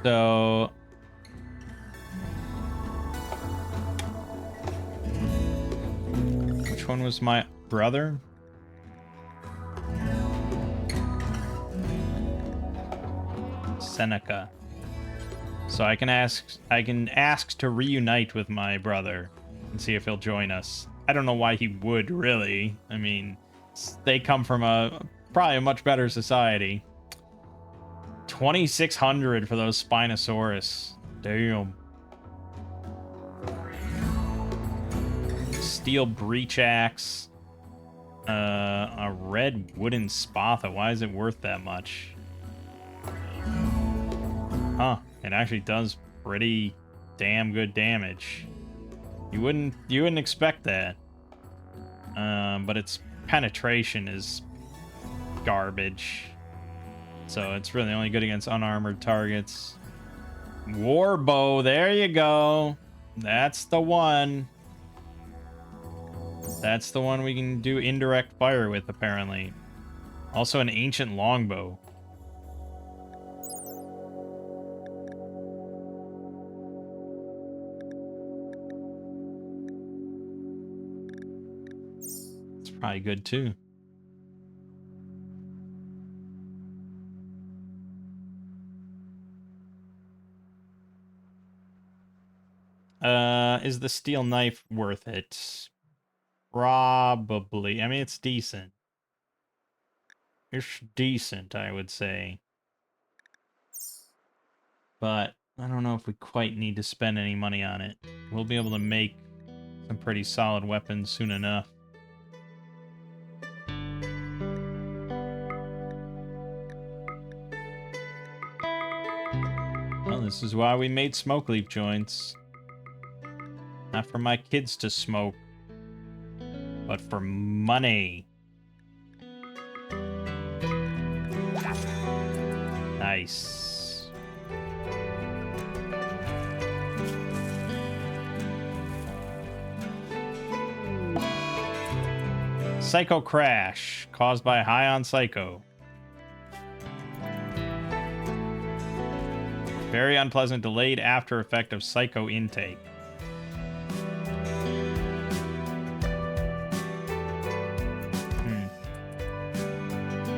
So... which one was my brother? Seneca. So I can ask to reunite with my brother and see if he'll join us. I don't know why he would, really. I mean, they come from probably a much better society. 2,600 for those Spinosaurus. Damn. Steel breach axe. A red wooden spatha. Why is it worth that much? Huh. It actually does pretty damn good damage. You wouldn't expect that. But its penetration is garbage. So it's really only good against unarmored targets. Warbow, there you go. That's the one. That's the one we can do indirect fire with, apparently. Also an ancient longbow. It's probably good, too. Is the steel knife worth it? Probably. I mean, it's decent. It's decent, I would say. But I don't know if we quite need to spend any money on it. We'll be able to make some pretty solid weapons soon enough. Well, this is why we made smoke leaf joints. Not for my kids to smoke, but for money. Nice. Psycho crash caused by high on psycho. Very unpleasant delayed after effect of psycho intake.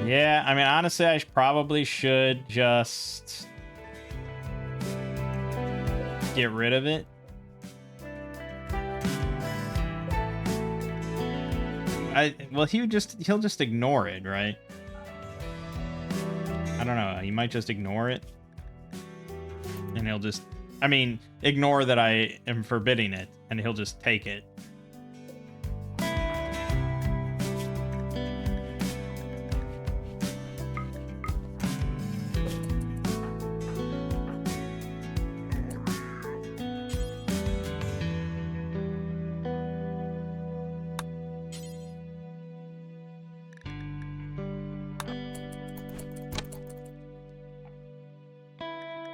Yeah, I mean, honestly, I probably should just get rid of it. Well, he'll just ignore it, right? I don't know. He might just ignore it. And he'll just, I mean, ignore that I am forbidding it, and he'll just take it.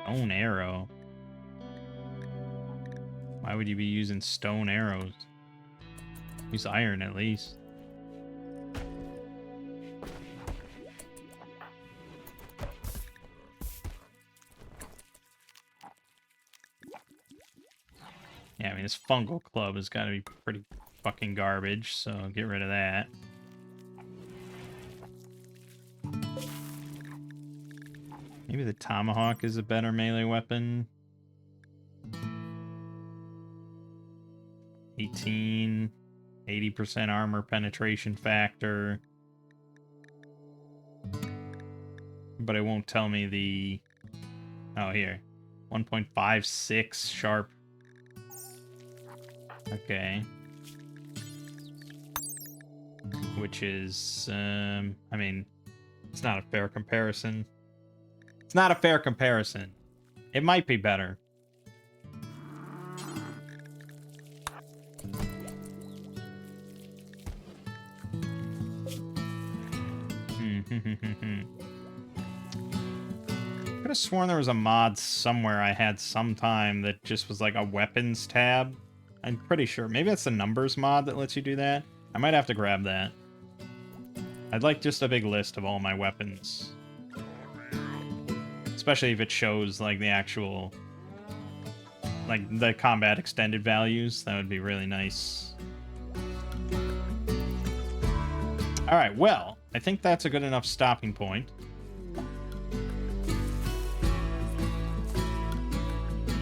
Stone arrow. Why would you be using stone arrows? Use iron at least. Yeah, I mean, this fungal club has got to be pretty fucking garbage, so get rid of that. Maybe the tomahawk is a better melee weapon. 18, 80% armor penetration factor. But it won't tell me the... Oh, here. 1.56 sharp. Okay. Which is, I mean, it's not a fair comparison. It's not a fair comparison. It might be better. Could have sworn there was a mod somewhere I had sometime that just was like a weapons tab. I'm pretty sure. Maybe that's the numbers mod that lets you do that. I might have to grab that. I'd like just a big list of all my weapons. Especially if it shows, like, the actual... like, the combat extended values. That would be really nice. Alright, well, I think that's a good enough stopping point.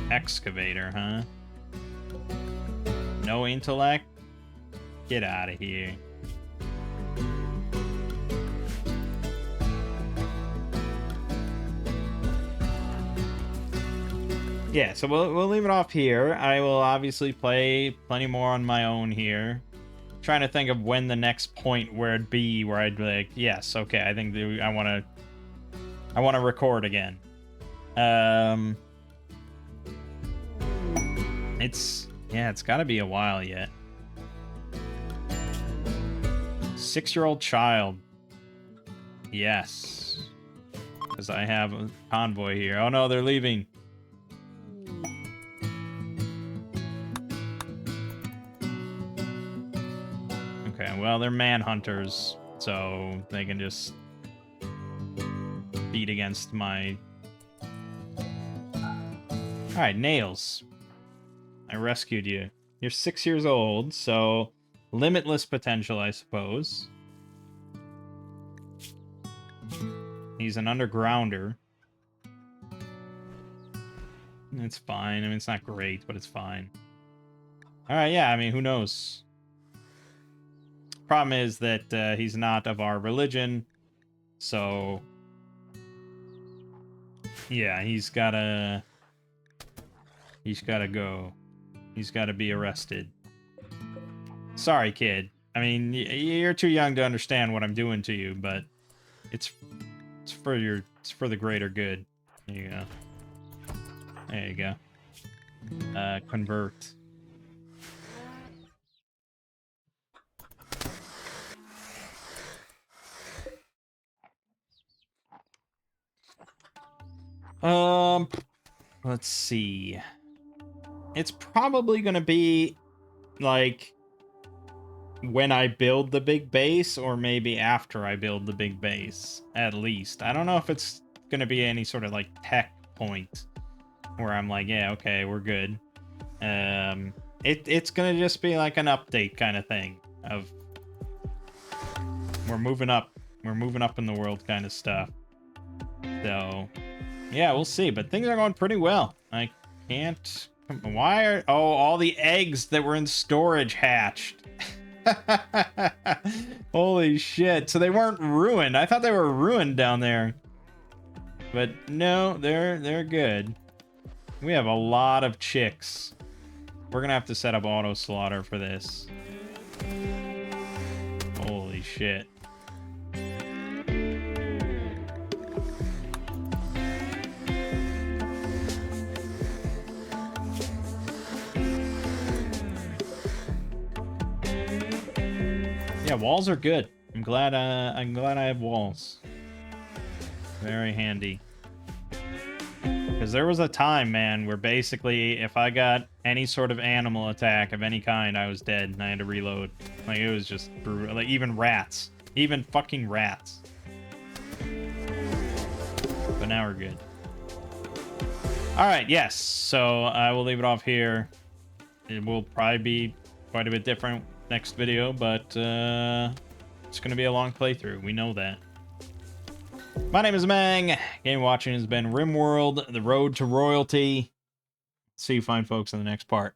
Excavator, huh? No intellect? Get out of here. Yeah, so we'll leave it off here. I will obviously play plenty more on my own here. Trying to think of when the next point where it'd be where I'd be like, yes, okay, I think I want to record again. It's got to be a while yet. 6-year-old child. Yes. Because I have a convoy here. Oh no, they're leaving. Okay, well, they're manhunters, so they can just beat against my... Alright, Nails. I rescued you. You're 6 years old, so limitless potential, I suppose. He's an undergrounder. It's fine. I mean, it's not great, but it's fine. Alright, yeah, I mean, who knows? Problem is that he's not of our religion, so... yeah, he's gotta He's gotta go. He's gotta be arrested. Sorry, kid. I mean, you're too young to understand what I'm doing to you, but it's for the greater good. There you go. There you go. Convert. Let's see. It's probably gonna be like when I build the big base, or maybe after I build the big base, at least. I don't know if it's gonna be any sort of like tech point where I'm like, yeah, okay, we're good. It's gonna just be like an update kind of thing of we're moving up in the world kind of stuff. So yeah, we'll see, but things are going pretty well. I can't. Why are all the eggs that were in storage hatched? Holy shit! So they weren't ruined. I thought they were ruined down there, but no, they're good. We have a lot of chicks. We're gonna have to set up auto slaughter for this. Holy shit. Yeah, walls are good. I'm glad I have walls. Very handy. Because there was a time, man, where basically if I got any sort of animal attack of any kind, I was dead and I had to reload. Like, it was just brutal. Like, even rats. Even fucking rats. But now we're good. Alright, yes. So I will leave it off here. It will probably be quite a bit different next video, but it's going to be a long playthrough. We know that. My name is Mangg. Game watching has been Rimworld, The Road to Royalty. See you fine folks in the next part.